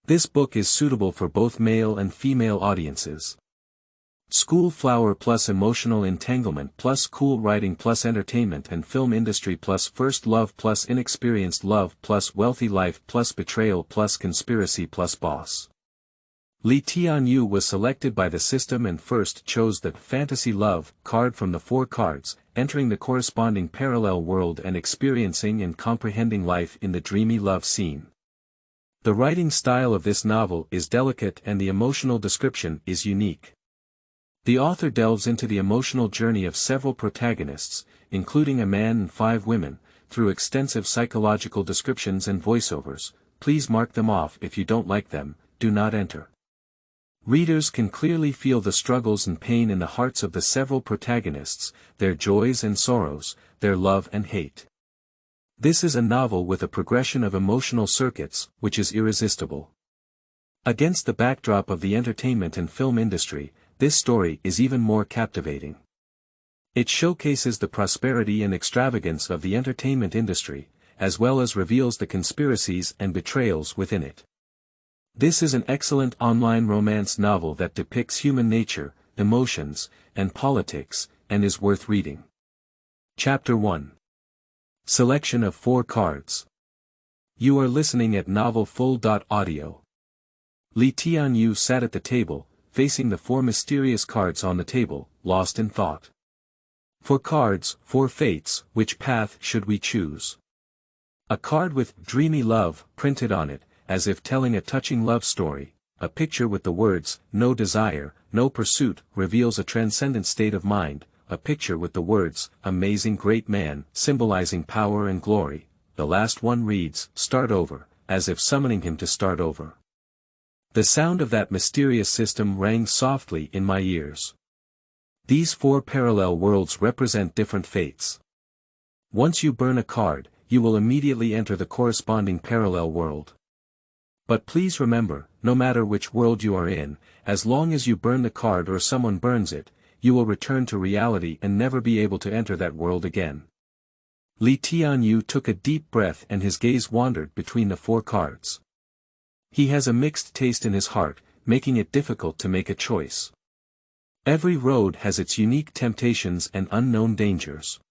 This book is suitable for both male and female audiences. School flower+emotional entanglement+cool writing+entertainment and film industry+first love+inexperienced love+wealthy life+betrayal+conspiracy+boss. Tianyou was selected by the system and first chose the fantasy love card from the 4 cards, entering the corresponding parallel world and experiencing and comprehending life in the dreamy love scene. The writing style of this novel is delicate and the emotional description is unique. The author delves into the emotional journey of several protagonists, including a man and 5 women, through extensive psychological descriptions and voiceovers. Please mark them off if you don't like them, do not enter. Readers can clearly feel the struggles and pain in the hearts of the several protagonists, their joys and sorrows, their love and hate. This is a novel with a progression of emotional circuits, which is irresistible. Against the backdrop of the entertainment and film industry, this story is even more captivating. It showcases the prosperity and extravagance of the entertainment industry, as well as reveals the conspiracies and betrayals within it. This is an excellent online romance novel that depicts human nature, emotions, and politics, and is worth reading. Chapter 1. Selection of 4 cards. You are listening at novelfull.audio. Tianyou sat at the table, facing the 4 mysterious cards on the table, lost in thought. 4 cards, 4 fates, which path should we choose? A card with dreamy love printed on it, as if telling a touching love story. A picture with the words, no desire, no pursuit, reveals a transcendent state of mind. A picture with the words, amazing great man, symbolizing power and glory. The last one reads, start over, as if summoning him to start over. The sound of that mysterious system rang softly in my ears. These 4 parallel worlds represent different fates. Once you burn a card, you will immediately enter the corresponding parallel world. But please remember, no matter which world you are in, as long as you burn the card or someone burns it, you will return to reality and never be able to enter that world again. Tianyou took a deep breath and his gaze wandered between the 4 cards. He has a mixed taste in his heart, making it difficult to make a choice. Every road has its unique temptations and unknown dangers.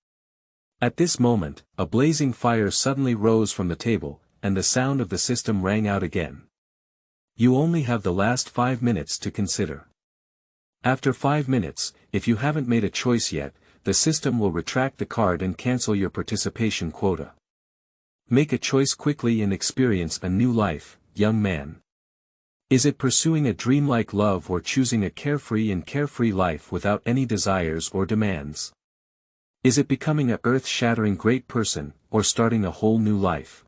At this moment, a blazing fire suddenly rose from the table, and the sound of the system rang out again. You only have the last 5 minutes to consider. After 5 minutes, if you haven't made a choice yet, the system will retract the card and cancel your participation quota. Make a choice quickly and experience a new life, young man. Is it pursuing a dreamlike love or choosing a carefree life without any desires or demands? Is it becoming a earth-shattering great person, or starting a whole new life?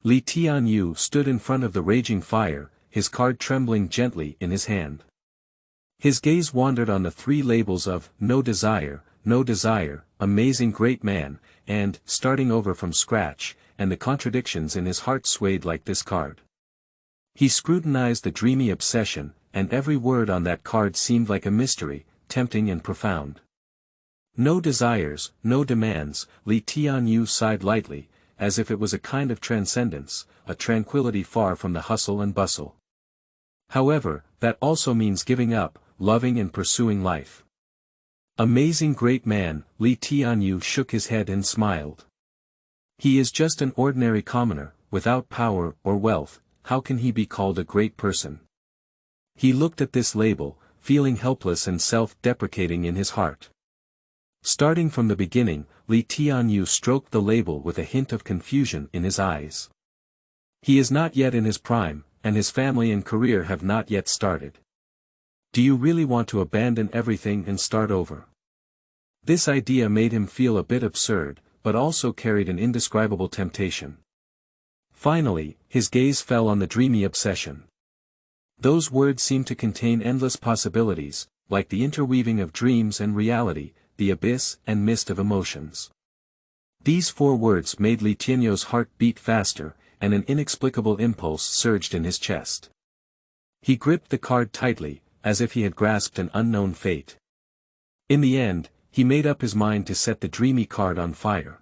Tianyou stood in front of the raging fire, his card trembling gently in his hand. His gaze wandered on the 3 labels of no desire, amazing great man, and starting over from scratch, and the contradictions in his heart swayed like this card. He scrutinized the dreamy obsession, and every word on that card seemed like a mystery, tempting and profound. No desires, no demands, Tianyou sighed lightly, as if it was a kind of transcendence, a tranquility far from the hustle and bustle. However, that also means giving up, loving and pursuing life. Amazing great man, Tianyou shook his head and smiled. He is just an ordinary commoner, without power or wealth. How can he be called a great person? He looked at this label, feeling helpless and self-deprecating in his heart. Starting from the beginning, Tianyou stroked the label with a hint of confusion in his eyes. He is not yet in his prime, and his family and career have not yet started. Do you really want to abandon everything and start over? This idea made him feel a bit absurd, but also carried an indescribable temptation. Finally, his gaze fell on the dreamy obsession. Those words seemed to contain endless possibilities, like the interweaving of dreams and reality, the abyss and mist of emotions. These 4 words made Tianyou's heart beat faster, and an inexplicable impulse surged in his chest. He gripped the card tightly, as if he had grasped an unknown fate. In the end, he made up his mind to set the dreamy card on fire.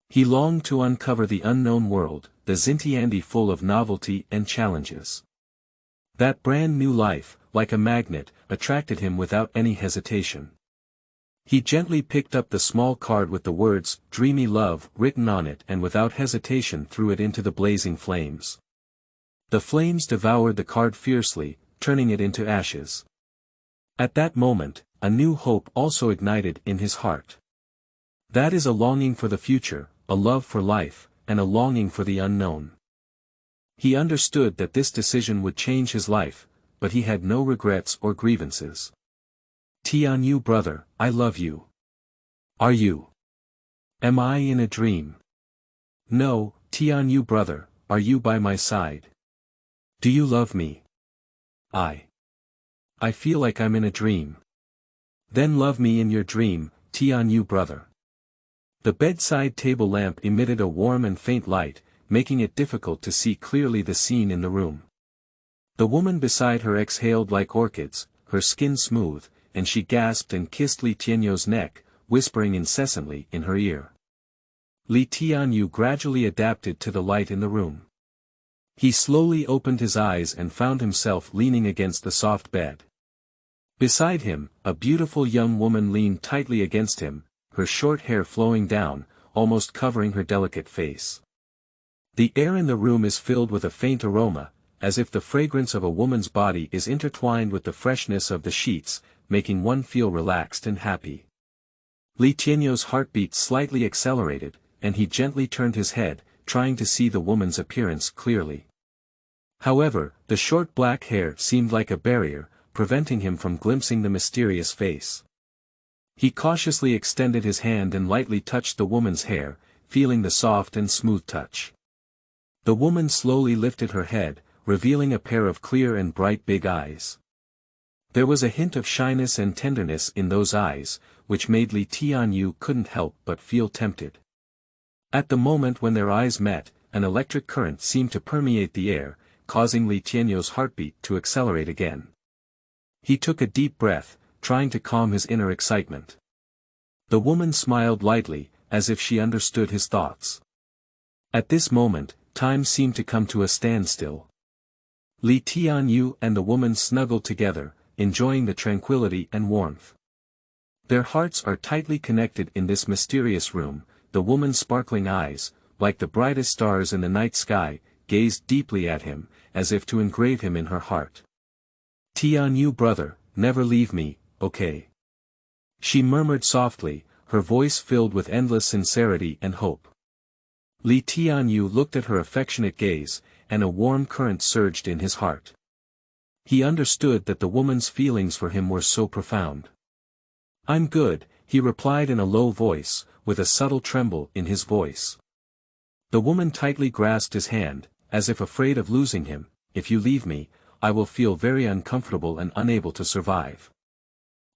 He longed to uncover the unknown world, the Xinyi full of novelty and challenges. That brand new life, like a magnet, attracted him without any hesitation. He gently picked up the small card with the words, "Dreamy Love," written on it and without hesitation threw it into the blazing flames. The flames devoured the card fiercely, turning it into ashes. At that moment, a new hope also ignited in his heart. That is a longing for the future, a love for life, and a longing for the unknown. He understood that this decision would change his life, but he had no regrets or grievances. Tianyou brother, I love you. Are you? Am I in a dream? No, Tianyou brother, are you by my side? Do you love me? I feel like I'm in a dream. Then love me in your dream, Tianyou brother. The bedside table lamp emitted a warm and faint light, making it difficult to see clearly the scene in the room. The woman beside her exhaled like orchids, her skin smooth, and she gasped and kissed Li Tianyou's neck, whispering incessantly in her ear. Li Tianyou gradually adapted to the light in the room. He slowly opened his eyes and found himself leaning against the soft bed. Beside him, a beautiful young woman leaned tightly against him, her short hair flowing down, almost covering her delicate face. The air in the room is filled with a faint aroma, as if the fragrance of a woman's body is intertwined with the freshness of the sheets, making one feel relaxed and happy. Li Tianyou's heartbeat slightly accelerated, and he gently turned his head, trying to see the woman's appearance clearly. However, the short black hair seemed like a barrier, preventing him from glimpsing the mysterious face. He cautiously extended his hand and lightly touched the woman's hair, feeling the soft and smooth touch. The woman slowly lifted her head, revealing a pair of clear and bright big eyes. There was a hint of shyness and tenderness in those eyes, which made Li Tianyou couldn't help but feel tempted. At the moment when their eyes met, an electric current seemed to permeate the air, causing Li Tianyou's heartbeat to accelerate again. He took a deep breath, trying to calm his inner excitement. The woman smiled lightly, as if she understood his thoughts. At this moment, time seemed to come to a standstill. Li Tianyou and the woman snuggled together, enjoying the tranquility and warmth. Their hearts are tightly connected in this mysterious room. The woman's sparkling eyes, like the brightest stars in the night sky, gazed deeply at him, as if to engrave him in her heart. Tianyou brother, never leave me, okay? She murmured softly, her voice filled with endless sincerity and hope. Li Tianyou looked at her affectionate gaze, and a warm current surged in his heart. He understood that the woman's feelings for him were so profound. I'm good, he replied in a low voice, with a subtle tremble in his voice. The woman tightly grasped his hand, as if afraid of losing him. If you leave me, I will feel very uncomfortable and unable to survive.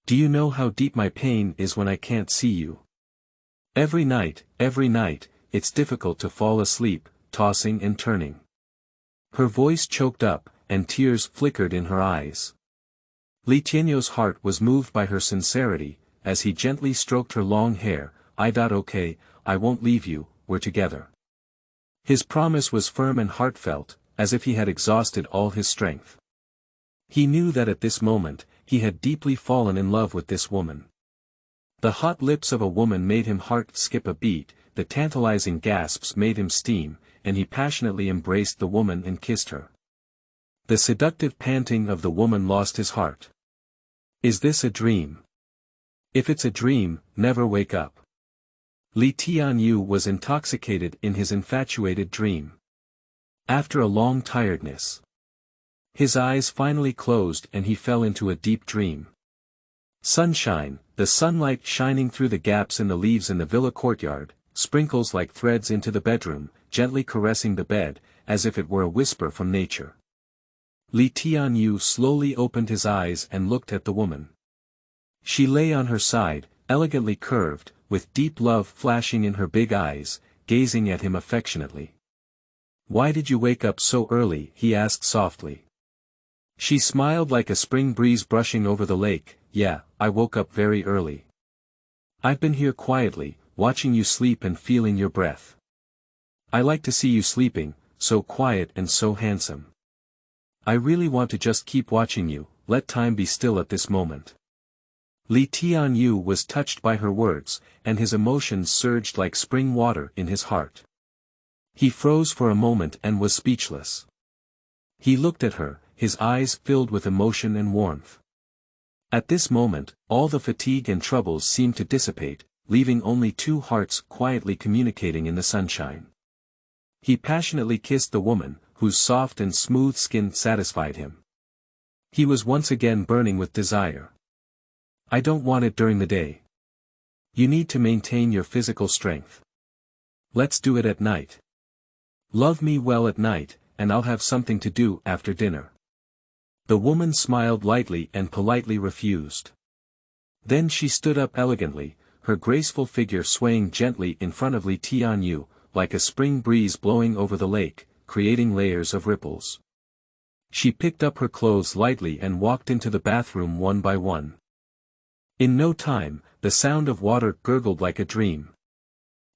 Do you know how deep my pain is when I can't see you? Every night, it's difficult to fall asleep, tossing and turning. Her voice choked up, and tears flickered in her eyes. Li Tianyou's heart was moved by her sincerity, as he gently stroked her long hair. Okay, I won't leave you, we're together. His promise was firm and heartfelt, as if he had exhausted all his strength. He knew that at this moment, he had deeply fallen in love with this woman. The hot lips of a woman made him heart skip a beat, the tantalizing gasps made him steam, and he passionately embraced the woman and kissed her. The seductive panting of the woman lost his heart. Is this a dream? If it's a dream, never wake up. Li Tianyou was intoxicated in his infatuated dream. After a long tiredness, his eyes finally closed and he fell into a deep dream. Sunshine, the sunlight shining through the gaps in the leaves in the villa courtyard, sprinkles like threads into the bedroom, gently caressing the bed, as if it were a whisper from nature. Li Tianyou slowly opened his eyes and looked at the woman. She lay on her side, elegantly curved, with deep love flashing in her big eyes, gazing at him affectionately. Why did you wake up so early? He asked softly. She smiled like a spring breeze brushing over the lake. Yeah, I woke up very early. I've been here quietly, watching you sleep and feeling your breath. I like to see you sleeping, so quiet and so handsome. I really want to just keep watching you, let time be still at this moment. Tianyou was touched by her words, and his emotions surged like spring water in his heart. He froze for a moment and was speechless. He looked at her, his eyes filled with emotion and warmth. At this moment, all the fatigue and troubles seemed to dissipate, leaving only two hearts quietly communicating in the sunshine. He passionately kissed the woman, whose soft and smooth skin satisfied him. He was once again burning with desire. I don't want it during the day. You need to maintain your physical strength. Let's do it at night. Love me well at night, and I'll have something to do after dinner. The woman smiled lightly and politely refused. Then she stood up elegantly, her graceful figure swaying gently in front of Tianyou, like a spring breeze blowing over the lake, creating layers of ripples. She picked up her clothes lightly and walked into the bathroom one by one. In no time, the sound of water gurgled like a dream.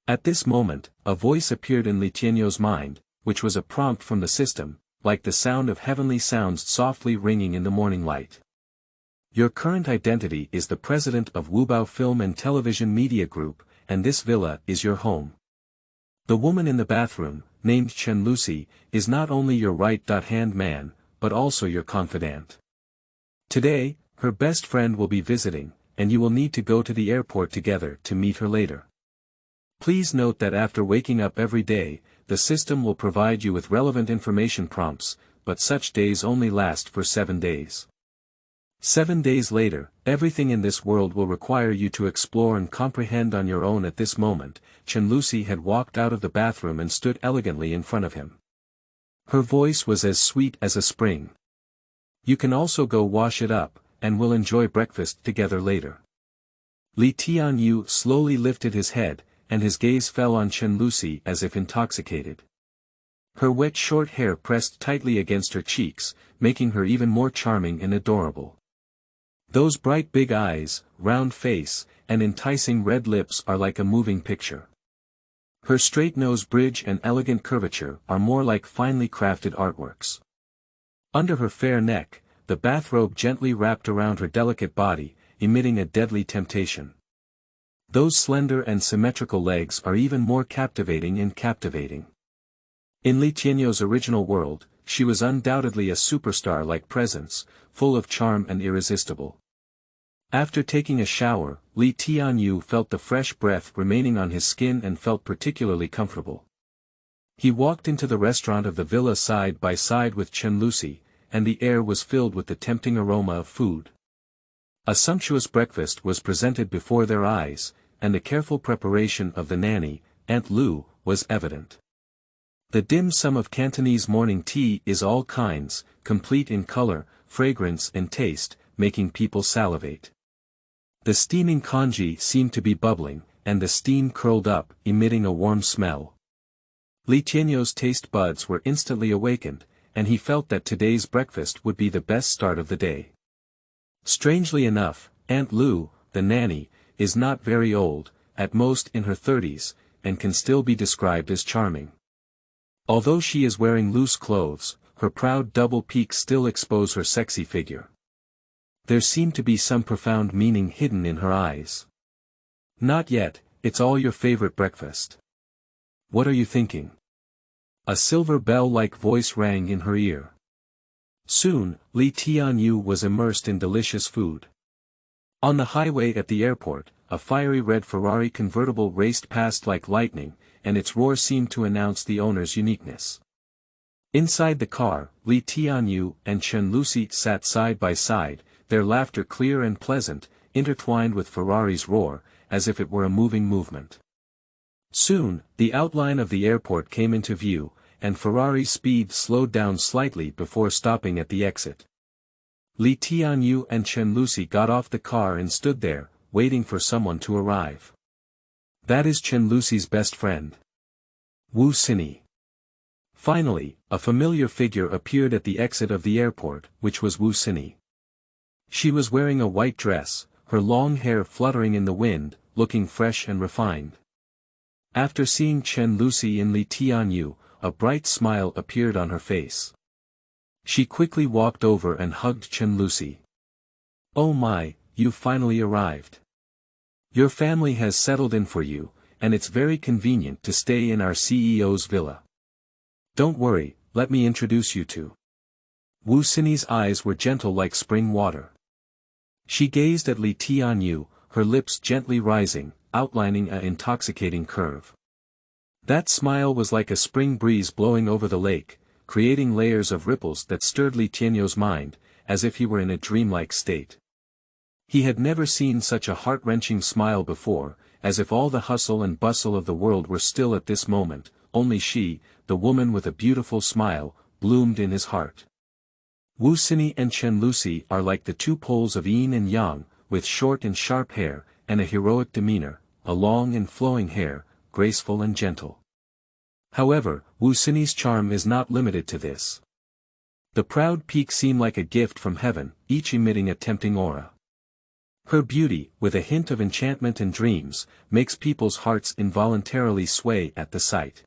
At this moment, a voice appeared in Tianyou's mind, which was a prompt from the system, like the sound of heavenly sounds softly ringing in the morning light. Your current identity is the president of Wubao Film and Television Media Group, and this villa is your home. The woman in the bathroom, named Chen Luxi, is not only your right-hand man, but also your confidant. Today, her best friend will be visiting, and you will need to go to the airport together to meet her later. Please note that after waking up every day, the system will provide you with relevant information prompts, but such days only last for 7 days. 7 days later, everything in this world will require you to explore and comprehend on your own. At this moment, Chen Luxi had walked out of the bathroom and stood elegantly in front of him. Her voice was as sweet as a spring. You can also go wash it up, and we'll enjoy breakfast together later. Tianyou slowly lifted his head, and his gaze fell on Chen Luxi as if intoxicated. Her wet short hair pressed tightly against her cheeks, making her even more charming and adorable. Those bright big eyes, round face, and enticing red lips are like a moving picture. Her straight nose bridge and elegant curvature are more like finely crafted artworks. Under her fair neck, the bathrobe gently wrapped around her delicate body, emitting a deadly temptation. Those slender and symmetrical legs are even more captivating and captivating. In Tianyou's original world, she was undoubtedly a superstar-like presence, full of charm and irresistible. After taking a shower, Tianyou felt the fresh breath remaining on his skin and felt particularly comfortable. He walked into the restaurant of the villa side by side with Chen Luxi, and the air was filled with the tempting aroma of food. A sumptuous breakfast was presented before their eyes, and the careful preparation of the nanny, Aunt Lu, was evident. The dim sum of Cantonese morning tea is all kinds, complete in color, fragrance and taste, making people salivate. The steaming congee seemed to be bubbling, and the steam curled up, emitting a warm smell. Tianyou's taste buds were instantly awakened, and he felt that today's breakfast would be the best start of the day. Strangely enough, Aunt Lu, the nanny, is not very old, at most in her 30s, and can still be described as charming. Although she is wearing loose clothes, her proud double peaks still expose her sexy figure. There seemed to be some profound meaning hidden in her eyes. Not yet, it's all your favorite breakfast. What are you thinking? A silver bell-like voice rang in her ear. Soon, Tianyou was immersed in delicious food. On the highway at the airport, a fiery red Ferrari convertible raced past like lightning, and its roar seemed to announce the owner's uniqueness. Inside the car, Tianyou and Chen Luxi sat side by side, their laughter clear and pleasant, intertwined with Ferrari's roar, as if it were a moving movement. Soon, the outline of the airport came into view, and Ferrari's speed slowed down slightly before stopping at the exit. Tianyou and Chen Luxi got off the car and stood there, waiting for someone to arrive. That is Chen Luxi's best friend, Xinyi. Finally, a familiar figure appeared at the exit of the airport, which was Xinyi. She was wearing a white dress, her long hair fluttering in the wind, looking fresh and refined. After seeing Chen Lucy in Tianyou, a bright smile appeared on her face. She quickly walked over and hugged Chen Lucy. "Oh my, you've finally arrived. Your family has settled in for you, and it's very convenient to stay in our CEO's villa. Don't worry, let me introduce you to." Wu Xinyi's eyes were gentle like spring water. She gazed at Tianyou, her lips gently rising, outlining an intoxicating curve. That smile was like a spring breeze blowing over the lake, creating layers of ripples that stirred Tianyou's mind, as if he were in a dreamlike state. He had never seen such a heart-wrenching smile before, as if all the hustle and bustle of the world were still at this moment, only she, the woman with a beautiful smile, bloomed in his heart. Wu Xinyi and Chen Lucy are like the two poles of yin and yang, with short and sharp hair, and a heroic demeanor, a long and flowing hair, graceful and gentle. However, Wu Xinyi's charm is not limited to this. The proud peaks seem like a gift from heaven, each emitting a tempting aura. Her beauty, with a hint of enchantment and dreams, makes people's hearts involuntarily sway at the sight.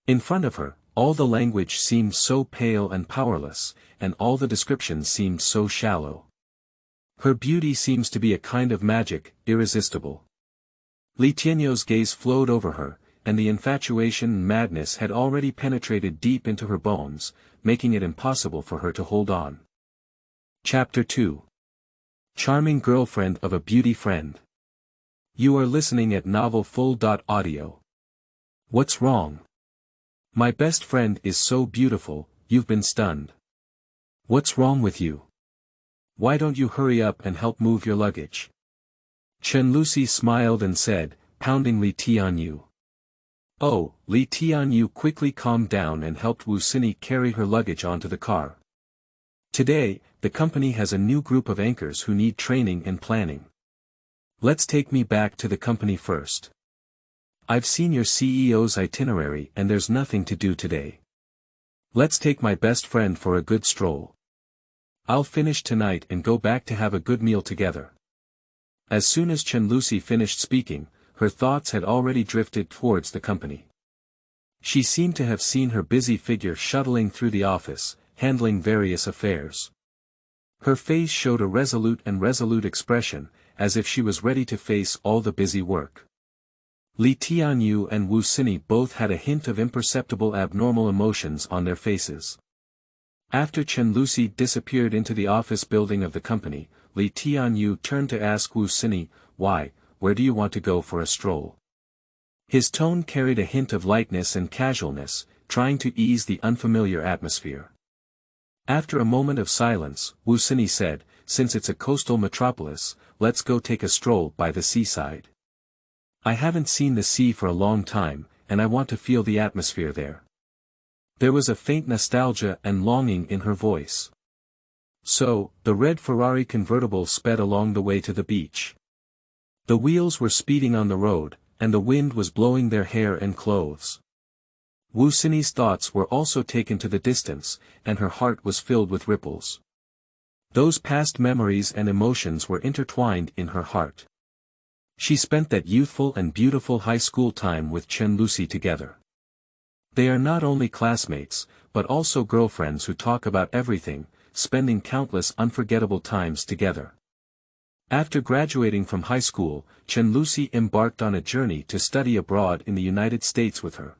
In front of her, all the language seemed so pale and powerless, and all the descriptions seemed so shallow. Her beauty seems to be a kind of magic, irresistible. Tianyou's gaze flowed over her, and the infatuation and madness had already penetrated deep into her bones, making it impossible for her to hold on. Chapter 2. Charming Girlfriend of a Beauty Friend. You are listening at novelfull.audio. What's wrong? My best friend is so beautiful, you've been stunned. What's wrong with you? Why don't you hurry up and help move your luggage? Chen Lucy smiled and said, pounding Tianyou. Oh, Tianyou quickly calmed down and helped Wu Xinyi carry her luggage onto the car. Today, the company has a new group of anchors who need training and planning. Let's take me back to the company first. I've seen your CEO's itinerary and there's nothing to do today. Let's take my best friend for a good stroll. I'll finish tonight and go back to have a good meal together. As soon as Chen Lucy finished speaking, her thoughts had already drifted towards the company. She seemed to have seen her busy figure shuttling through the office, handling various affairs. Her face showed a resolute expression, as if she was ready to face all the busy work. Tianyou and Wu Xinyi both had a hint of imperceptible abnormal emotions on their faces. After Chen Lucy disappeared into the office building of the company, Tianyou turned to ask Wu Xinyi, where do you want to go for a stroll? His tone carried a hint of lightness and casualness, trying to ease the unfamiliar atmosphere. After a moment of silence, Wu Xinyi said, since it's a coastal metropolis, let's go take a stroll by the seaside. I haven't seen the sea for a long time, and I want to feel the atmosphere there. There was a faint nostalgia and longing in her voice. So, the red Ferrari convertible sped along the way to the beach. The wheels were speeding on the road, and the wind was blowing their hair and clothes. Wu Xinyi's thoughts were also taken to the distance, and her heart was filled with ripples. Those past memories and emotions were intertwined in her heart. She spent that youthful and beautiful high school time with Chen Lucy together. They are not only classmates, but also girlfriends who talk about everything, spending countless unforgettable times together. After graduating from high school, Chen Lucy embarked on a journey to study abroad in the United States with her.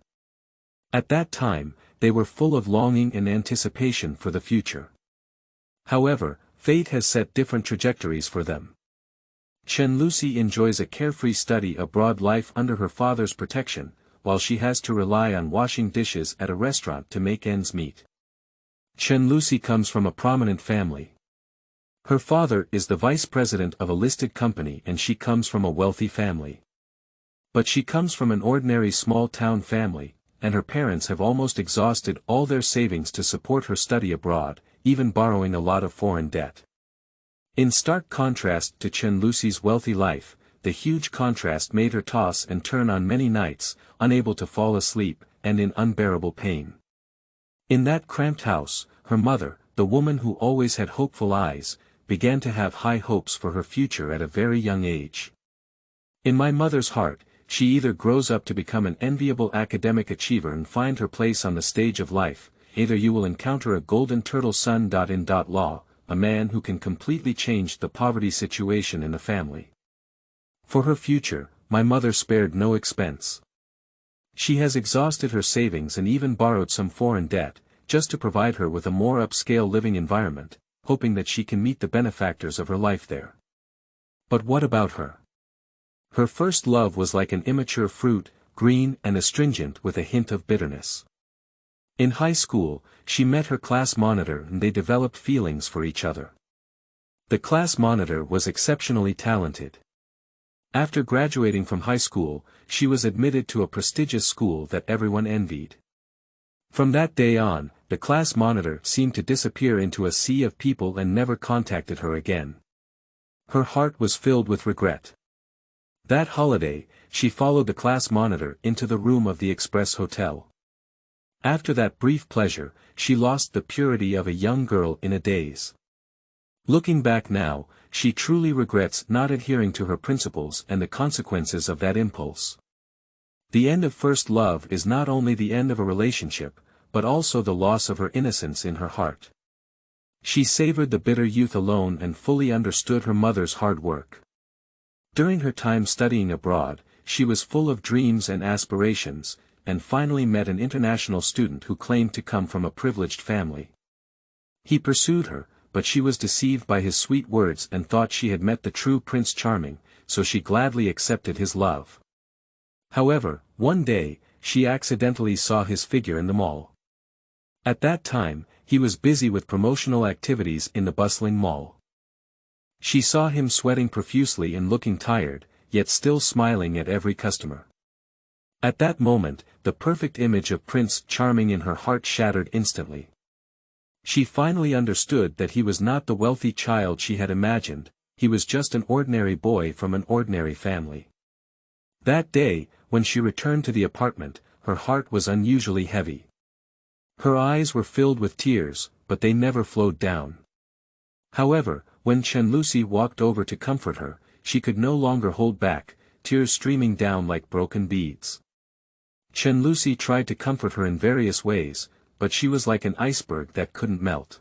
At that time, they were full of longing and anticipation for the future. However, fate has set different trajectories for them. Chen Lucy enjoys a carefree study abroad life under her father's protection, while she has to rely on washing dishes at a restaurant to make ends meet. Chen Lucy comes from a prominent family. Her father is the vice president of a listed company and she comes from a wealthy family. But she comes from an ordinary small-town family, and her parents have almost exhausted all their savings to support her study abroad, even borrowing a lot of foreign debt. In stark contrast to Chen Lucy's wealthy life, the huge contrast made her toss and turn on many nights, unable to fall asleep, and in unbearable pain. In that cramped house, her mother, the woman who always had hopeful eyes, began to have high hopes for her future at a very young age. In my mother's heart, she either grows up to become an enviable academic achiever and find her place on the stage of life, either you will encounter a golden turtle son.in.law, a man who can completely change the poverty situation in the family. For her future, my mother spared no expense. She has exhausted her savings and even borrowed some foreign debt, just to provide her with a more upscale living environment, hoping that she can meet the benefactors of her life there. But what about her? Her first love was like an immature fruit, green and astringent with a hint of bitterness. In high school, she met her class monitor and they developed feelings for each other. The class monitor was exceptionally talented. After graduating from high school, she was admitted to a prestigious school that everyone envied. From that day on, the class monitor seemed to disappear into a sea of people and never contacted her again. Her heart was filled with regret. That holiday, she followed the class monitor into the room of the Express Hotel. After that brief pleasure, she lost the purity of a young girl in a daze. Looking back now, she truly regrets not adhering to her principles and the consequences of that impulse. The end of first love is not only the end of a relationship, but also the loss of her innocence in her heart. She savored the bitter youth alone and fully understood her mother's hard work. During her time studying abroad, she was full of dreams and aspirations, and finally met an international student who claimed to come from a privileged family. He pursued her, but she was deceived by his sweet words and thought she had met the true Prince Charming, so she gladly accepted his love. However, one day, she accidentally saw his figure in the mall. At that time, he was busy with promotional activities in the bustling mall. She saw him sweating profusely and looking tired, yet still smiling at every customer. At that moment, the perfect image of Prince Charming in her heart shattered instantly. She finally understood that he was not the wealthy child she had imagined, he was just an ordinary boy from an ordinary family. That day, when she returned to the apartment, her heart was unusually heavy. Her eyes were filled with tears, but they never flowed down. However, when Chen Lucy walked over to comfort her, she could no longer hold back, tears streaming down like broken beads. Chen Lucy tried to comfort her in various ways, but she was like an iceberg that couldn't melt.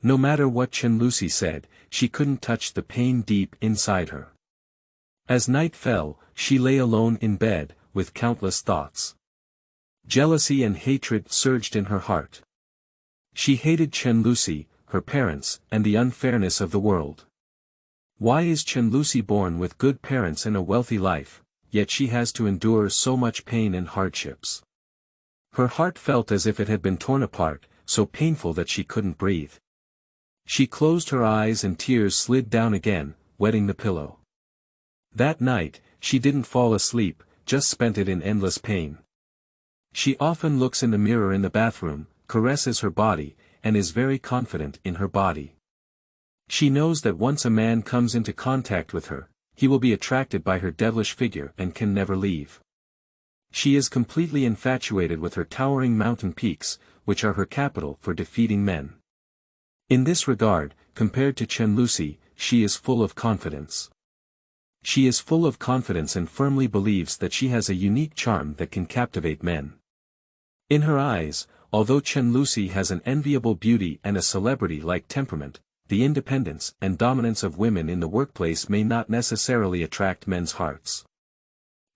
No matter what Chen Lucy said, she couldn't touch the pain deep inside her. As night fell, she lay alone in bed, with countless thoughts. Jealousy and hatred surged in her heart. She hated Chen Lucy, her parents, and the unfairness of the world. Why is Chen Lucy born with good parents and a wealthy life, yet she has to endure so much pain and hardships? Her heart felt as if it had been torn apart, so painful that she couldn't breathe. She closed her eyes and tears slid down again, wetting the pillow. That night, she didn't fall asleep, just spent it in endless pain. She often looks in the mirror in the bathroom, caresses her body, and is very confident in her body. She knows that once a man comes into contact with her, he will be attracted by her devilish figure and can never leave. She is completely infatuated with her towering mountain peaks, which are her capital for defeating men. In this regard, compared to Chen Lucy, she is full of confidence. She is full of confidence and firmly believes that she has a unique charm that can captivate men. In her eyes, although Chen Lucy has an enviable beauty and a celebrity-like temperament, the independence and dominance of women in the workplace may not necessarily attract men's hearts.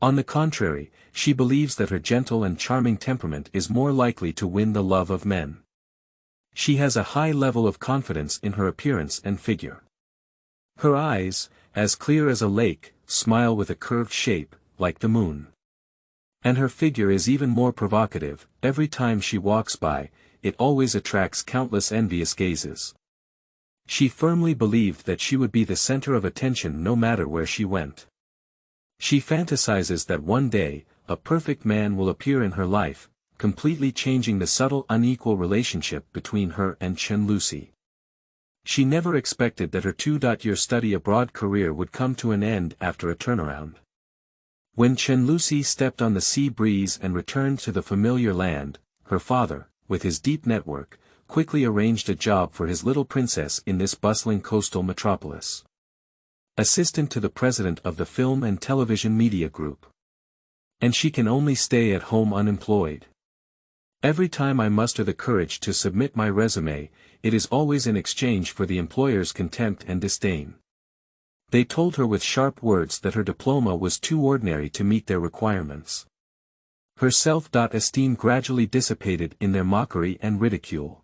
On the contrary, she believes that her gentle and charming temperament is more likely to win the love of men. She has a high level of confidence in her appearance and figure. Her eyes, as clear as a lake, smile with a curved shape, like the moon. And her figure is even more provocative, every time she walks by, it always attracts countless envious gazes. She firmly believed that she would be the center of attention no matter where she went. She fantasizes that one day, a perfect man will appear in her life, completely changing the subtle unequal relationship between her and Chen Lucy. She never expected that her 2-year study abroad career would come to an end after a turnaround. When Chen Lucy stepped on the sea breeze and returned to the familiar land, her father, with his deep network, quickly arranged a job for his little princess in this bustling coastal metropolis. Assistant to the president of the Film and Television Media Group. And she can only stay at home unemployed. Every time I muster the courage to submit my resume, it is always in exchange for the employer's contempt and disdain. They told her with sharp words that her diploma was too ordinary to meet their requirements. Her self-esteem gradually dissipated in their mockery and ridicule.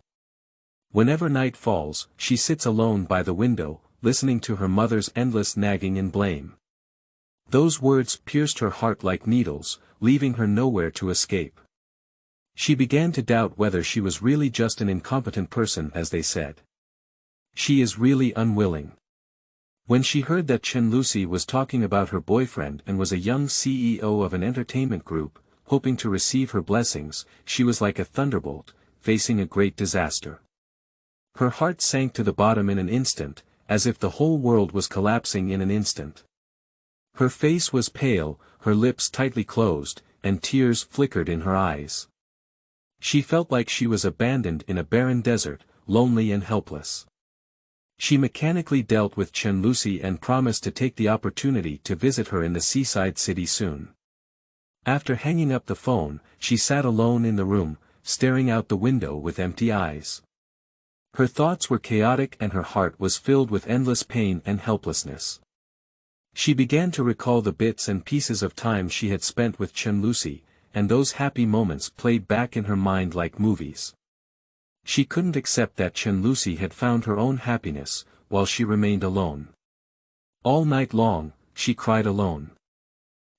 Whenever night falls, she sits alone by the window, listening to her mother's endless nagging and blame. Those words pierced her heart like needles, leaving her nowhere to escape. She began to doubt whether she was really just an incompetent person as they said. She is really unwilling. When she heard that Luxi was talking about her boyfriend and was a young CEO of an entertainment group, hoping to receive her blessings, she was like a thunderbolt, facing a great disaster. Her heart sank to the bottom in an instant, as if the whole world was collapsing in an instant. Her face was pale, her lips tightly closed, and tears flickered in her eyes. She felt like she was abandoned in a barren desert, lonely and helpless. She mechanically dealt with Luxi and promised to take the opportunity to visit her in the seaside city soon. After hanging up the phone, she sat alone in the room, staring out the window with empty eyes. Her thoughts were chaotic and her heart was filled with endless pain and helplessness. She began to recall the bits and pieces of time she had spent with Luxi, and those happy moments played back in her mind like movies. She couldn't accept that Luxi had found her own happiness, while she remained alone. All night long, she cried alone.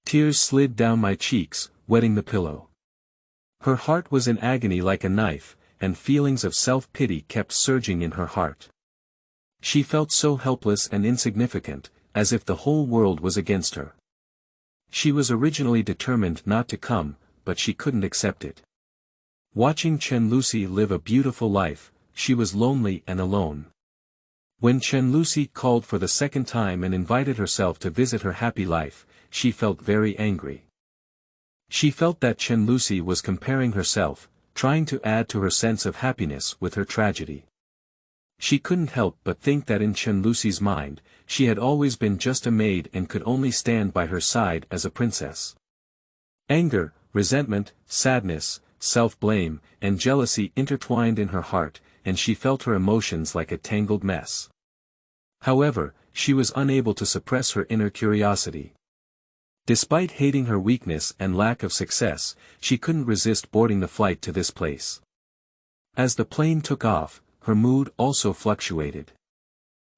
Tears slid down my cheeks, wetting the pillow. Her heart was in agony like a knife, and feelings of self-pity kept surging in her heart. She felt so helpless and insignificant, as if the whole world was against her. She was originally determined not to come, but she couldn't accept it. Watching Luxi live a beautiful life, she was lonely and alone. When Luxi called for the second time and invited herself to visit her happy life, she felt very angry. She felt that Luxi was comparing herself, trying to add to her sense of happiness with her tragedy. She couldn't help but think that in Luxi's mind, she had always been just a maid and could only stand by her side as a princess. Anger, resentment, sadness, self-blame, and jealousy intertwined in her heart, and she felt her emotions like a tangled mess. However, she was unable to suppress her inner curiosity. Despite hating her weakness and lack of success, she couldn't resist boarding the flight to this place. As the plane took off, her mood also fluctuated.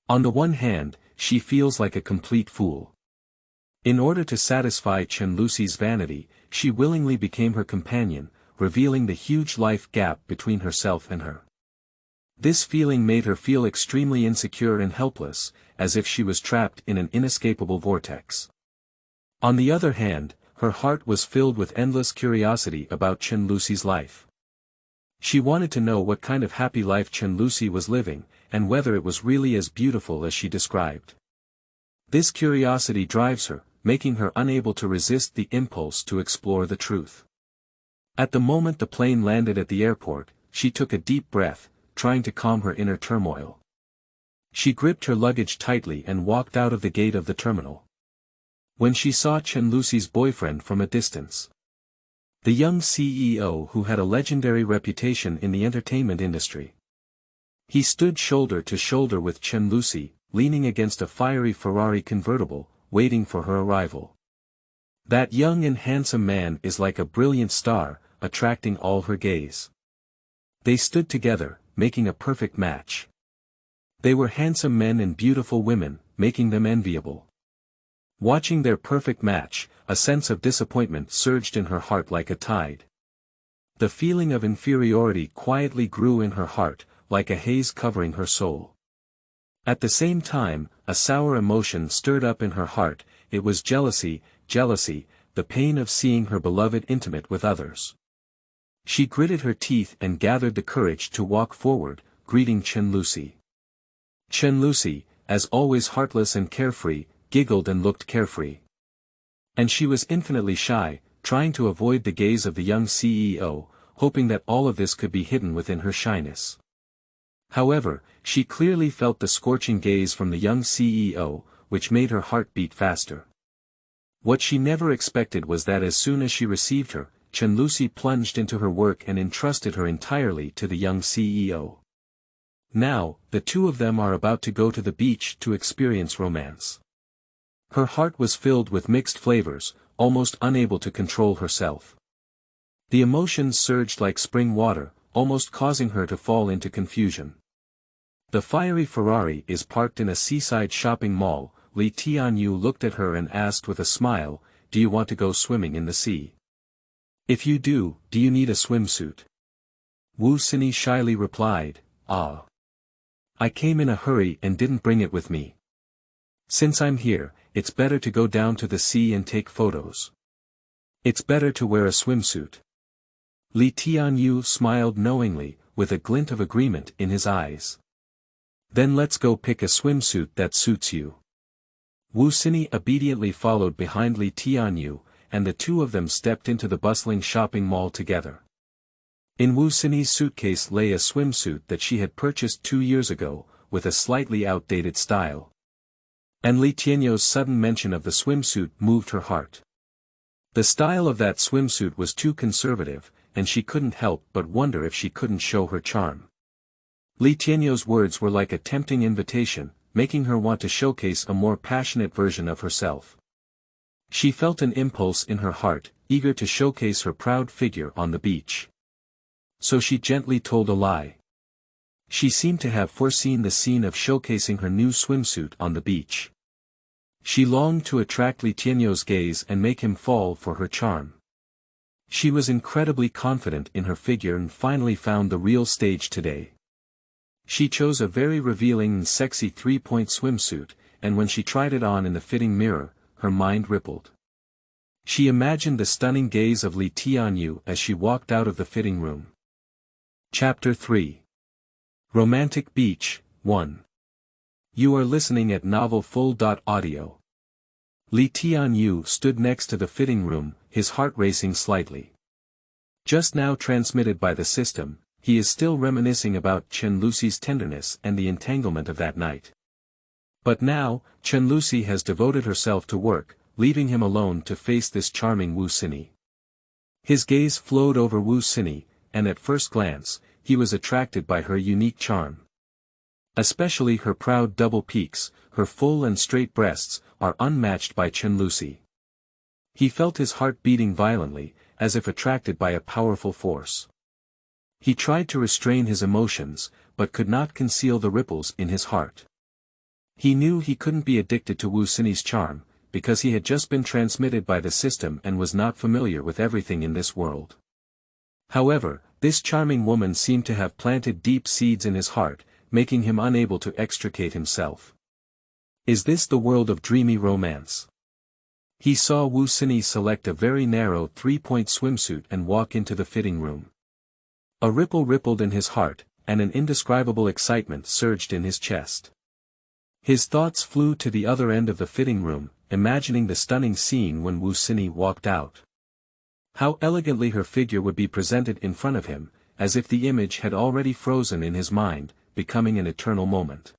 On the one hand, she feels like a complete fool. In order to satisfy Luxi's vanity, she willingly became her companion, revealing the huge life gap between herself and her. This feeling made her feel extremely insecure and helpless, as if she was trapped in an inescapable vortex. On the other hand, her heart was filled with endless curiosity about Luxi's life. She wanted to know what kind of happy life Luxi was living, and whether it was really as beautiful as she described. This curiosity drives her, making her unable to resist the impulse to explore the truth. At the moment the plane landed at the airport, she took a deep breath, trying to calm her inner turmoil. She gripped her luggage tightly and walked out of the gate of the terminal. When she saw Luxi's boyfriend from a distance. The young CEO who had a legendary reputation in the entertainment industry. He stood shoulder to shoulder with Luxi, leaning against a fiery Ferrari convertible, waiting for her arrival. That young and handsome man is like a brilliant star, attracting all her gaze. They stood together, making a perfect match. They were handsome men and beautiful women, making them enviable. Watching their perfect match, a sense of disappointment surged in her heart like a tide. The feeling of inferiority quietly grew in her heart, like a haze covering her soul. At the same time, a sour emotion stirred up in her heart. It was jealousy, the pain of seeing her beloved intimate with others. She gritted her teeth and gathered the courage to walk forward, greeting Luxi. Luxi, as always heartless and carefree, giggled and looked carefree. And she was infinitely shy, trying to avoid the gaze of the young CEO, hoping that all of this could be hidden within her shyness. However, she clearly felt the scorching gaze from the young CEO, which made her heart beat faster. What she never expected was that as soon as she received her, Chen Lucy plunged into her work and entrusted her entirely to the young CEO. Now, the two of them are about to go to the beach to experience romance. Her heart was filled with mixed flavors, almost unable to control herself. The emotions surged like spring water, almost causing her to fall into confusion. The fiery Ferrari is parked in a seaside shopping mall. Tianyou looked at her and asked with a smile, "Do you want to go swimming in the sea? If you do you need a swimsuit?" Xinyi shyly replied, "Ah. I came in a hurry and didn't bring it with me. Since I'm here, it's better to go down to the sea and take photos. It's better to wear a swimsuit." Tianyou smiled knowingly, with a glint of agreement in his eyes. "Then let's go pick a swimsuit that suits you." Xinyi obediently followed behind Tianyou, and the two of them stepped into the bustling shopping mall together. In Xinyi's suitcase lay a swimsuit that she had purchased 2 years ago, with a slightly outdated style. And Tianyou's sudden mention of the swimsuit moved her heart. The style of that swimsuit was too conservative, and she couldn't help but wonder if she couldn't show her charm. Tianyou's words were like a tempting invitation, making her want to showcase a more passionate version of herself. She felt an impulse in her heart, eager to showcase her proud figure on the beach. So she gently told a lie. She seemed to have foreseen the scene of showcasing her new swimsuit on the beach. She longed to attract Tianyou's gaze and make him fall for her charm. She was incredibly confident in her figure and finally found the real stage today. She chose a very revealing and sexy 3-point swimsuit, and when she tried it on in the fitting mirror, her mind rippled. She imagined the stunning gaze of Tianyou as she walked out of the fitting room. Chapter 3. Romantic Beach, 1. You are listening at novelfull.audio. Tianyou stood next to the fitting room, his heart racing slightly. Just now transmitted by the system, he is still reminiscing about Chen Lucy's tenderness and the entanglement of that night. But now, Chen Lucy has devoted herself to work, leaving him alone to face this charming Xinyi. His gaze flowed over Xinyi, and at first glance, he was attracted by her unique charm. Especially her proud double peaks, her full and straight breasts, are unmatched by Chen Lucy. He felt his heart beating violently, as if attracted by a powerful force. He tried to restrain his emotions, but could not conceal the ripples in his heart. He knew he couldn't be addicted to Xinyi's charm, because he had just been transmitted by the system and was not familiar with everything in this world. However, this charming woman seemed to have planted deep seeds in his heart, making him unable to extricate himself. Is this the world of dreamy romance? He saw Xinyi select a very narrow 3-point swimsuit and walk into the fitting room. A ripple rippled in his heart, and an indescribable excitement surged in his chest. His thoughts flew to the other end of the fitting room, imagining the stunning scene when Xinyi walked out. How elegantly her figure would be presented in front of him, as if the image had already frozen in his mind, becoming an eternal moment.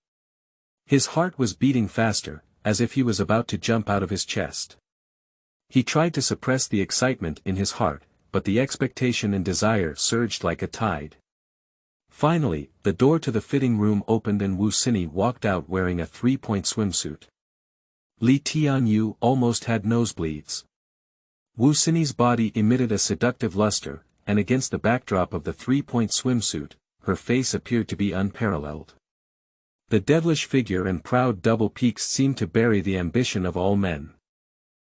His heart was beating faster, as if he was about to jump out of his chest. He tried to suppress the excitement in his heart, but the expectation and desire surged like a tide. Finally, the door to the fitting room opened and Xinyi walked out wearing a 3-point swimsuit. Tianyou almost had nosebleeds. Xinyi's body emitted a seductive luster, and against the backdrop of the 3-point swimsuit, her face appeared to be unparalleled. The devilish figure and proud double peaks seemed to bury the ambition of all men.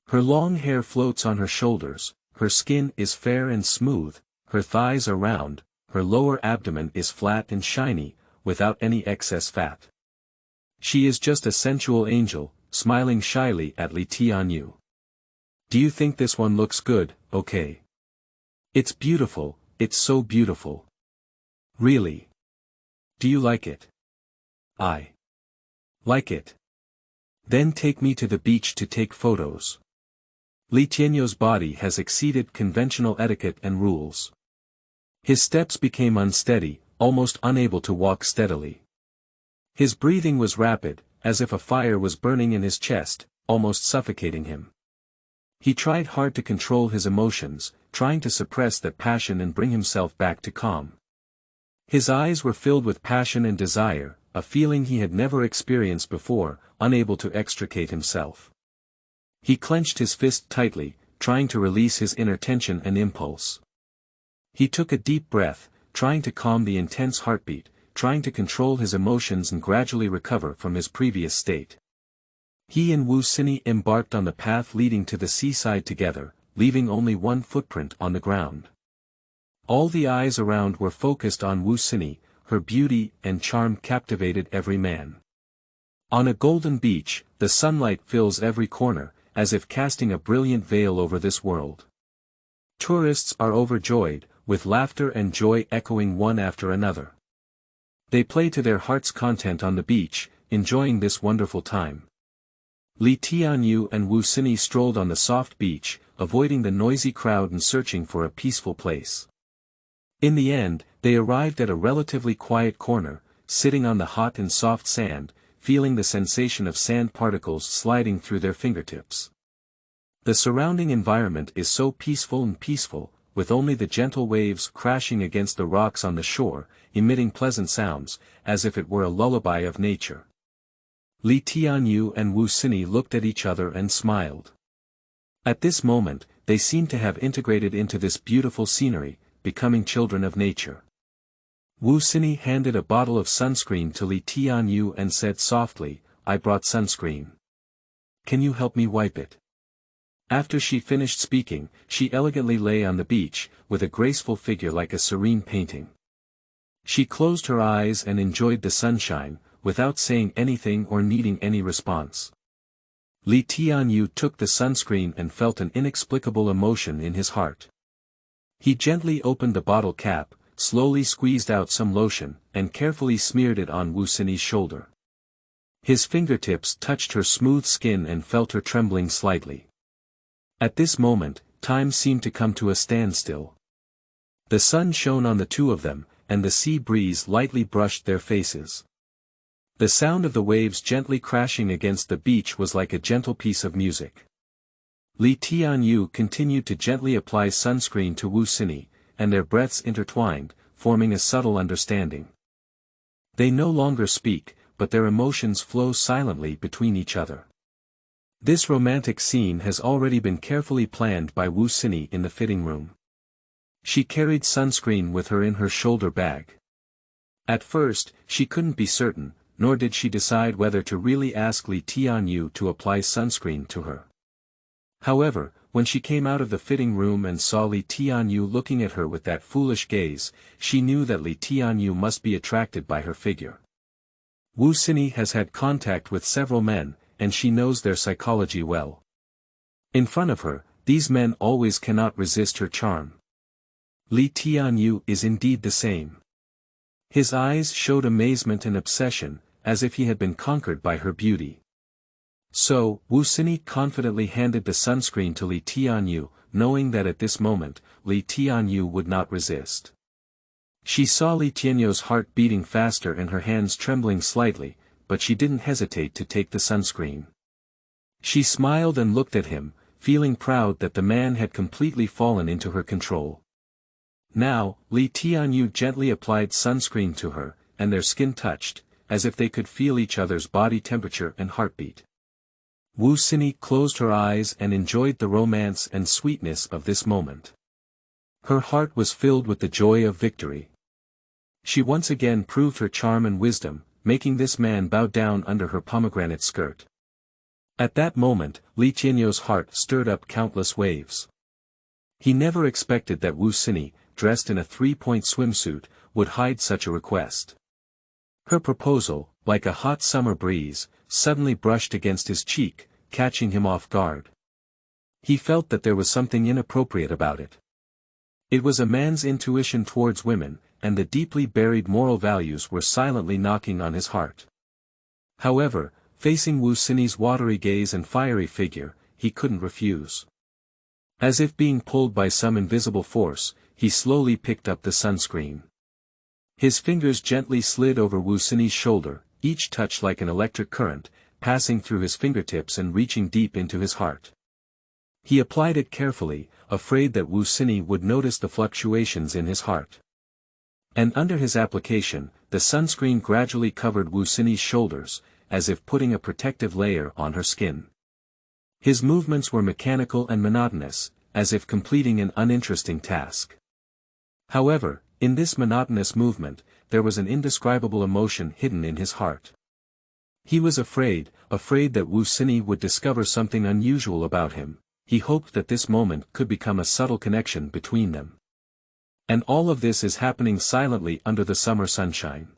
Her long hair floats on her shoulders, her skin is fair and smooth, her thighs are round, her lower abdomen is flat and shiny, without any excess fat. She is just a sensual angel, smiling shyly at Tianyou. Do you think this one looks good, okay? It's beautiful, it's so beautiful. Really? Do you like it? I like it. Then take me to the beach to take photos. Tianyou's body has exceeded conventional etiquette and rules. His steps became unsteady, almost unable to walk steadily. His breathing was rapid, as if a fire was burning in his chest, almost suffocating him. He tried hard to control his emotions, trying to suppress that passion and bring himself back to calm. His eyes were filled with passion and desire, a feeling he had never experienced before, unable to extricate himself. He clenched his fist tightly, trying to release his inner tension and impulse. He took a deep breath, trying to calm the intense heartbeat, trying to control his emotions and gradually recover from his previous state. He and Wu Xinyi embarked on the path leading to the seaside together, leaving only one footprint on the ground. All the eyes around were focused on Wu Xinyi, her beauty and charm captivated every man. On a golden beach, the sunlight fills every corner, as if casting a brilliant veil over this world. Tourists are overjoyed, with laughter and joy echoing one after another. They play to their heart's content on the beach, enjoying this wonderful time. Tianyou and Wu Xinyi strolled on the soft beach, avoiding the noisy crowd and searching for a peaceful place. In the end, they arrived at a relatively quiet corner, sitting on the hot and soft sand, feeling the sensation of sand particles sliding through their fingertips. The surrounding environment is so peaceful, with only the gentle waves crashing against the rocks on the shore, emitting pleasant sounds, as if it were a lullaby of nature. Tianyou and Wu Xinyi looked at each other and smiled. At this moment, they seemed to have integrated into this beautiful scenery, becoming children of nature. Wu Xinyi handed a bottle of sunscreen to Tianyou and said softly, "I brought sunscreen. Can you help me wipe it?" After she finished speaking, she elegantly lay on the beach, with a graceful figure like a serene painting. She closed her eyes and enjoyed the sunshine, without saying anything or needing any response. Tianyou took the sunscreen and felt an inexplicable emotion in his heart. He gently opened the bottle cap, slowly squeezed out some lotion, and carefully smeared it on Wu Xinyi's shoulder. His fingertips touched her smooth skin and felt her trembling slightly. At this moment, time seemed to come to a standstill. The sun shone on the two of them, and the sea breeze lightly brushed their faces. The sound of the waves gently crashing against the beach was like a gentle piece of music. Tianyou continued to gently apply sunscreen to Wu Xinyi, and their breaths intertwined, forming a subtle understanding. They no longer speak, but their emotions flow silently between each other. This romantic scene has already been carefully planned by Wu Xinyi in the fitting room. She carried sunscreen with her in her shoulder bag. At first, she couldn't be certain, nor did she decide whether to really ask Tianyou to apply sunscreen to her. However, when she came out of the fitting room and saw Tianyou looking at her with that foolish gaze, she knew that Tianyou must be attracted by her figure. Wu Xinyi has had contact with several men, and she knows their psychology well. In front of her, these men always cannot resist her charm. Tianyou is indeed the same. His eyes showed amazement and obsession, as if he had been conquered by her beauty. So, Wu Xinyi confidently handed the sunscreen to Tianyou, knowing that at this moment, Tianyou would not resist. She saw Tianyou's heart beating faster and her hands trembling slightly, but she didn't hesitate to take the sunscreen. She smiled and looked at him, feeling proud that the man had completely fallen into her control. Now, Tianyou gently applied sunscreen to her, and their skin touched, as if they could feel each other's body temperature and heartbeat. Wu Xinyi closed her eyes and enjoyed the romance and sweetness of this moment. Her heart was filled with the joy of victory. She once again proved her charm and wisdom, making this man bow down under her pomegranate skirt. At that moment, Tianyou's heart stirred up countless waves. He never expected that Wu Xinyi, dressed in a three-point swimsuit, would hide such a request. Her proposal, like a hot summer breeze, suddenly brushed against his cheek, catching him off guard. He felt that there was something inappropriate about it. It was a man's intuition towards women, and the deeply buried moral values were silently knocking on his heart. However, facing Wu Xinyi's watery gaze and fiery figure, he couldn't refuse. As if being pulled by some invisible force, he slowly picked up the sunscreen. His fingers gently slid over Wu Xinyi's shoulder, each touch like an electric current, passing through his fingertips and reaching deep into his heart. He applied it carefully, afraid that Wu Xinyi would notice the fluctuations in his heart. And under his application, the sunscreen gradually covered Wu Xinyi's shoulders, as if putting a protective layer on her skin. His movements were mechanical and monotonous, as if completing an uninteresting task. However, in this monotonous movement, there was an indescribable emotion hidden in his heart. He was afraid that Wu Xinyi would discover something unusual about him. He hoped that this moment could become a subtle connection between them. And all of this is happening silently under the summer sunshine.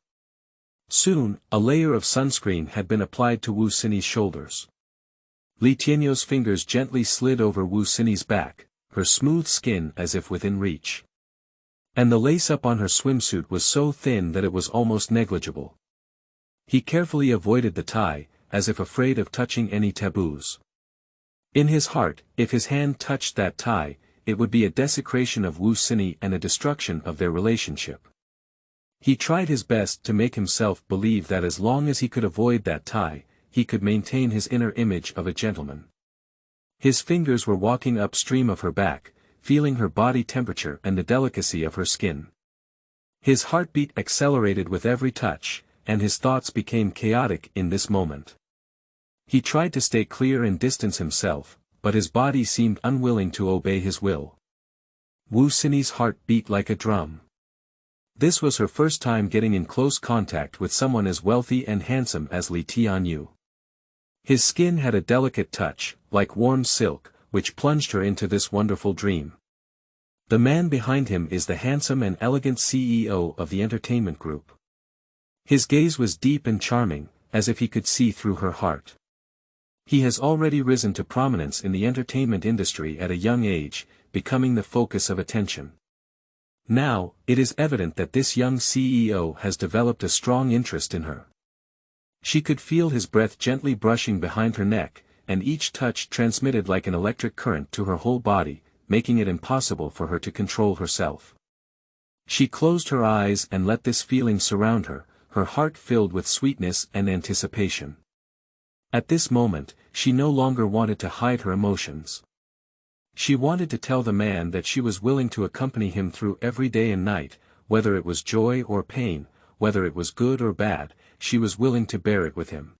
Soon, a layer of sunscreen had been applied to Wu Xinyi's shoulders. Tianyou's fingers gently slid over Wu Xinyi's back, her smooth skin as if within reach. And the lace-up on her swimsuit was so thin that it was almost negligible. He carefully avoided the tie, as if afraid of touching any taboos. In his heart, if his hand touched that tie, it would be a desecration of Wu Xinyi and a destruction of their relationship. He tried his best to make himself believe that as long as he could avoid that tie, he could maintain his inner image of a gentleman. His fingers were walking upstream of her back, feeling her body temperature and the delicacy of her skin. His heartbeat accelerated with every touch, and his thoughts became chaotic in this moment. He tried to stay clear and distance himself, but his body seemed unwilling to obey his will. Wu Xinyi's heart beat like a drum. This was her first time getting in close contact with someone as wealthy and handsome as Tianyou. His skin had a delicate touch, like warm silk, which plunged her into this wonderful dream. The man behind him is the handsome and elegant CEO of the entertainment group. His gaze was deep and charming, as if he could see through her heart. He has already risen to prominence in the entertainment industry at a young age, becoming the focus of attention. Now, it is evident that this young CEO has developed a strong interest in her. She could feel his breath gently brushing behind her neck, and each touch transmitted like an electric current to her whole body, making it impossible for her to control herself. She closed her eyes and let this feeling surround her, her heart filled with sweetness and anticipation. At this moment, she no longer wanted to hide her emotions. She wanted to tell the man that she was willing to accompany him through every day and night, whether it was joy or pain, whether it was good or bad, she was willing to bear it with him.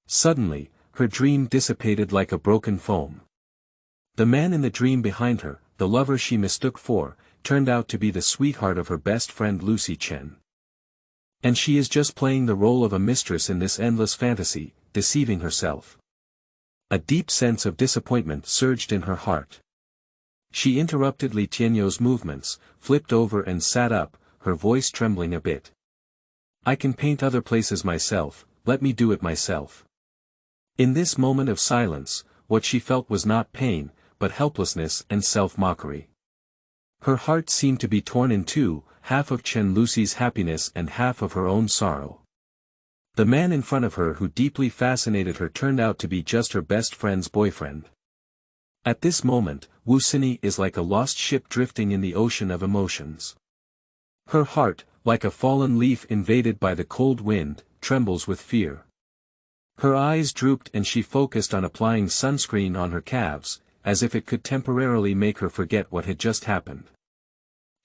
Suddenly, her dream dissipated like a broken foam. The man in the dream behind her, the lover she mistook for, turned out to be the sweetheart of her best friend Luxi Chen. And she is just playing the role of a mistress in this endless fantasy, deceiving herself. A deep sense of disappointment surged in her heart. She interrupted Tianyou's movements, flipped over and sat up, her voice trembling a bit. "I can paint other places myself, let me do it myself." In this moment of silence, what she felt was not pain, but helplessness and self-mockery. Her heart seemed to be torn in two, half of Chen Luxi's happiness and half of her own sorrow. The man in front of her who deeply fascinated her turned out to be just her best friend's boyfriend. At this moment, Wu Xinyi is like a lost ship drifting in the ocean of emotions. Her heart, like a fallen leaf invaded by the cold wind, trembles with fear. Her eyes drooped and she focused on applying sunscreen on her calves, as if it could temporarily make her forget what had just happened.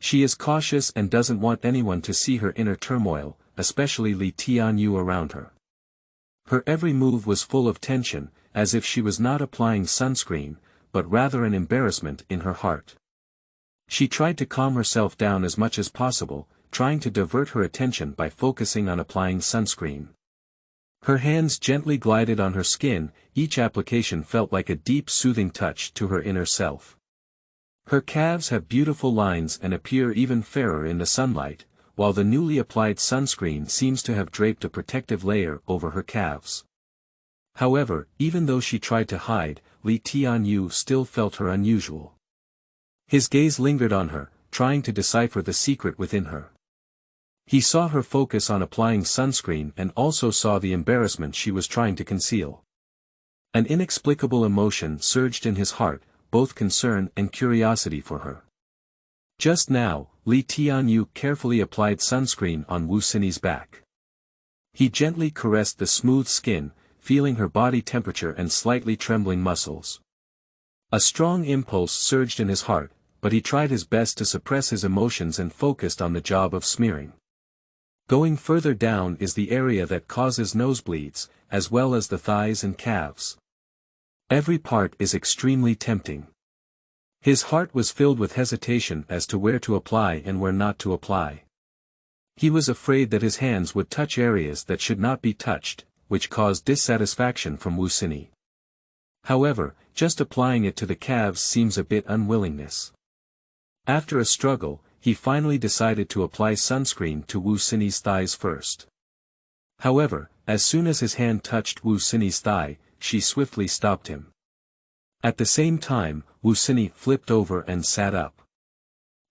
She is cautious and doesn't want anyone to see her inner turmoil, especially Tianyou around her. Her every move was full of tension, as if she was not applying sunscreen, but rather an embarrassment in her heart. She tried to calm herself down as much as possible, trying to divert her attention by focusing on applying sunscreen. Her hands gently glided on her skin, each application felt like a deep soothing touch to her inner self. Her calves have beautiful lines and appear even fairer in the sunlight, while the newly applied sunscreen seems to have draped a protective layer over her calves. However, even though she tried to hide, Tianyou still felt her unusual. His gaze lingered on her, trying to decipher the secret within her. He saw her focus on applying sunscreen and also saw the embarrassment she was trying to conceal. An inexplicable emotion surged in his heart, both concern and curiosity for her. Just now, Tianyou carefully applied sunscreen on Wu Xinyi's back. He gently caressed the smooth skin, feeling her body temperature and slightly trembling muscles. A strong impulse surged in his heart, but he tried his best to suppress his emotions and focused on the job of smearing. Going further down is the area that causes nosebleeds, as well as the thighs and calves. Every part is extremely tempting. His heart was filled with hesitation as to where to apply and where not to apply. He was afraid that his hands would touch areas that should not be touched, which caused dissatisfaction from Xinyi. However, just applying it to the calves seems a bit unwillingness. After a struggle, he finally decided to apply sunscreen to Xinyi's thighs first. However, as soon as his hand touched Xinyi's thigh, she swiftly stopped him. At the same time, Xinyi flipped over and sat up.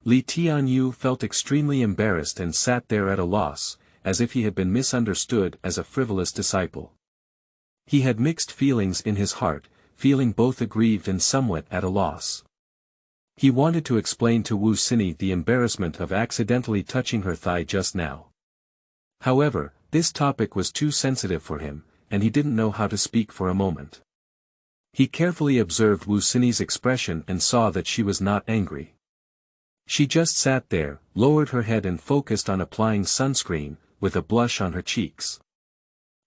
Tianyou felt extremely embarrassed and sat there at a loss, as if he had been misunderstood as a frivolous disciple. He had mixed feelings in his heart, feeling both aggrieved and somewhat at a loss. He wanted to explain to Xinyi the embarrassment of accidentally touching her thigh just now. However, this topic was too sensitive for him, and he didn't know how to speak for a moment. He carefully observed Xinyi's expression and saw that she was not angry. She just sat there, lowered her head and focused on applying sunscreen, with a blush on her cheeks.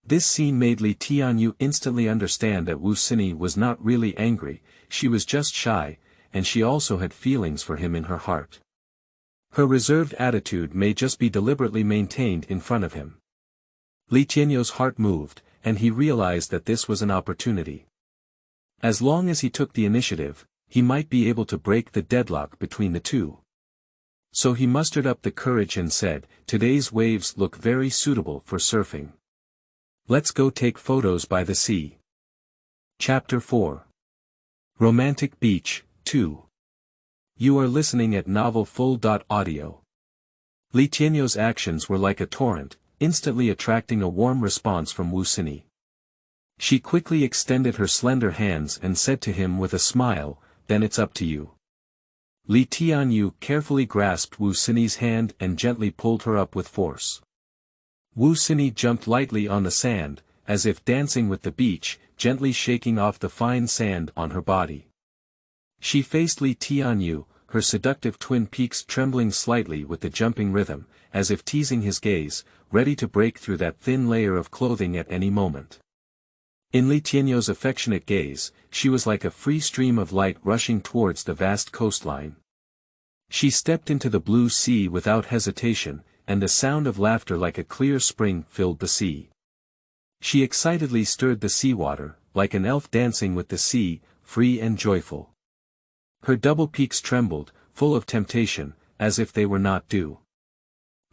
This scene made Tianyou instantly understand that Xinyi was not really angry, she was just shy, and she also had feelings for him in her heart. Her reserved attitude may just be deliberately maintained in front of him. Tianyou's heart moved, and he realized that this was an opportunity. As long as he took the initiative, he might be able to break the deadlock between the two. So he mustered up the courage and said, "Today's waves look very suitable for surfing. Let's go take photos by the sea." Chapter 4. Romantic Beach, 2. You are listening at novelfull.audio. Tianyou's actions were like a torrent, instantly attracting a warm response from Xinyi. She quickly extended her slender hands and said to him with a smile, "Then it's up to you." Tianyou carefully grasped Xinyi's hand and gently pulled her up with force. Xinyi jumped lightly on the sand, as if dancing with the beach, gently shaking off the fine sand on her body. She faced Tianyou, her seductive twin peaks trembling slightly with the jumping rhythm, as if teasing his gaze, ready to break through that thin layer of clothing at any moment. In Tianyou's affectionate gaze, she was like a free stream of light rushing towards the vast coastline. She stepped into the blue sea without hesitation, and the sound of laughter like a clear spring filled the sea. She excitedly stirred the seawater, like an elf dancing with the sea, free and joyful. Her double peaks trembled, full of temptation, as if they were not due.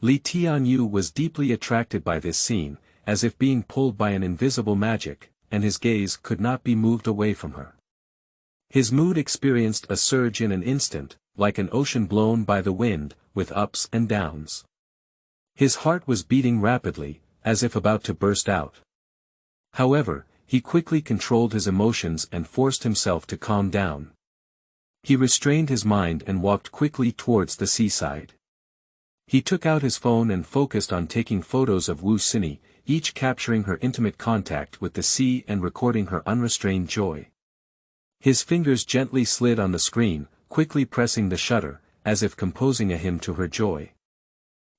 Tianyou was deeply attracted by this scene, as if being pulled by an invisible magic, and his gaze could not be moved away from her. His mood experienced a surge in an instant, like an ocean blown by the wind, with ups and downs. His heart was beating rapidly, as if about to burst out. However, he quickly controlled his emotions and forced himself to calm down. He restrained his mind and walked quickly towards the seaside. He took out his phone and focused on taking photos of Xinyi, each capturing her intimate contact with the sea and recording her unrestrained joy. His fingers gently slid on the screen, quickly pressing the shutter, as if composing a hymn to her joy.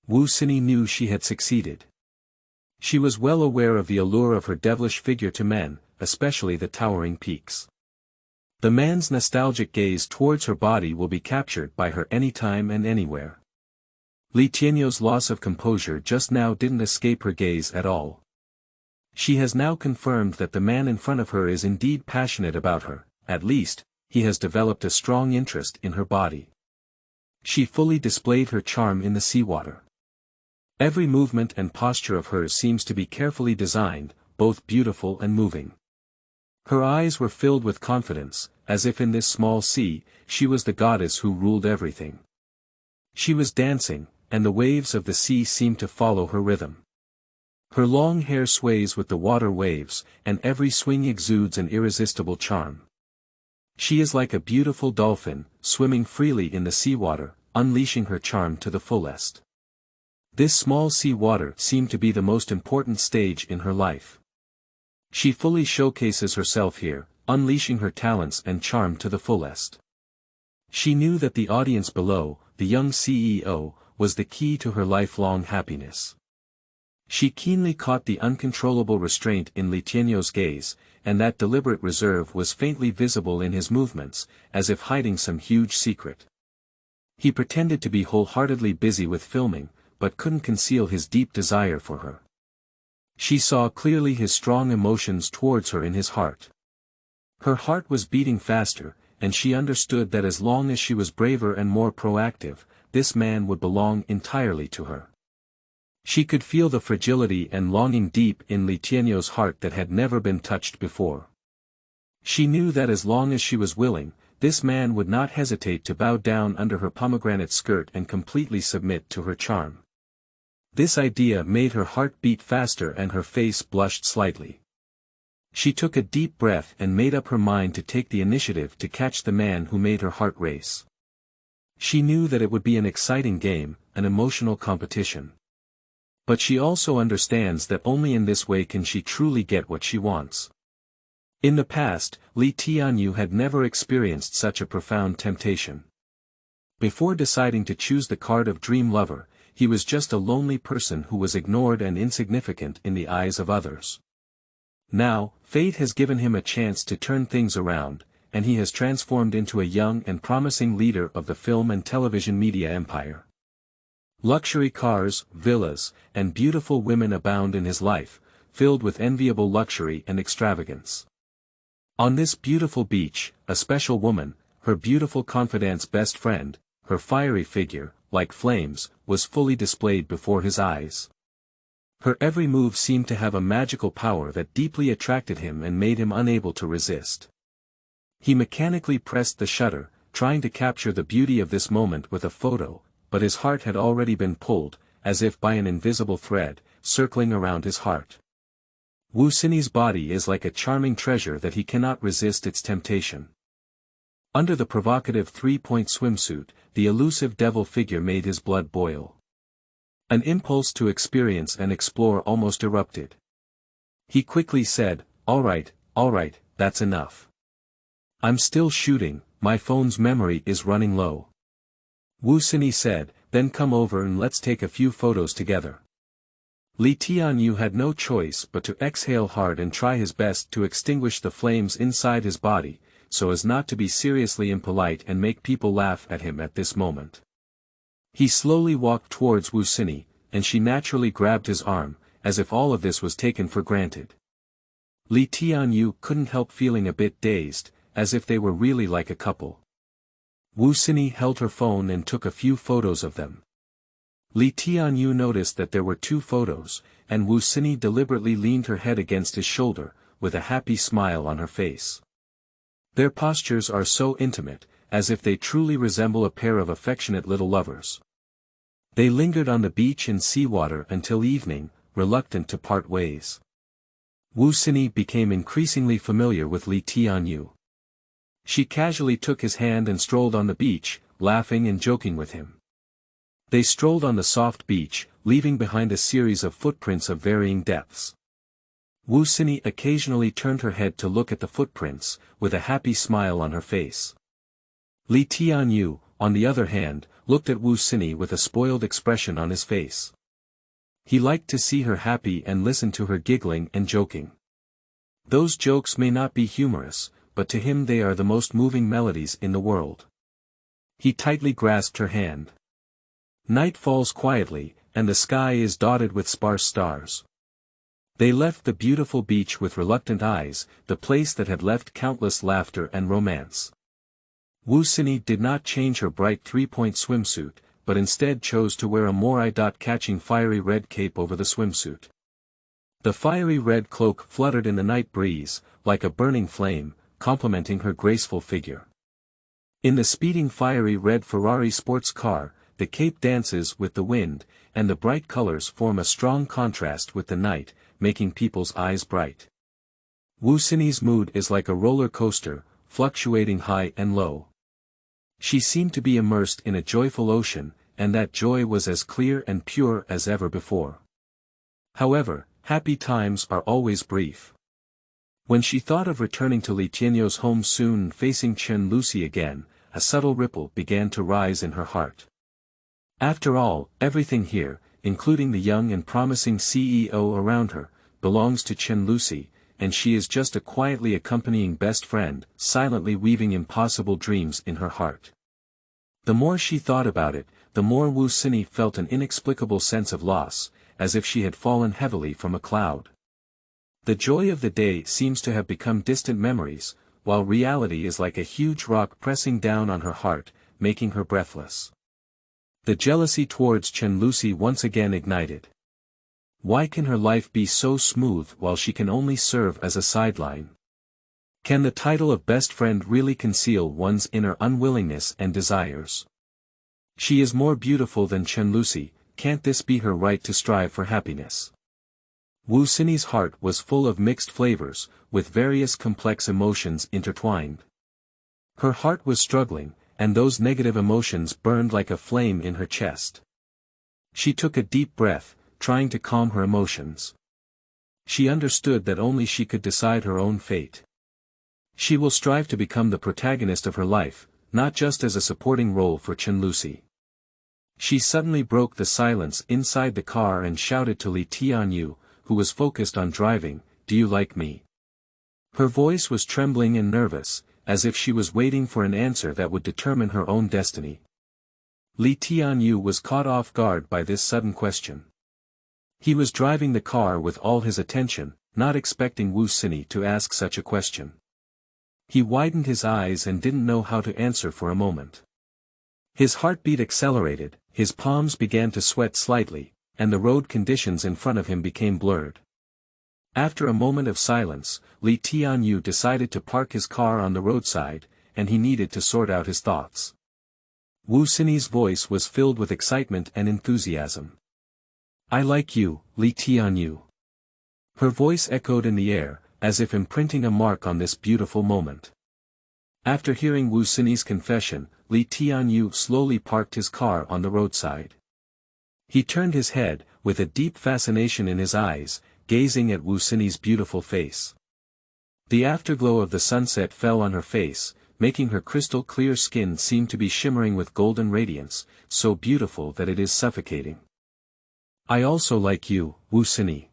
Xinyi knew she had succeeded. She was well aware of the allure of her devilish figure to men, especially the towering peaks. The man's nostalgic gaze towards her body will be captured by her anytime and anywhere. Tianyou's loss of composure just now didn't escape her gaze at all. She has now confirmed that the man in front of her is indeed passionate about her, at least, he has developed a strong interest in her body. She fully displayed her charm in the seawater. Every movement and posture of hers seems to be carefully designed, both beautiful and moving. Her eyes were filled with confidence, as if in this small sea, she was the goddess who ruled everything. She was dancing, and the waves of the sea seemed to follow her rhythm. Her long hair sways with the water waves, and every swing exudes an irresistible charm. She is like a beautiful dolphin, swimming freely in the seawater, unleashing her charm to the fullest. This small sea water seemed to be the most important stage in her life. She fully showcases herself here, unleashing her talents and charm to the fullest. She knew that the audience below, the young CEO, was the key to her lifelong happiness. She keenly caught the uncontrollable restraint in Tianyou's gaze, and that deliberate reserve was faintly visible in his movements, as if hiding some huge secret. He pretended to be wholeheartedly busy with filming, but couldn't conceal his deep desire for her. She saw clearly his strong emotions towards her in his heart. Her heart was beating faster, and she understood that as long as she was braver and more proactive, this man would belong entirely to her. She could feel the fragility and longing deep in Tianyou's heart that had never been touched before. She knew that as long as she was willing, this man would not hesitate to bow down under her pomegranate skirt and completely submit to her charm. This idea made her heart beat faster and her face blushed slightly. She took a deep breath and made up her mind to take the initiative to catch the man who made her heart race. She knew that it would be an exciting game, an emotional competition. But she also understands that only in this way can she truly get what she wants. In the past, Tianyou had never experienced such a profound temptation. Before deciding to choose the card of dream lover, he was just a lonely person who was ignored and insignificant in the eyes of others. Now, fate has given him a chance to turn things around, and he has transformed into a young and promising leader of the film and television media empire. Luxury cars, villas, and beautiful women abound in his life, filled with enviable luxury and extravagance. On this beautiful beach, a special woman, her beautiful confidante's best friend, her fiery figure, like flames, was fully displayed before his eyes. Her every move seemed to have a magical power that deeply attracted him and made him unable to resist. He mechanically pressed the shutter, trying to capture the beauty of this moment with a photo, but his heart had already been pulled, as if by an invisible thread, circling around his heart. Xinyi's body is like a charming treasure that he cannot resist its temptation. Under the provocative three-point swimsuit, the elusive devil figure made his blood boil. An impulse to experience and explore almost erupted. He quickly said, all right, that's enough. I'm still shooting, my phone's memory is running low. Xinyi said, then come over and let's take a few photos together. Tianyou had no choice but to exhale hard and try his best to extinguish the flames inside his body, so as not to be seriously impolite and make people laugh at him at this moment. He slowly walked towards Xinyi, and she naturally grabbed his arm, as if all of this was taken for granted. Tianyou couldn't help feeling a bit dazed, as if they were really like a couple. Xinyi held her phone and took a few photos of them. Tianyou noticed that there were 2 photos, and Xinyi deliberately leaned her head against his shoulder, with a happy smile on her face. Their postures are so intimate, as if they truly resemble a pair of affectionate little lovers. They lingered on the beach and seawater until evening, reluctant to part ways. Xinyi became increasingly familiar with Tianyou. She casually took his hand and strolled on the beach, laughing and joking with him. They strolled on the soft beach, leaving behind a series of footprints of varying depths. Xinyi occasionally turned her head to look at the footprints, with a happy smile on her face. Tianyou, on the other hand, looked at Xinyi with a spoiled expression on his face. He liked to see her happy and listen to her giggling and joking. Those jokes may not be humorous, but to him they are the most moving melodies in the world. He tightly grasped her hand. Night falls quietly, and the sky is dotted with sparse stars. They left the beautiful beach with reluctant eyes, the place that had left countless laughter and romance. Xinyi did not change her bright three-point swimsuit, but instead chose to wear a more eye-catching fiery red cape over the swimsuit. The fiery red cloak fluttered in the night breeze, like a burning flame, complementing her graceful figure. In the speeding fiery red Ferrari sports car, the cape dances with the wind, and the bright colors form a strong contrast with the night, making people's eyes bright. Xinyi's mood is like a roller coaster, fluctuating high and low. She seemed to be immersed in a joyful ocean, and that joy was as clear and pure as ever before. However, happy times are always brief. When she thought of returning to Tianyou's home soon and facing Chen Luxi again, a subtle ripple began to rise in her heart. After all, everything here, including the young and promising CEO around her, belongs to Chen Luxi, and she is just a quietly accompanying best friend, silently weaving impossible dreams in her heart. The more she thought about it, the more Xinyi felt an inexplicable sense of loss, as if she had fallen heavily from a cloud. The joy of the day seems to have become distant memories, while reality is like a huge rock pressing down on her heart, making her breathless. The jealousy towards Chen Luxi once again ignited. Why can her life be so smooth while she can only serve as a sideline? Can the title of best friend really conceal one's inner unwillingness and desires? She is more beautiful than Chen Luxi, can't this be her right to strive for happiness? Xinyi's heart was full of mixed flavors, with various complex emotions intertwined. Her heart was struggling, and those negative emotions burned like a flame in her chest. She took a deep breath, trying to calm her emotions. She understood that only she could decide her own fate. She will strive to become the protagonist of her life, not just as a supporting role for Chen Luxi. She suddenly broke the silence inside the car and shouted to Tianyou, who was focused on driving, "Do you like me?" Her voice was trembling and nervous, as if she was waiting for an answer that would determine her own destiny. Tianyou was caught off guard by this sudden question. He was driving the car with all his attention, not expecting Xinyi to ask such a question. He widened his eyes and didn't know how to answer for a moment. His heartbeat accelerated, his palms began to sweat slightly, and the road conditions in front of him became blurred. After a moment of silence, Tianyou decided to park his car on the roadside, and he needed to sort out his thoughts. Xinyi's voice was filled with excitement and enthusiasm. "I like you, Tianyou." Her voice echoed in the air, as if imprinting a mark on this beautiful moment. After hearing Xinyi's confession, Tianyou slowly parked his car on the roadside. He turned his head, with a deep fascination in his eyes, gazing at Xinyi's beautiful face. The afterglow of the sunset fell on her face, making her crystal-clear skin seem to be shimmering with golden radiance, so beautiful that it is suffocating. "I also like you, Xinyi."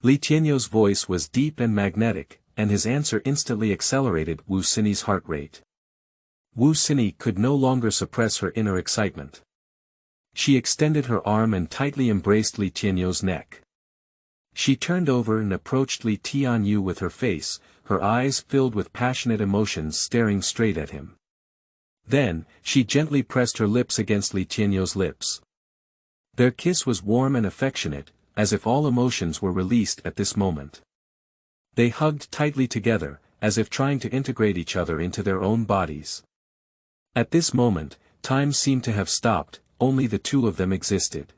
Tianyou's voice was deep and magnetic, and his answer instantly accelerated Xinyi's heart rate. Xinyi could no longer suppress her inner excitement. She extended her arm and tightly embraced Tianyou's neck. She turned over and approached Tianyou with her face, her eyes filled with passionate emotions staring straight at him. Then, she gently pressed her lips against Tianyou's lips. Their kiss was warm and affectionate, as if all emotions were released at this moment. They hugged tightly together, as if trying to integrate each other into their own bodies. At this moment, time seemed to have stopped, only the two of them existed.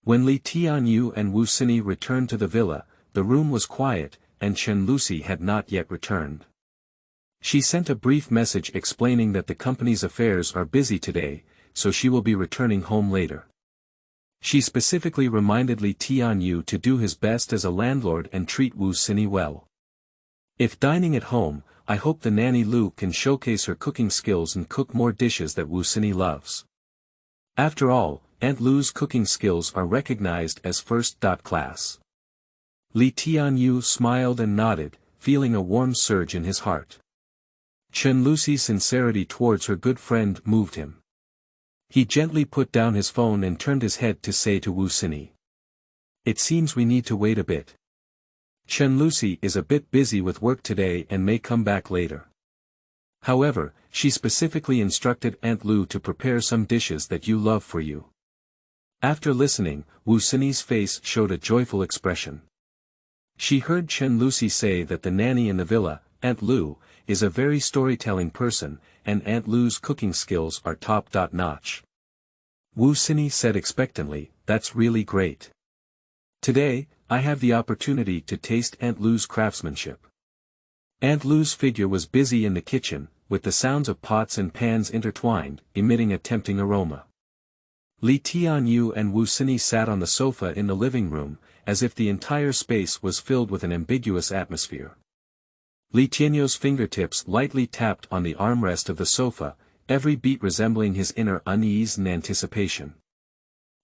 When Tianyou and Xinyi returned to the villa, the room was quiet, and Chen Luxi had not yet returned. She sent a brief message explaining that the company's affairs are busy today, so she will be returning home later. She specifically reminded Tianyou to do his best as a landlord and treat Xinyi well. "If dining at home, I hope the nanny Lu can showcase her cooking skills and cook more dishes that Xinyi loves. After all, Aunt Lu's cooking skills are recognized as first-class." Tianyou smiled and nodded, feeling a warm surge in his heart. Chen Luxi's sincerity towards her good friend moved him. He gently put down his phone and turned his head to say to Xinyi, "It seems we need to wait a bit. Chen Luxi is a bit busy with work today and may come back later. However, she specifically instructed Aunt Lu to prepare some dishes that you love for you." After listening, Xinyi's face showed a joyful expression. She heard Chen Luxi say that the nanny in the villa, Aunt Lu, is a very storytelling person, and Aunt Lu's cooking skills are top-notch. Xinyi said expectantly, "That's really great. Today, I have the opportunity to taste Aunt Lu's craftsmanship." Aunt Lu's figure was busy in the kitchen, with the sounds of pots and pans intertwined, emitting a tempting aroma. Tianyou and Xinyi sat on the sofa in the living room, as if the entire space was filled with an ambiguous atmosphere. Tianyou's fingertips lightly tapped on the armrest of the sofa, every beat resembling his inner unease and anticipation.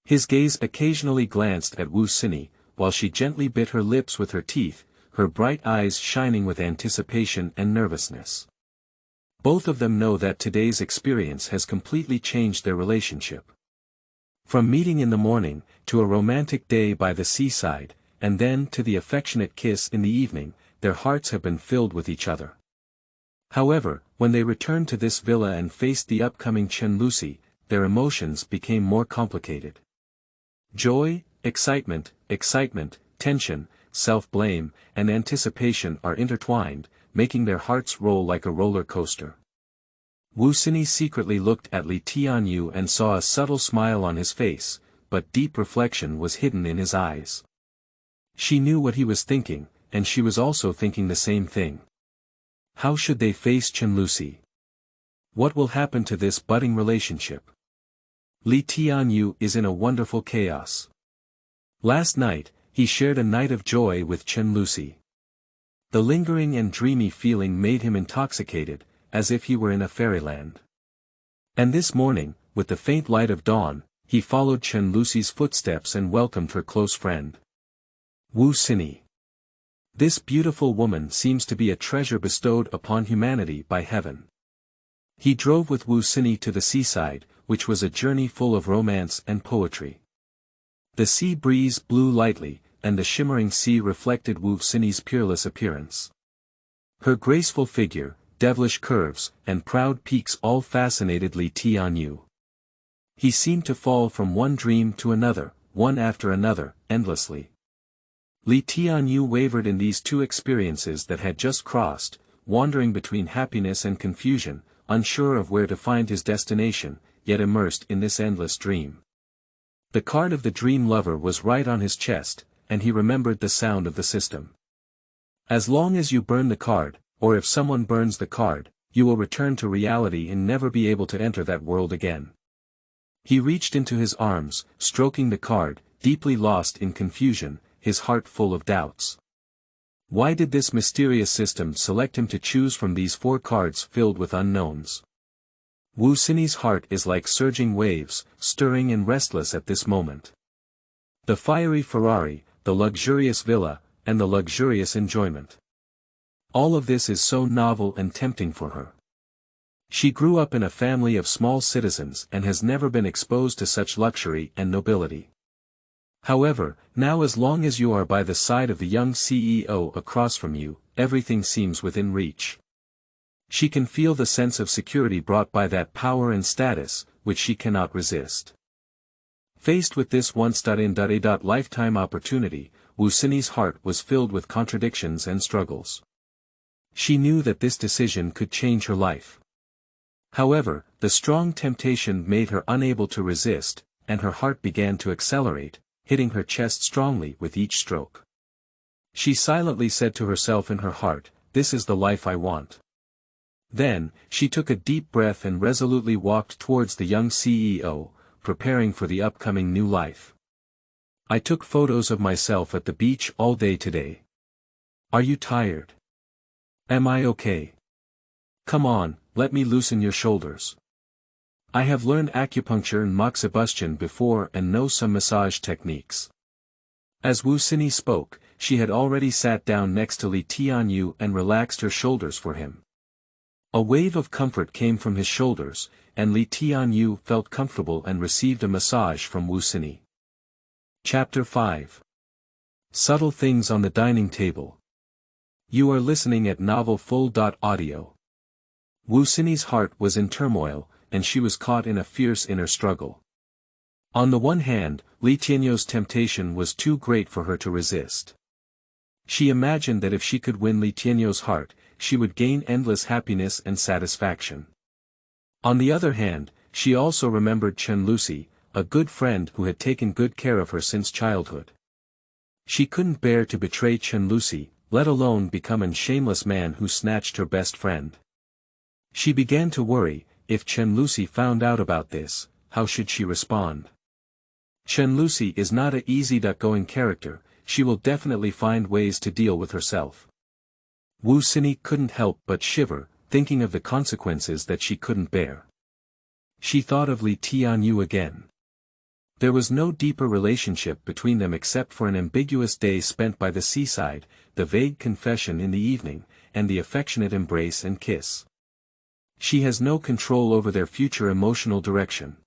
His gaze occasionally glanced at Xinyi, while she gently bit her lips with her teeth, her bright eyes shining with anticipation and nervousness. Both of them know that today's experience has completely changed their relationship. From meeting in the morning, to a romantic day by the seaside, and then to the affectionate kiss in the evening, their hearts have been filled with each other. However, when they returned to this villa and faced the upcoming Chen Luxi, their emotions became more complicated. Joy, excitement, tension, self-blame, and anticipation are intertwined, making their hearts roll like a roller coaster. Xinyi secretly looked at Tianyou and saw a subtle smile on his face, but deep reflection was hidden in his eyes. She knew what he was thinking, and she was also thinking the same thing. How should they face Chen Luxi? What will happen to this budding relationship? Tianyou is in a wonderful chaos. Last night, he shared a night of joy with Chen Luxi. The lingering and dreamy feeling made him intoxicated, as if he were in a fairyland. And this morning, with the faint light of dawn, he followed Chen Luxi's footsteps and welcomed her close friend. Xinyi. This beautiful woman seems to be a treasure bestowed upon humanity by heaven. He drove with Xinyi to the seaside, which was a journey full of romance and poetry. The sea breeze blew lightly, and the shimmering sea reflected Xinyi's peerless appearance. Her graceful figure, devilish curves, and proud peaks all fascinated Tianyou. He seemed to fall from one dream to another, one after another, endlessly. Tianyou wavered in these two experiences that had just crossed, wandering between happiness and confusion, unsure of where to find his destination, yet immersed in this endless dream. The card of the dream lover was right on his chest, and he remembered the sound of the system. As long as you burn the card, or if someone burns the card, you will return to reality and never be able to enter that world again. He reached into his arms, stroking the card, deeply lost in confusion, his heart full of doubts. Why did this mysterious system select him to choose from these 4 cards filled with unknowns? Xinyi's heart is like surging waves, stirring and restless at this moment. The fiery Ferrari, the luxurious villa, and the luxurious enjoyment. All of this is so novel and tempting for her. She grew up in a family of small citizens and has never been exposed to such luxury and nobility. However, now as long as you are by the side of the young CEO across from you, everything seems within reach. She can feel the sense of security brought by that power and status, which she cannot resist. Faced with this once-in-a-lifetime opportunity, Xinyi's heart was filled with contradictions and struggles. She knew that this decision could change her life. However, the strong temptation made her unable to resist, and her heart began to accelerate, hitting her chest strongly with each stroke. She silently said to herself in her heart, "This is the life I want." Then, she took a deep breath and resolutely walked towards the young CEO, preparing for the upcoming new life. "I took photos of myself at the beach all day today. Are you tired? Am I okay? Come on, let me loosen your shoulders. I have learned acupuncture and moxibustion before and know some massage techniques." As Xinyi spoke, she had already sat down next to Tianyou and relaxed her shoulders for him. A wave of comfort came from his shoulders, and Tianyou felt comfortable and received a massage from Xinyi. Chapter 5. Subtle Things on the Dining Table. You are listening at novelfull.audio. Xinyi's heart was in turmoil, and she was caught in a fierce inner struggle. On the one hand, Tianyou's temptation was too great for her to resist. She imagined that if she could win Tianyou's heart, she would gain endless happiness and satisfaction. On the other hand, she also remembered Chen Luxi, a good friend who had taken good care of her since childhood. She couldn't bear to betray Chen Luxi, let alone become a shameless man who snatched her best friend. She began to worry, if Chen Luxi found out about this, how should she respond? Chen Luxi is not an easygoing character, she will definitely find ways to deal with herself. Wu Xinyi couldn't help but shiver, thinking of the consequences that she couldn't bear. She thought of Tianyou again. There was no deeper relationship between them except for an ambiguous day spent by the seaside, the vague confession in the evening, and the affectionate embrace and kiss. She has no control over their future emotional direction.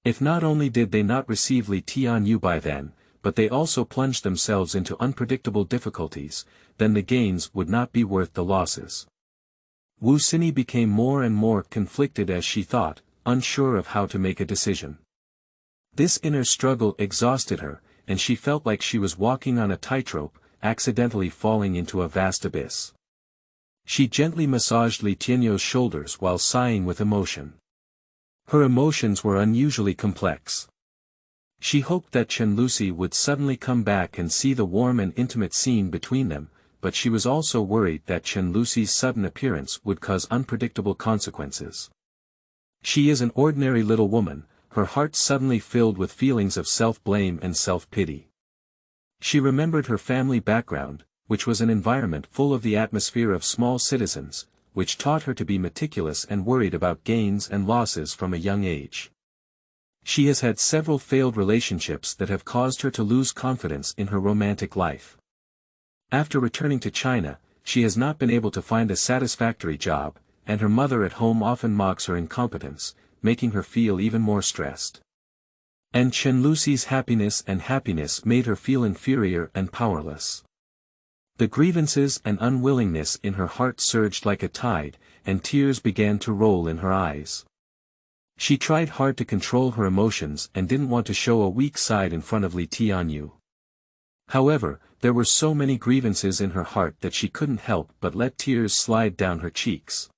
If not only did they not receive Tianyou by then, but they also plunged themselves into unpredictable difficulties, then the gains would not be worth the losses. Wu Xinyi became more and more conflicted as she thought, unsure of how to make a decision. This inner struggle exhausted her, and she felt like she was walking on a tightrope, accidentally falling into a vast abyss. She gently massaged Tianyou's shoulders while sighing with emotion. Her emotions were unusually complex. She hoped that Chen Luxi would suddenly come back and see the warm and intimate scene between them, but she was also worried that Chen Luxi's sudden appearance would cause unpredictable consequences. She is an ordinary little woman, her heart suddenly filled with feelings of self-blame and self-pity. She remembered her family background, which was an environment full of the atmosphere of small citizens, which taught her to be meticulous and worried about gains and losses from a young age. She has had several failed relationships that have caused her to lose confidence in her romantic life. After returning to China, she has not been able to find a satisfactory job, and her mother at home often mocks her incompetence, making her feel even more stressed. And Chen Luxi's happiness made her feel inferior and powerless. The grievances and unwillingness in her heart surged like a tide, and tears began to roll in her eyes. She tried hard to control her emotions and didn't want to show a weak side in front of Tianyou. However, there were so many grievances in her heart that she couldn't help but let tears slide down her cheeks.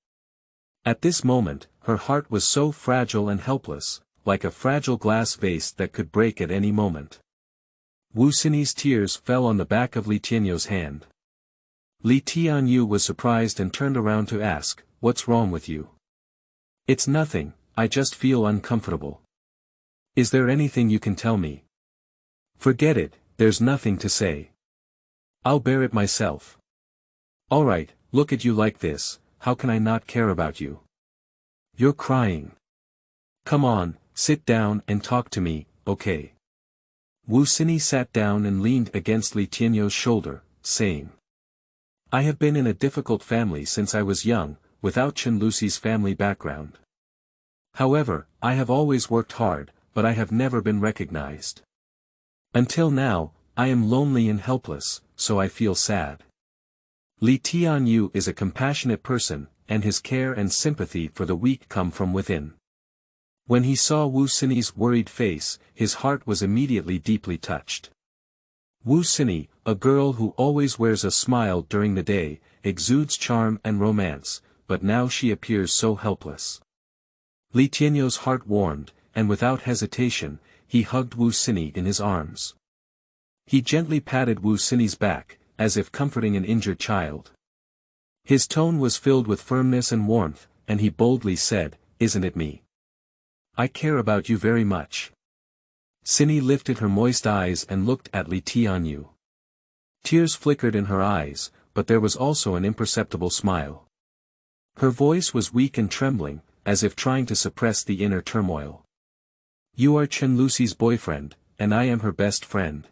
At this moment, her heart was so fragile and helpless, like a fragile glass vase that could break at any moment. Wu Xinyi's tears fell on the back of Tianyou's hand. Tianyou was surprised and turned around to ask, "What's wrong with you?" "It's nothing, I just feel uncomfortable." "Is there anything you can tell me?" "Forget it, there's nothing to say. I'll bear it myself." "Alright, look at you like this, how can I not care about you? You're crying. Come on, sit down and talk to me, okay?" Wu Xinyi sat down and leaned against Tianyou's shoulder, saying, "I have been in a difficult family since I was young, without Chen Luxi's family background. However, I have always worked hard, but I have never been recognized. Until now, I am lonely and helpless, so I feel sad." Tianyou is a compassionate person, and his care and sympathy for the weak come from within. When he saw Wu Xinyi's worried face, his heart was immediately deeply touched. Wu Xinyi, a girl who always wears a smile during the day, exudes charm and romance, but now she appears so helpless. Tianyou's heart warmed, and without hesitation, he hugged Wu Xinyi in his arms. He gently patted Wu Xinyi's back, as if comforting an injured child. His tone was filled with firmness and warmth, and he boldly said, "Isn't it me? I care about you very much." Xinyi lifted her moist eyes and looked at Tianyou. Tears flickered in her eyes, but there was also an imperceptible smile. Her voice was weak and trembling, as if trying to suppress the inner turmoil. "You are Chen Luxi's boyfriend, and I am her best friend.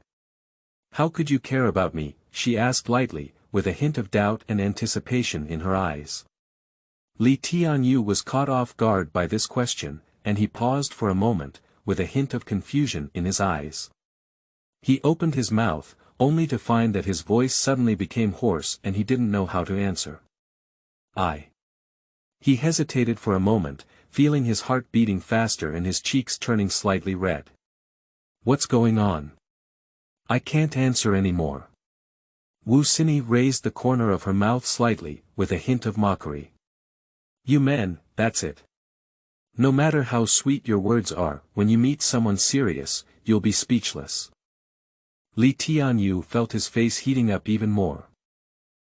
How could you care about me?" she asked lightly, with a hint of doubt and anticipation in her eyes. Tianyou was caught off guard by this question, and he paused for a moment, with a hint of confusion in his eyes. He opened his mouth, only to find that his voice suddenly became hoarse and he didn't know how to answer. He hesitated for a moment, feeling his heart beating faster and his cheeks turning slightly red. "What's going on? I can't answer anymore." Wu Xinyi raised the corner of her mouth slightly, with a hint of mockery. "You men, that's it. No matter how sweet your words are, when you meet someone serious, you'll be speechless." Tianyou felt his face heating up even more.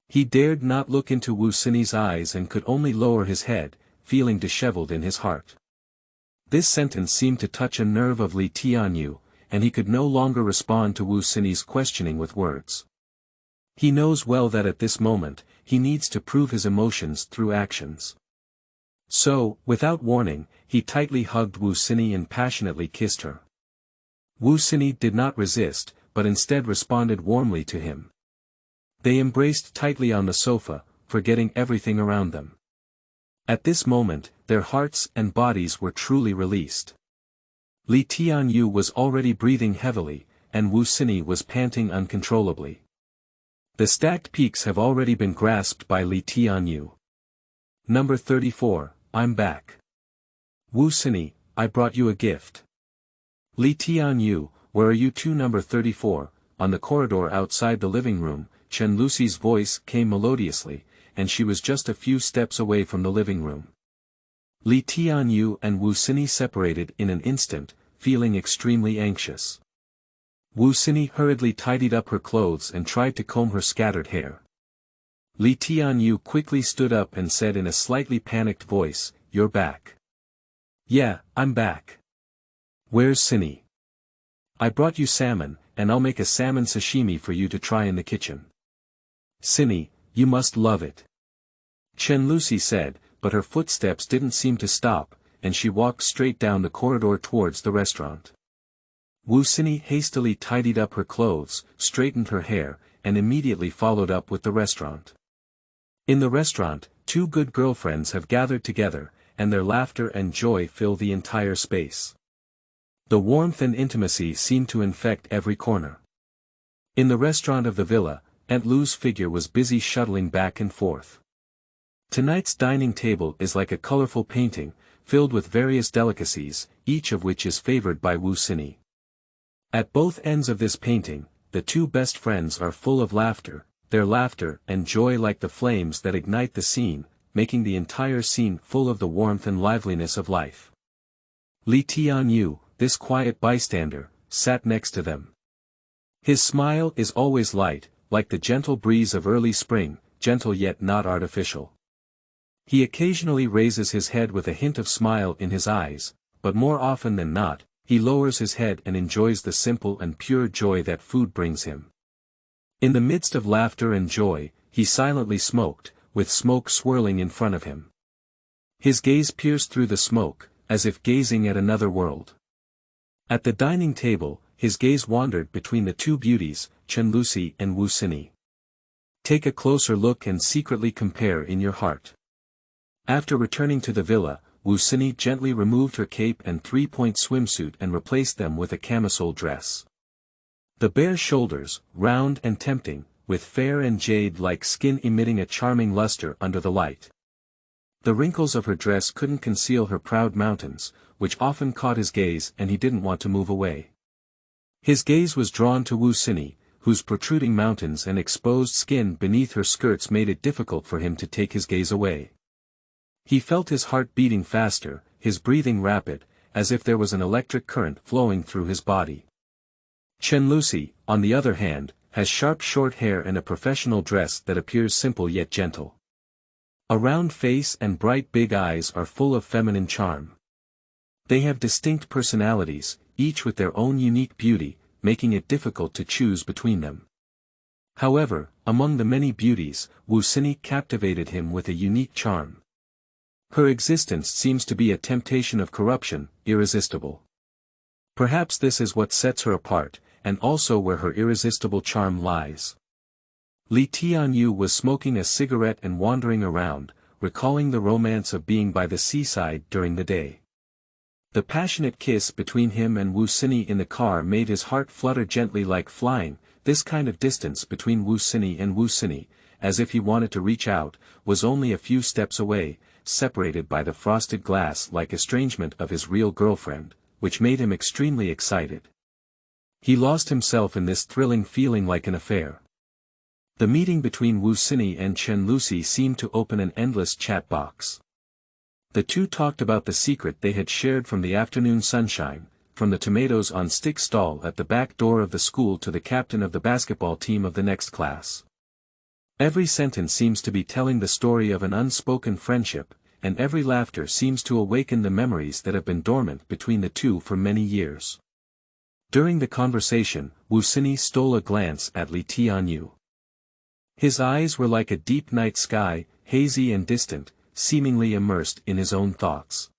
He dared not look into Wu Xinyi's eyes and could only lower his head, feeling disheveled in his heart. This sentence seemed to touch a nerve of Tianyou, and he could no longer respond to Wu Xinyi's questioning with words. He knows well that at this moment, he needs to prove his emotions through actions. So, without warning, he tightly hugged Wu Xinyi and passionately kissed her. Wu Xinyi did not resist, but instead responded warmly to him. They embraced tightly on the sofa, forgetting everything around them. At this moment, their hearts and bodies were truly released. Tianyou was already breathing heavily, and Wu Xinyi was panting uncontrollably. The stacked peaks have already been grasped by Tianyou. Number 34, I'm back. Wu Xinyi, I brought you a gift. Tianyou, where are you to? Number 34, on the corridor outside the living room, Chen Lucy's voice came melodiously, and she was just a few steps away from the living room. Tianyou and Wu Xinyi separated in an instant, feeling extremely anxious. Wu Xinyi hurriedly tidied up her clothes and tried to comb her scattered hair. Tianyou quickly stood up and said in a slightly panicked voice, "You're back." "Yeah, I'm back." "Where's Xinyi?" "I brought you salmon, and I'll make a salmon sashimi for you to try in the kitchen." "Xinyi, you must love it," Chen Lucy said, but her footsteps didn't seem to stop, and she walked straight down the corridor towards the restaurant. Wu Xinyi hastily tidied up her clothes, straightened her hair, and immediately followed up with the restaurant. In the restaurant, two good girlfriends have gathered together, and their laughter and joy fill the entire space. The warmth and intimacy seem to infect every corner. In the restaurant of the villa, Aunt Lu's figure was busy shuttling back and forth. Tonight's dining table is like a colorful painting, filled with various delicacies, each of which is favored by Wu Xinyi. At both ends of this painting, the two best friends are full of laughter, their laughter and joy like the flames that ignite the scene, making the entire scene full of the warmth and liveliness of life. Tianyou, this quiet bystander, sat next to them. His smile is always light, like the gentle breeze of early spring, gentle yet not artificial. He occasionally raises his head with a hint of smile in his eyes, but more often than not, he lowers his head and enjoys the simple and pure joy that food brings him. In the midst of laughter and joy, he silently smoked, with smoke swirling in front of him. His gaze pierced through the smoke, as if gazing at another world. At the dining table, his gaze wandered between the two beauties, Chen Lucy and Wu Xinyi. Take a closer look and secretly compare in your heart. After returning to the villa, Wu Xinyi gently removed her cape and three-point swimsuit and replaced them with a camisole dress. The bare shoulders, round and tempting, with fair and jade-like skin emitting a charming luster under the light. The wrinkles of her dress couldn't conceal her proud mountains, which often caught his gaze and he didn't want to move away. His gaze was drawn to Wu Xinyi, whose protruding mountains and exposed skin beneath her skirts made it difficult for him to take his gaze away. He felt his heart beating faster, his breathing rapid, as if there was an electric current flowing through his body. Chen Lucy, on the other hand, has sharp short hair and a professional dress that appears simple yet gentle. A round face and bright big eyes are full of feminine charm. They have distinct personalities, each with their own unique beauty, making it difficult to choose between them. However, among the many beauties, Wu Xinyi captivated him with a unique charm. Her existence seems to be a temptation of corruption, irresistible. Perhaps this is what sets her apart, and also where her irresistible charm lies. Tianyou was smoking a cigarette and wandering around, recalling the romance of being by the seaside during the day. The passionate kiss between him and Wu Xinyi in the car made his heart flutter gently like flying. This kind of distance between Wu Xinyi and Wu Xinyi, as if he wanted to reach out, was only a few steps away, separated by the frosted glass-like estrangement of his real girlfriend, which made him extremely excited. He lost himself in this thrilling feeling like an affair. The meeting between Wu Xinyi and Chen Lucy seemed to open an endless chat box. The two talked about the secret they had shared from the afternoon sunshine, from the tomatoes on stick stall at the back door of the school to the captain of the basketball team of the next class. Every sentence seems to be telling the story of an unspoken friendship, and every laughter seems to awaken the memories that have been dormant between the two for many years. During the conversation, Wu Xinyi stole a glance at Tianyou. His eyes were like a deep night sky, hazy and distant, seemingly immersed in his own thoughts.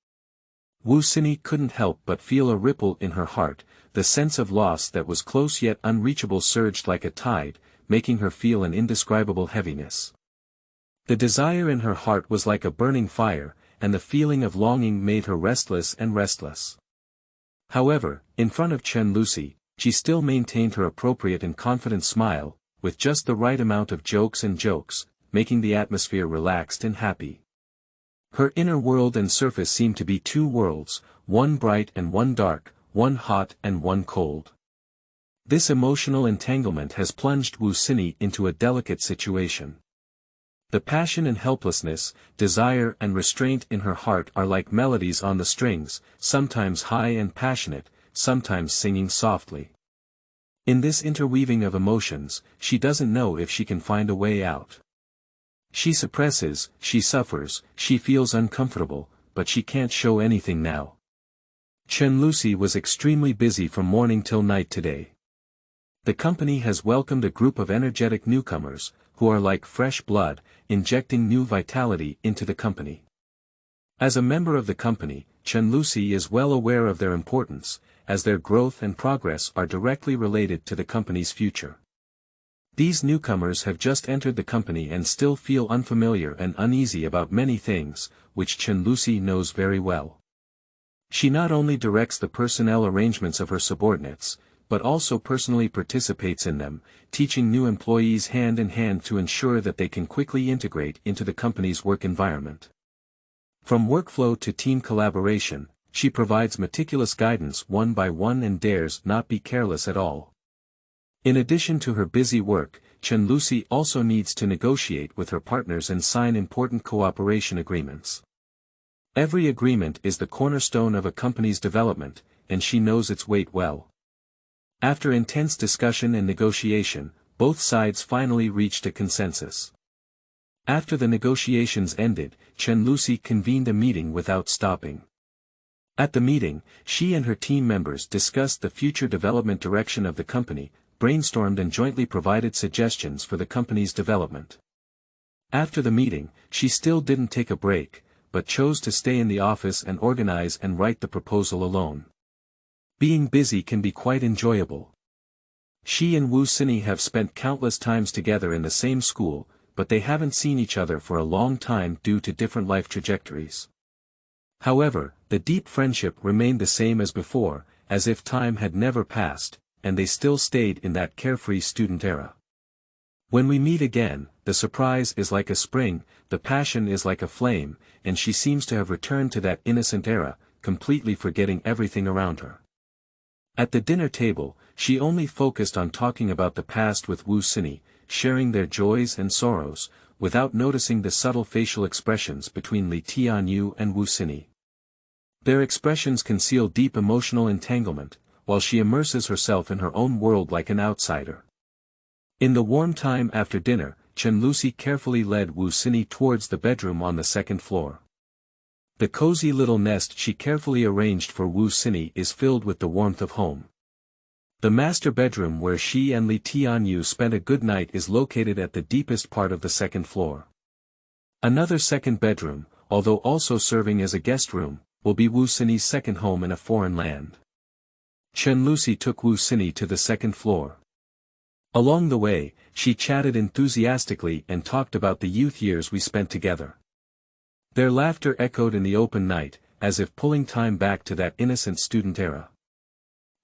Xinyi couldn't help but feel a ripple in her heart, the sense of loss that was close yet unreachable surged like a tide, making her feel an indescribable heaviness. The desire in her heart was like a burning fire, and the feeling of longing made her restless and restless. However, in front of Chen Lucy, she still maintained her appropriate and confident smile, with just the right amount of jokes, making the atmosphere relaxed and happy. Her inner world and surface seemed to be two worlds, one bright and one dark, one hot and one cold. This emotional entanglement has plunged Xinyi into a delicate situation. The passion and helplessness, desire and restraint in her heart are like melodies on the strings, sometimes high and passionate, sometimes singing softly. In this interweaving of emotions, she doesn't know if she can find a way out. She suppresses, she suffers, she feels uncomfortable, but she can't show anything now. Chen Lucy was extremely busy from morning till night today. The company has welcomed a group of energetic newcomers, who are like fresh blood, injecting new vitality into the company. As a member of the company, Chen Lucy is well aware of their importance, as their growth and progress are directly related to the company's future. These newcomers have just entered the company and still feel unfamiliar and uneasy about many things, which Chen Lucy knows very well. She not only directs the personnel arrangements of her subordinates, but also personally participates in them, teaching new employees hand in hand to ensure that they can quickly integrate into the company's work environment. From workflow to team collaboration, she provides meticulous guidance one by one and dares not be careless at all. In addition to her busy work, Chen Lucy also needs to negotiate with her partners and sign important cooperation agreements. Every agreement is the cornerstone of a company's development, and she knows its weight well. After intense discussion and negotiation, both sides finally reached a consensus. After the negotiations ended, Chen Lucy convened a meeting without stopping. At the meeting, she and her team members discussed the future development direction of the company, brainstormed and jointly provided suggestions for the company's development. After the meeting, she still didn't take a break, but chose to stay in the office and organize and write the proposal alone. Being busy can be quite enjoyable. She and Xinyi have spent countless times together in the same school, but they haven't seen each other for a long time due to different life trajectories. However, the deep friendship remained the same as before, as if time had never passed, and they still stayed in that carefree student era. When we meet again, the surprise is like a spring, the passion is like a flame, and she seems to have returned to that innocent era, completely forgetting everything around her. At the dinner table, she only focused on talking about the past with Xinyi, sharing their joys and sorrows, without noticing the subtle facial expressions between Tianyou and Xinyi. Their expressions conceal deep emotional entanglement, while she immerses herself in her own world like an outsider. In the warm time after dinner, Chen Lucy carefully led Xinyi towards the bedroom on the second floor. The cozy little nest she carefully arranged for Xinyi is filled with the warmth of home. The master bedroom where she and Tianyou spent a good night is located at the deepest part of the second floor. Another second bedroom, although also serving as a guest room, will be Xinyi's second home in a foreign land. Chen Lucy took Xinyi to the second floor. Along the way, she chatted enthusiastically and talked about the youth years we spent together. Their laughter echoed in the open night, as if pulling time back to that innocent student era.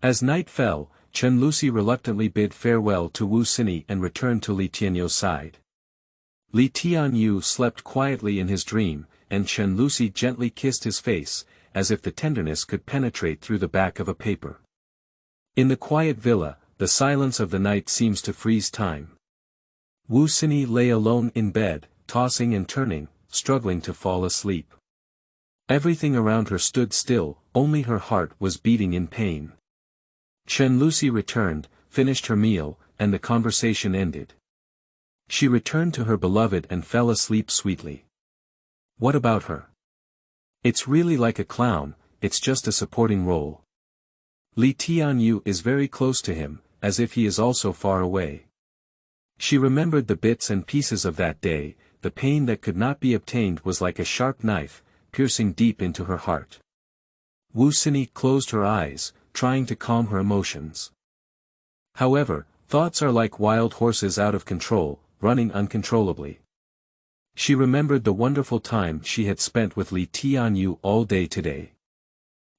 As night fell, Chen Lucy reluctantly bid farewell to Xinyi and returned to Tianyou's side. Tianyou slept quietly in his dream, and Chen Lucy gently kissed his face, as if the tenderness could penetrate through the back of a paper. In the quiet villa, the silence of the night seems to freeze time. Xinyi lay alone in bed, tossing and turning, struggling to fall asleep. Everything around her stood still, only her heart was beating in pain. Chen Lucy returned, finished her meal, and the conversation ended. She returned to her beloved and fell asleep sweetly. What about her? It's really like a clown, it's just a supporting role. Tianyou is very close to him, as if he is also far away. She remembered the bits and pieces of that day. The pain that could not be obtained was like a sharp knife, piercing deep into her heart. Xinyi closed her eyes, trying to calm her emotions. However, thoughts are like wild horses out of control, running uncontrollably. She remembered the wonderful time she had spent with Tianyou all day today.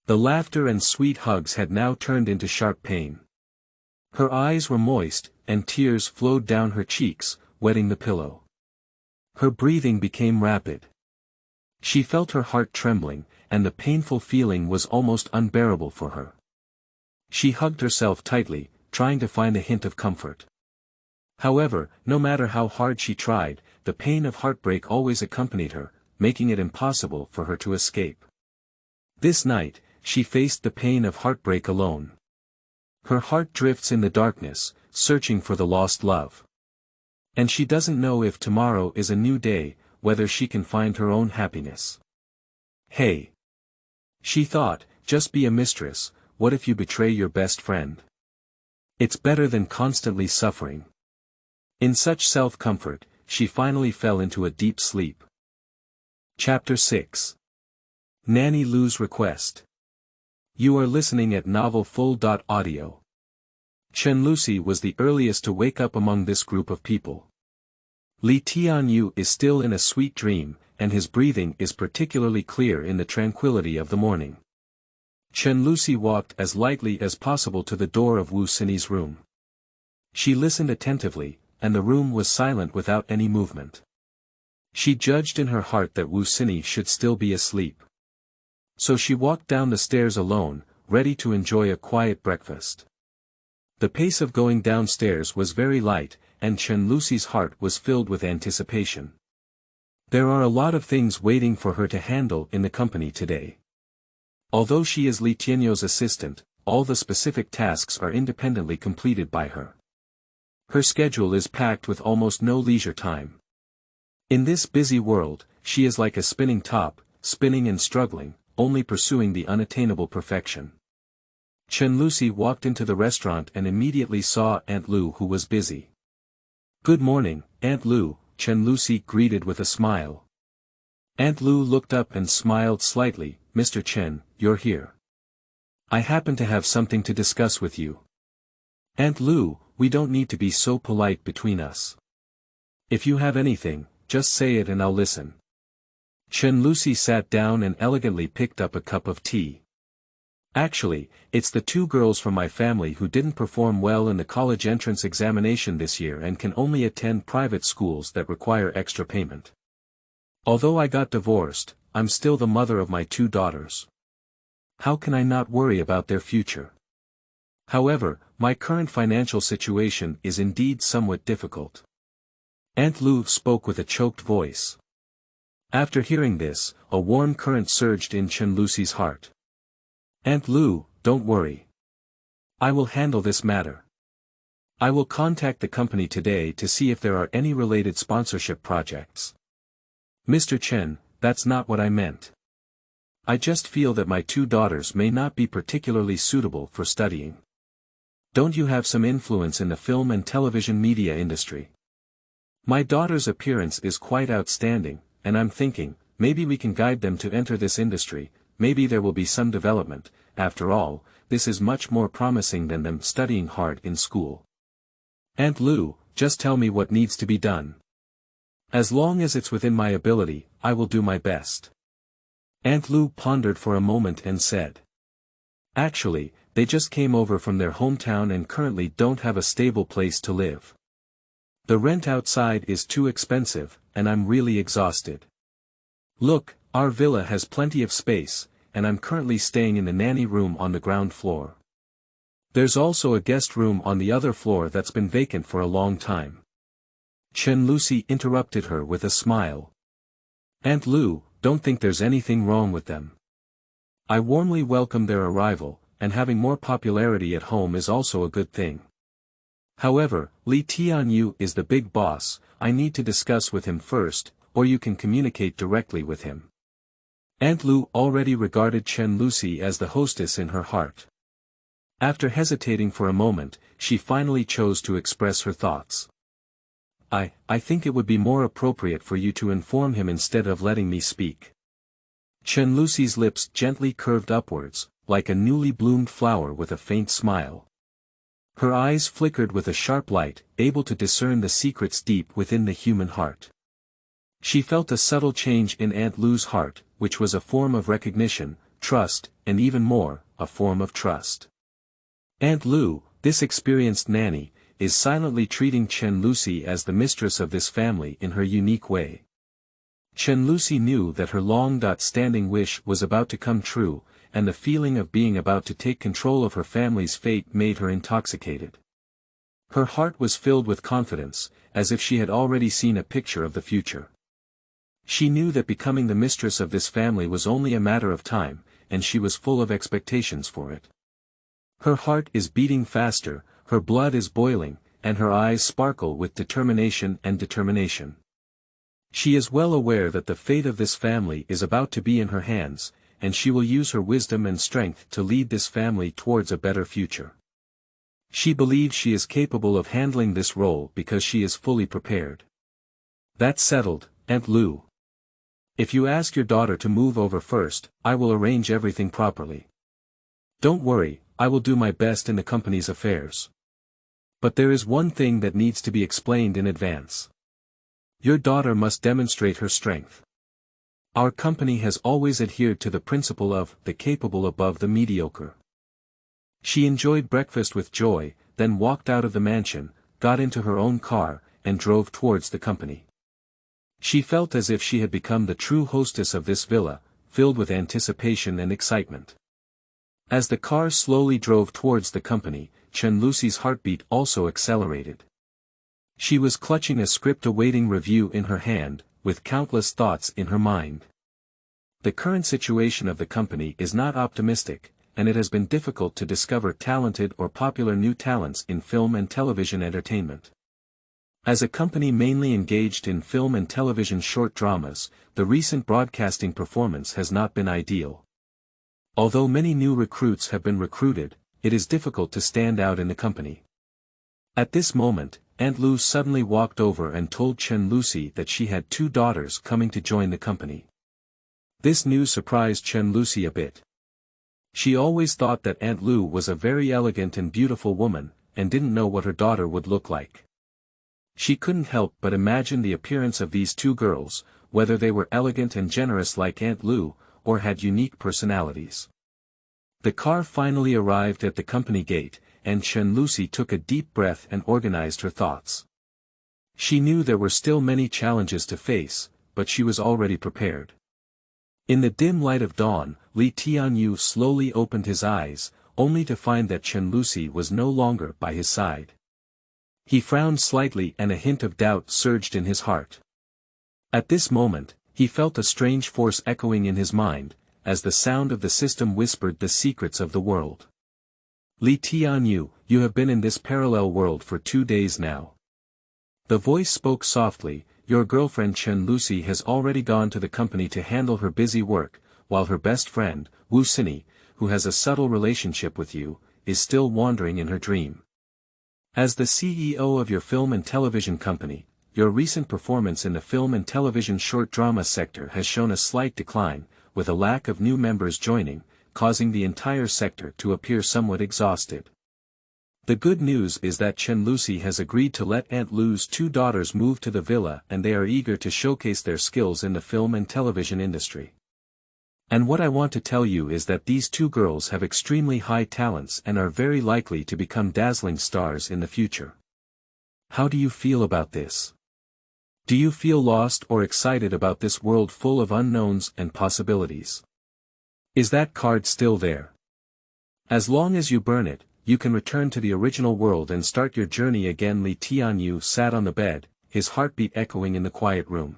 The laughter and sweet hugs had now turned into sharp pain. Her eyes were moist, and tears flowed down her cheeks, wetting the pillow. Her breathing became rapid. She felt her heart trembling, and the painful feeling was almost unbearable for her. She hugged herself tightly, trying to find a hint of comfort. However, no matter how hard she tried, the pain of heartbreak always accompanied her, making it impossible for her to escape. This night, she faced the pain of heartbreak alone. Her heart drifts in the darkness, searching for the lost love. And she doesn't know if tomorrow is a new day, whether she can find her own happiness. Hey! She thought, just be a mistress. What if you betray your best friend? It's better than constantly suffering. In such self-comfort, she finally fell into a deep sleep. Chapter 6. Nanny Lu's Request. You are listening at novelfull.audio. Chen Luxi was the earliest to wake up among this group of people. Tianyou is still in a sweet dream, and his breathing is particularly clear in the tranquility of the morning. Chen Luxi walked as lightly as possible to the door of Xinyi's room. She listened attentively, and the room was silent without any movement. She judged in her heart that Xinyi should still be asleep. So she walked down the stairs alone, ready to enjoy a quiet breakfast. The pace of going downstairs was very light, and Chen Luxi's heart was filled with anticipation. There are a lot of things waiting for her to handle in the company today. Although she is Tianyou's assistant, all the specific tasks are independently completed by her. Her schedule is packed with almost no leisure time. In this busy world, she is like a spinning top, spinning and struggling, only pursuing the unattainable perfection. Chen Luxi walked into the restaurant and immediately saw Aunt Lu, who was busy. "Good morning, Aunt Lu," Chen Luxi greeted with a smile. Aunt Lu looked up and smiled slightly. "Mr. Chen, you're here. I happen to have something to discuss with you." "Aunt Lu, we don't need to be so polite between us. If you have anything, just say it and I'll listen." Chen Luxi sat down and elegantly picked up a cup of tea. "Actually, it's the two girls from my family who didn't perform well in the college entrance examination this year and can only attend private schools that require extra payment. Although I got divorced, I'm still the mother of my two daughters. How can I not worry about their future? However, my current financial situation is indeed somewhat difficult." Aunt Lu spoke with a choked voice. After hearing this, a warm current surged in Chen Luxi's heart. "Aunt Lu, don't worry. I will handle this matter. I will contact the company today to see if there are any related sponsorship projects." "Mr. Chen, that's not what I meant. I just feel that my two daughters may not be particularly suitable for studying. Don't you have some influence in the film and television media industry? My daughter's appearance is quite outstanding, and I'm thinking, maybe we can guide them to enter this industry. Maybe there will be some development. After all, this is much more promising than them studying hard in school. Aunt Lu, just tell me what needs to be done. As long as it's within my ability, I will do my best." Aunt Lu pondered for a moment and said. "Actually, they just came over from their hometown and currently don't have a stable place to live. The rent outside is too expensive, and I'm really exhausted. Look, our villa has plenty of space, and I'm currently staying in the nanny room on the ground floor. There's also a guest room on the other floor that's been vacant for a long time." Chen Luxi interrupted her with a smile. "Aunt Lu, don't think there's anything wrong with them. I warmly welcome their arrival, and having more popularity at home is also a good thing. However, Tianyou is the big boss. I need to discuss with him first, or you can communicate directly with him." Aunt Lu already regarded Chen Luxi as the hostess in her heart. After hesitating for a moment, she finally chose to express her thoughts. I think it would be more appropriate for you to inform him instead of letting me speak. Chen Lucy's lips gently curved upwards, like a newly bloomed flower with a faint smile. Her eyes flickered with a sharp light, able to discern the secrets deep within the human heart. She felt a subtle change in Aunt Lu's heart, which was a form of recognition, trust, and even more, a form of trust. Aunt Lu, this experienced nanny, is silently treating Chen Lucy as the mistress of this family in her unique way. Chen Lucy knew that her long-standing wish was about to come true, and the feeling of being about to take control of her family's fate made her intoxicated. Her heart was filled with confidence, as if she had already seen a picture of the future. She knew that becoming the mistress of this family was only a matter of time, and she was full of expectations for it. Her heart is beating faster, her blood is boiling, and her eyes sparkle with determination. She is well aware that the fate of this family is about to be in her hands, and she will use her wisdom and strength to lead this family towards a better future. She believes she is capable of handling this role because she is fully prepared. That's settled, Aunt Lu. If you ask your daughter to move over first, I will arrange everything properly. Don't worry, I will do my best in the company's affairs. But there is one thing that needs to be explained in advance. Your daughter must demonstrate her strength. Our company has always adhered to the principle of the capable above the mediocre. She enjoyed breakfast with joy, then walked out of the mansion, got into her own car, and drove towards the company. She felt as if she had become the true hostess of this villa, filled with anticipation and excitement. As the car slowly drove towards the company, Chen Lucy's heartbeat also accelerated. She was clutching a script awaiting review in her hand, with countless thoughts in her mind. The current situation of the company is not optimistic, and it has been difficult to discover talented or popular new talents in film and television entertainment. As a company mainly engaged in film and television short dramas, the recent broadcasting performance has not been ideal. Although many new recruits have been recruited, it is difficult to stand out in the company. At this moment, Aunt Lu suddenly walked over and told Chen Lucy that she had 2 daughters coming to join the company. This news surprised Chen Lucy a bit. She always thought that Aunt Lu was a very elegant and beautiful woman, and didn't know what her daughter would look like. She couldn't help but imagine the appearance of these 2 girls, whether they were elegant and generous like Aunt Lu, or had unique personalities. The car finally arrived at the company gate, and Chen Lucy took a deep breath and organized her thoughts. She knew there were still many challenges to face, but she was already prepared. In the dim light of dawn, Tianyou slowly opened his eyes, only to find that Chen Lucy was no longer by his side. He frowned slightly and a hint of doubt surged in his heart. At this moment, he felt a strange force echoing in his mind, as the sound of the system whispered the secrets of the world. Tianyou, you have been in this parallel world for 2 days now. The voice spoke softly, your girlfriend Chen Lucy has already gone to the company to handle her busy work, while her best friend, Xinyi, who has a subtle relationship with you, is still wandering in her dream. As the CEO of your film and television company, your recent performance in the film and television short drama sector has shown a slight decline, with a lack of new members joining, causing the entire sector to appear somewhat exhausted. The good news is that Chen Lucy has agreed to let Aunt Lu's 2 daughters move to the villa and they are eager to showcase their skills in the film and television industry. And what I want to tell you is that these 2 girls have extremely high talents and are very likely to become dazzling stars in the future. How do you feel about this? Do you feel lost or excited about this world full of unknowns and possibilities? Is that card still there? As long as you burn it, you can return to the original world and start your journey again. Tianyou sat on the bed, his heartbeat echoing in the quiet room.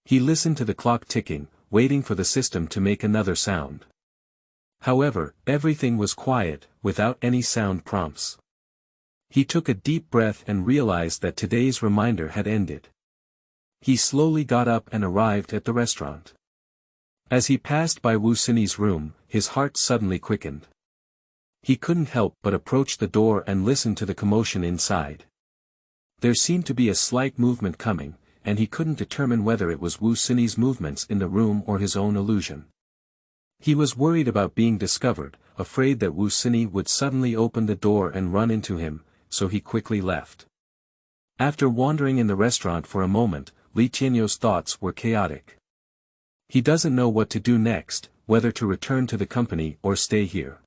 He listened to the clock ticking, waiting for the system to make another sound. However, everything was quiet, without any sound prompts. He took a deep breath and realized that today's reminder had ended. He slowly got up and arrived at the restaurant. As he passed by Xinyi's room, his heart suddenly quickened. He couldn't help but approach the door and listen to the commotion inside. There seemed to be a slight movement coming, and he couldn't determine whether it was Wu Xinyi's movements in the room or his own illusion. He was worried about being discovered, afraid that Wu Xinyi would suddenly open the door and run into him, so he quickly left. After wandering in the restaurant for a moment, Tianyou's thoughts were chaotic. He doesn't know what to do next, whether to return to the company or stay here.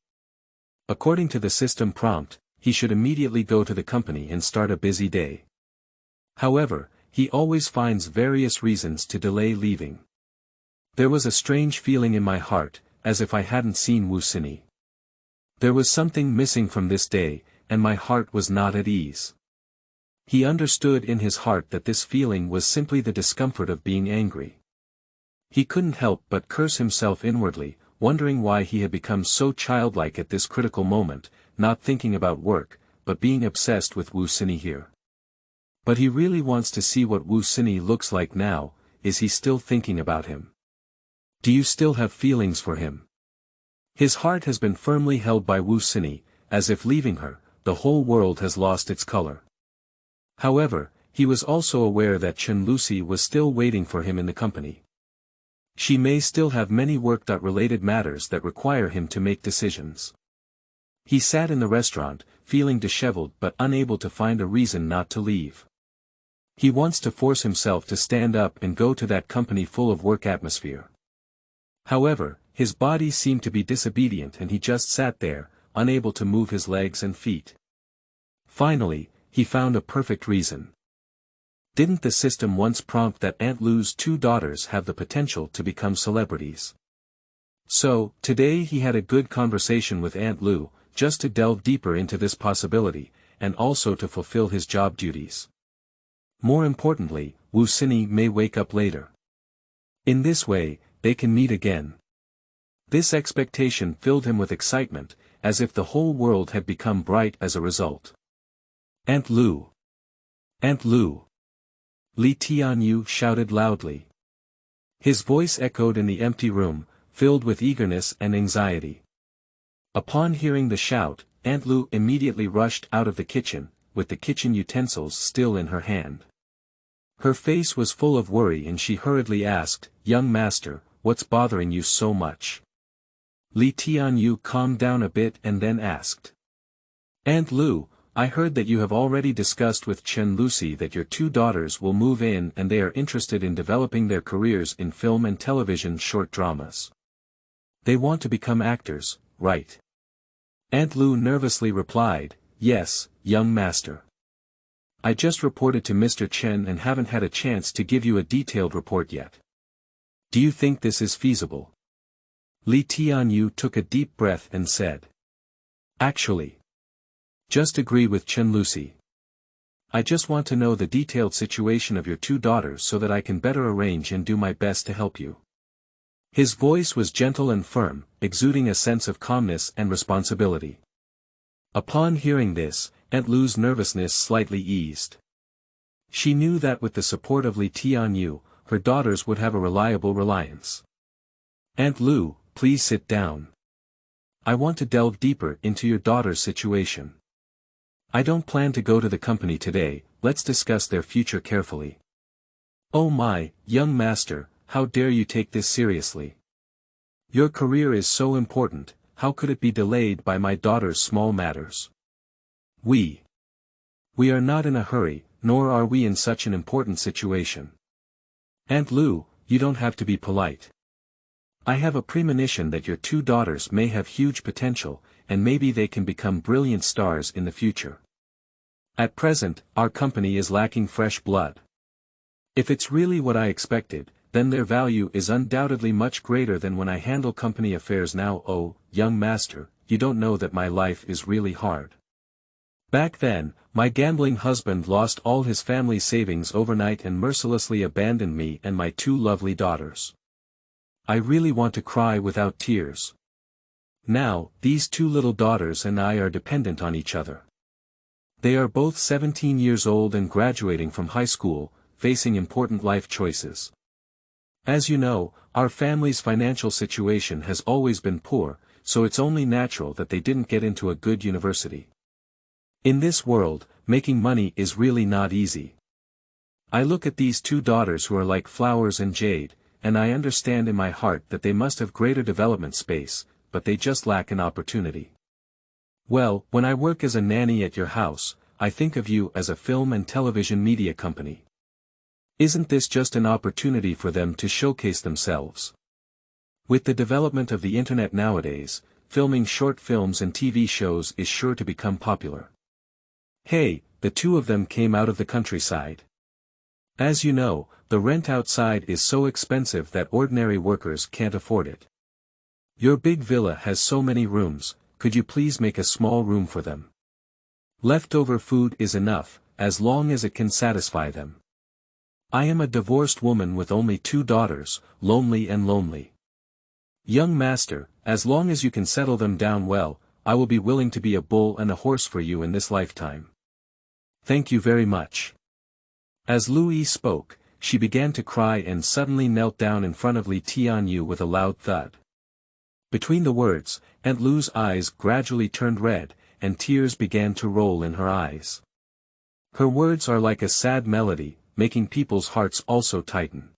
According to the system prompt, he should immediately go to the company and start a busy day. However, he always finds various reasons to delay leaving. There was a strange feeling in my heart, as if I hadn't seen Wu Xinyi. There was something missing from this day, and my heart was not at ease. He understood in his heart that this feeling was simply the discomfort of being angry. He couldn't help but curse himself inwardly, wondering why he had become so childlike at this critical moment, not thinking about work, but being obsessed with Wu Xinyi here. But he really wants to see what Wu Xinyi looks like now. Is he still thinking about him? Do you still have feelings for him? His heart has been firmly held by Wu Xinyi, as if leaving her, the whole world has lost its color. However, he was also aware that Chen Luxi was still waiting for him in the company. She may still have many work-related matters that require him to make decisions. He sat in the restaurant, feeling disheveled but unable to find a reason not to leave. He wants to force himself to stand up and go to that company full of work atmosphere. However, his body seemed to be disobedient and he just sat there, unable to move his legs and feet. Finally, he found a perfect reason. Didn't the system once prompt that Aunt Lu's 2 daughters have the potential to become celebrities? So, today he had a good conversation with Aunt Lu, just to delve deeper into this possibility, and also to fulfill his job duties. More importantly, Wu Xinyi may wake up later. In this way, they can meet again. This expectation filled him with excitement, as if the whole world had become bright as a result. Aunt Lu! Aunt Lu! Tianyou shouted loudly. His voice echoed in the empty room, filled with eagerness and anxiety. Upon hearing the shout, Aunt Lu immediately rushed out of the kitchen, with the kitchen utensils still in her hand. Her face was full of worry and she hurriedly asked, "Young master, what's bothering you so much?" Tianyou calmed down a bit and then asked. "Aunt Lu, I heard that you have already discussed with Chen Luxi that your 2 daughters will move in and they are interested in developing their careers in film and television short dramas. They want to become actors, right?" Aunt Lu nervously replied, "Yes, young master. I just reported to Mr. Chen and haven't had a chance to give you a detailed report yet. Do you think this is feasible?" Tianyou took a deep breath and said. "Actually, just agree with Chen Luxi. I just want to know the detailed situation of your 2 daughters so that I can better arrange and do my best to help you." His voice was gentle and firm, exuding a sense of calmness and responsibility. Upon hearing this, Aunt Lu's nervousness slightly eased. She knew that with the support of Tianyou, her daughters would have a reliable reliance. "Aunt Lu, please sit down. I want to delve deeper into your daughter's situation. I don't plan to go to the company today, let's discuss their future carefully." "Oh my, young master, how dare you take this seriously? Your career is so important, how could it be delayed by my daughter's small matters? We are not in a hurry, nor are we in such an important situation. Aunt Lu, you don't have to be polite. I have a premonition that your 2 daughters may have huge potential, and maybe they can become brilliant stars in the future. At present, our company is lacking fresh blood. If it's really what I expected, then their value is undoubtedly much greater than when I handle company affairs now. Oh, young master, you don't know that my life is really hard. Back then, my gambling husband lost all his family's savings overnight and mercilessly abandoned me and my 2 lovely daughters. I really want to cry without tears. Now, these 2 little daughters and I are dependent on each other. They are both 17 years old and graduating from high school, facing important life choices. As you know, our family's financial situation has always been poor, so it's only natural that they didn't get into a good university. In this world, making money is really not easy. I look at these two daughters who are like flowers and jade, and I understand in my heart that they must have greater development space, but they just lack an opportunity. Well, when I work as a nanny at your house, I think of you as a film and television media company. Isn't this just an opportunity for them to showcase themselves? With the development of the internet nowadays, filming short films and TV shows is sure to become popular. Hey, the two of them came out of the countryside. As you know, the rent outside is so expensive that ordinary workers can't afford it. Your big villa has so many rooms, could you please make a small room for them? Leftover food is enough, as long as it can satisfy them. I am a divorced woman with only 2 daughters, lonely and lonely. Young master, as long as you can settle them down well, I will be willing to be a bull and a horse for you in this lifetime. Thank you very much. As Luxi spoke, she began to cry and suddenly knelt down in front of Tianyou with a loud thud. Between the words, Aunt Lu's eyes gradually turned red, and tears began to roll in her eyes. Her words are like a sad melody, making people's hearts also tighten.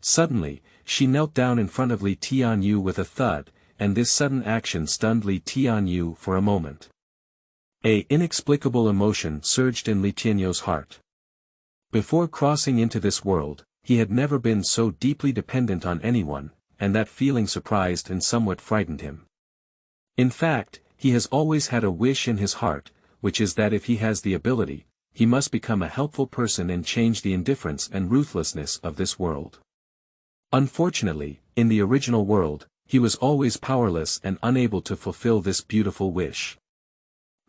Suddenly, she knelt down in front of Tianyou with a thud, and this sudden action stunned Tianyou for a moment. An inexplicable emotion surged in Tianyou's heart. Before crossing into this world, he had never been so deeply dependent on anyone, and that feeling surprised and somewhat frightened him. In fact, he has always had a wish in his heart, which is that if he has the ability, he must become a helpful person and change the indifference and ruthlessness of this world. Unfortunately, in the original world, he was always powerless and unable to fulfill this beautiful wish.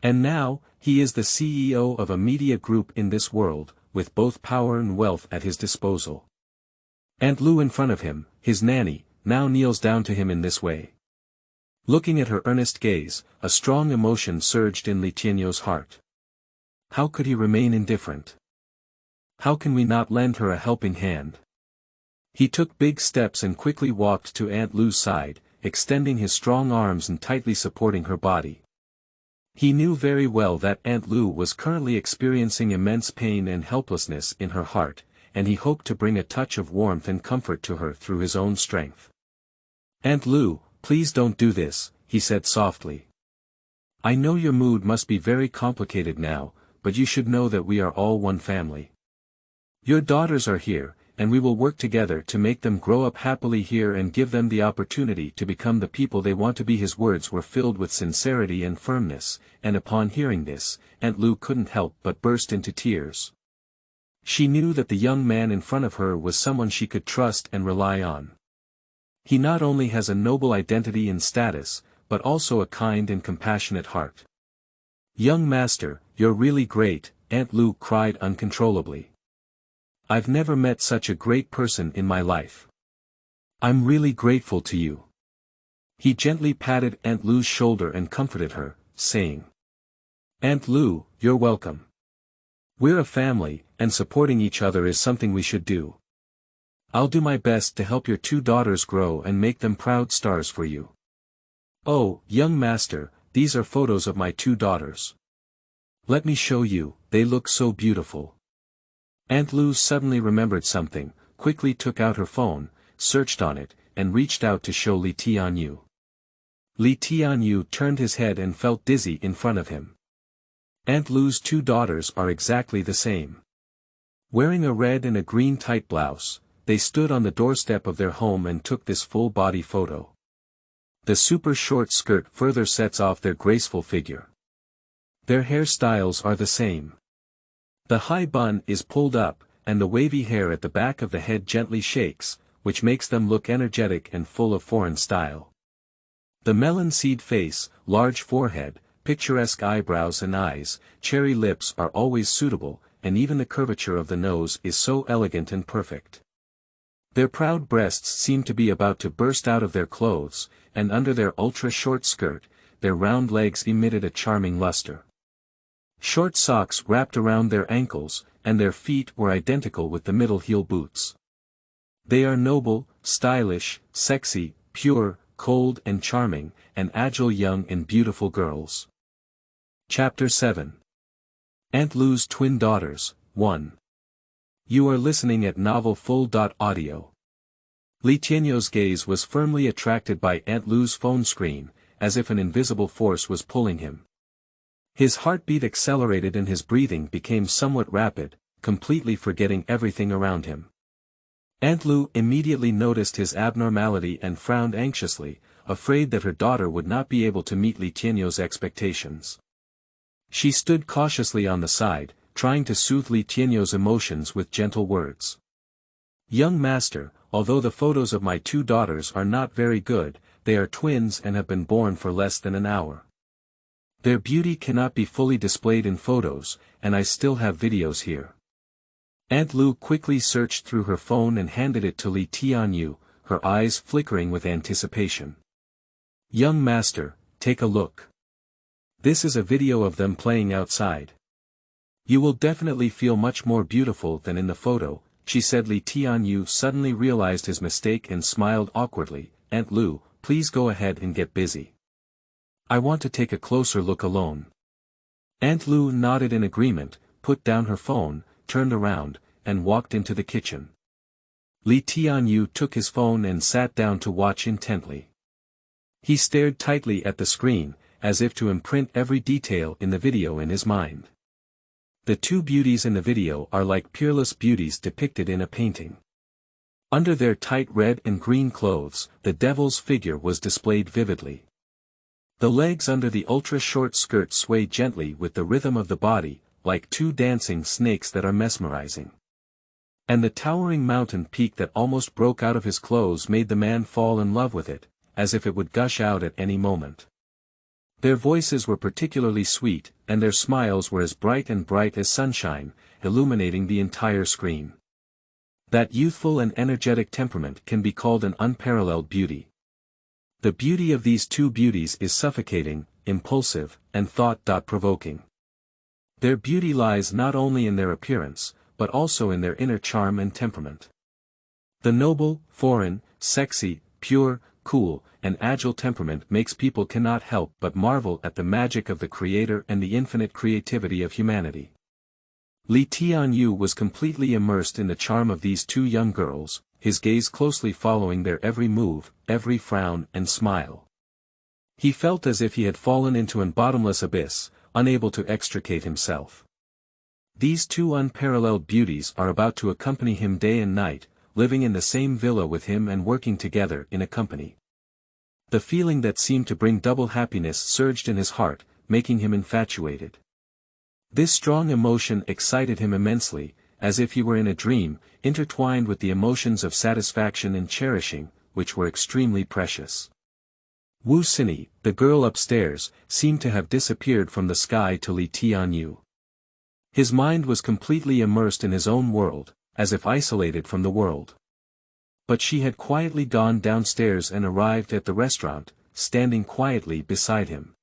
And now, he is the CEO of a media group in this world, with both power and wealth at his disposal. Aunt Lu in front of him, his nanny, now kneels down to him in this way. Looking at her earnest gaze, a strong emotion surged in Tianyou's heart. How could he remain indifferent? How can we not lend her a helping hand? He took big steps and quickly walked to Aunt Lu's side, extending his strong arms and tightly supporting her body. He knew very well that Aunt Lu was currently experiencing immense pain and helplessness in her heart, and he hoped to bring a touch of warmth and comfort to her through his own strength. Aunt Lu, please don't do this, he said softly. I know your mood must be very complicated now, but you should know that we are all one family. Your daughters are here, and we will work together to make them grow up happily here and give them the opportunity to become the people they want to be. His words were filled with sincerity and firmness, and upon hearing this, Aunt Lu couldn't help but burst into tears. She knew that the young man in front of her was someone she could trust and rely on. He not only has a noble identity and status, but also a kind and compassionate heart. Young master, you're really great, Aunt Lu cried uncontrollably. I've never met such a great person in my life. I'm really grateful to you. He gently patted Aunt Lu's shoulder and comforted her, saying, Aunt Lu, you're welcome. We're a family, and supporting each other is something we should do. I'll do my best to help your 2 daughters grow and make them proud stars for you. Oh, young master, these are photos of my 2 daughters. Let me show you, they look so beautiful. Aunt Lu suddenly remembered something, quickly took out her phone, searched on it, and reached out to show Tianyou. Tianyou turned his head and felt dizzy in front of him. Aunt Lu's 2 daughters are exactly the same. Wearing a red and a green tight blouse, they stood on the doorstep of their home and took this full-body photo. The super short skirt further sets off their graceful figure. Their hairstyles are the same. The high bun is pulled up, and the wavy hair at the back of the head gently shakes, which makes them look energetic and full of foreign style. The melon seed face, large forehead, picturesque eyebrows and eyes, cherry lips are always suitable, and even the curvature of the nose is so elegant and perfect. Their proud breasts seem to be about to burst out of their clothes, and under their ultra-short skirt, their round legs emitted a charming luster. Short socks wrapped around their ankles, and their feet were identical with the middle heel boots. They are noble, stylish, sexy, pure, cold and charming, and agile young and beautiful girls. Chapter 7 Aunt Lu's Twin Daughters, 1. You are listening at Novel Full.audio. Tianyou's gaze was firmly attracted by Aunt Lu's phone screen, as if an invisible force was pulling him. His heartbeat accelerated and his breathing became somewhat rapid, completely forgetting everything around him. Aunt Lu immediately noticed his abnormality and frowned anxiously, afraid that her daughter would not be able to meet Tianyou's expectations. She stood cautiously on the side, trying to soothe Tianyou's emotions with gentle words. Young master, although the photos of my 2 daughters are not very good, they are twins and have been born for less than an hour. Their beauty cannot be fully displayed in photos, and I still have videos here. Aunt Lu quickly searched through her phone and handed it to Tianyou, her eyes flickering with anticipation. Young master, take a look. This is a video of them playing outside. You will definitely feel much more beautiful than in the photo, she said. Tianyou suddenly realized his mistake and smiled awkwardly. Aunt Lu, please go ahead and get busy. I want to take a closer look alone. Aunt Lu nodded in agreement, put down her phone, turned around, and walked into the kitchen. Tianyou took his phone and sat down to watch intently. He stared tightly at the screen, as if to imprint every detail in the video in his mind. The 2 beauties in the video are like peerless beauties depicted in a painting. Under their tight red and green clothes, the devil's figure was displayed vividly. The legs under the ultra-short skirt sway gently with the rhythm of the body, like 2 dancing snakes that are mesmerizing. And the towering mountain peak that almost broke out of his clothes made the man fall in love with it, as if it would gush out at any moment. Their voices were particularly sweet, and their smiles were as bright as sunshine, illuminating the entire screen. That youthful and energetic temperament can be called an unparalleled beauty. The beauty of these 2 beauties is suffocating, impulsive, and thought-provoking. Their beauty lies not only in their appearance, but also in their inner charm and temperament. The noble, foreign, sexy, pure, cool, and agile temperament makes people cannot help but marvel at the magic of the Creator and the infinite creativity of humanity. Tianyou was completely immersed in the charm of these 2 young girls, his gaze closely following their every move, every frown and smile. He felt as if he had fallen into an bottomless abyss, unable to extricate himself. These 2 unparalleled beauties are about to accompany him day and night, living in the same villa with him and working together in a company. The feeling that seemed to bring double happiness surged in his heart, making him infatuated. This strong emotion excited him immensely, as if he were in a dream, intertwined with the emotions of satisfaction and cherishing, which were extremely precious. Xinyi, the girl upstairs, seemed to have disappeared from the sky to Tianyou. His mind was completely immersed in his own world, as if isolated from the world. But she had quietly gone downstairs and arrived at the restaurant, standing quietly beside him.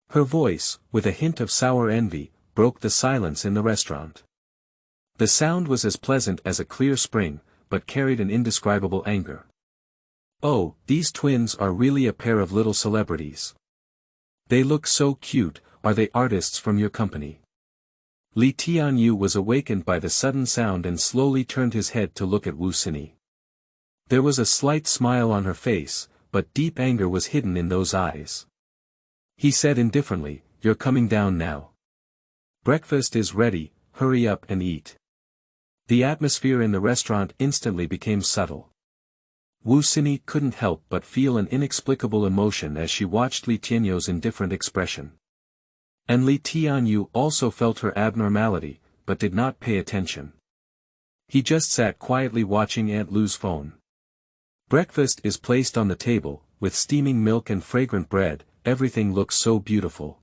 Her voice, with a hint of sour envy, broke the silence in the restaurant. The sound was as pleasant as a clear spring, but carried an indescribable anger. Oh, these twins are really a pair of little celebrities. They look so cute. Are they artists from your company? Tianyou was awakened by the sudden sound and slowly turned his head to look at Xinyi. There was a slight smile on her face, but deep anger was hidden in those eyes. He said indifferently, "You're coming down now. Breakfast is ready, hurry up and eat." The atmosphere in the restaurant instantly became subtle. Xinyi couldn't help but feel an inexplicable emotion as she watched Tianyou's indifferent expression. And Tianyou also felt her abnormality, but did not pay attention. He just sat quietly watching Aunt Lu's phone. Breakfast is placed on the table, with steaming milk and fragrant bread, everything looks so beautiful.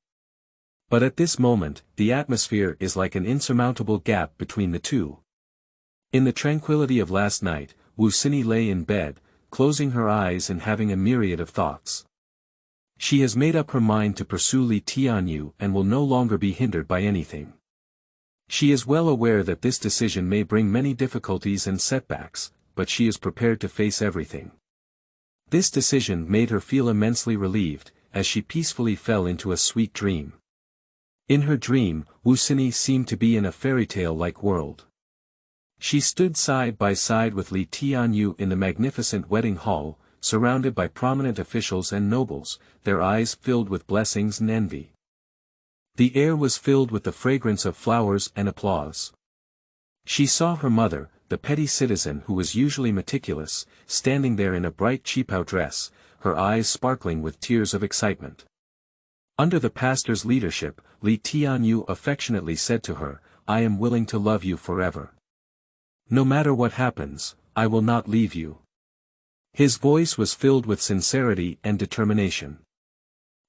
But at this moment, the atmosphere is like an insurmountable gap between the 2. In the tranquility of last night, Xinyi lay in bed, closing her eyes and having a myriad of thoughts. She has made up her mind to pursue Tianyou and will no longer be hindered by anything. She is well aware that this decision may bring many difficulties and setbacks, but she is prepared to face everything. This decision made her feel immensely relieved, as she peacefully fell into a sweet dream. In her dream, Xinyi seemed to be in a fairy tale-like world. She stood side by side with Tianyou in the magnificent wedding hall, surrounded by prominent officials and nobles, their eyes filled with blessings and envy. The air was filled with the fragrance of flowers and applause. She saw her mother, the petty citizen who was usually meticulous, standing there in a bright cheapao dress, her eyes sparkling with tears of excitement. Under the pastor's leadership, Tianyou affectionately said to her, "I am willing to love you forever. No matter what happens, I will not leave you." His voice was filled with sincerity and determination.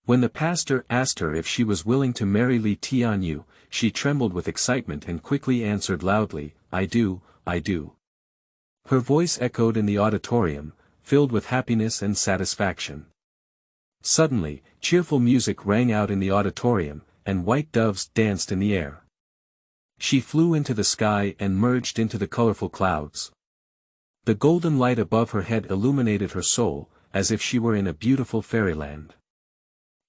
When the pastor asked her if she was willing to marry Tianyou, she trembled with excitement and quickly answered loudly, "I do, I do." Her voice echoed in the auditorium, filled with happiness and satisfaction. Suddenly, cheerful music rang out in the auditorium, and white doves danced in the air. She flew into the sky and merged into the colorful clouds. The golden light above her head illuminated her soul, as if she were in a beautiful fairyland.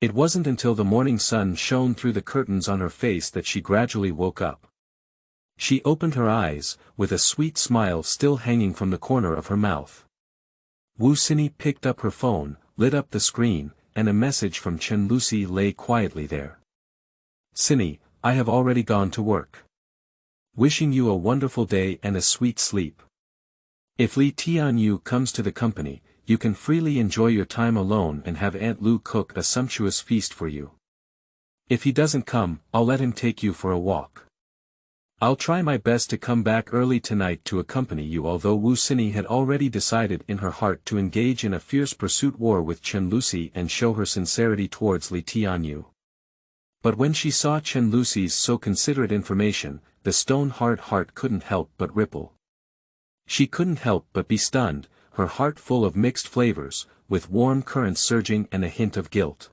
It wasn't until the morning sun shone through the curtains on her face that she gradually woke up. She opened her eyes, with a sweet smile still hanging from the corner of her mouth. Xinyi picked up her phone, lit up the screen, and a message from Chen Luxi lay quietly there. "Xinyi, I have already gone to work. Wishing you a wonderful day and a sweet sleep. If Tianyou comes to the company, you can freely enjoy your time alone and have Aunt Lu cook a sumptuous feast for you. If he doesn't come, I'll let him take you for a walk. I'll try my best to come back early tonight to accompany you." Although Xinyi had already decided in her heart to engage in a fierce pursuit war with Chen Luxi and show her sincerity towards Tianyou. But when she saw Chen Luxi's so considerate information, the stone-hard heart couldn't help but ripple. She couldn't help but be stunned, her heart full of mixed flavors, with warm currents surging and a hint of guilt.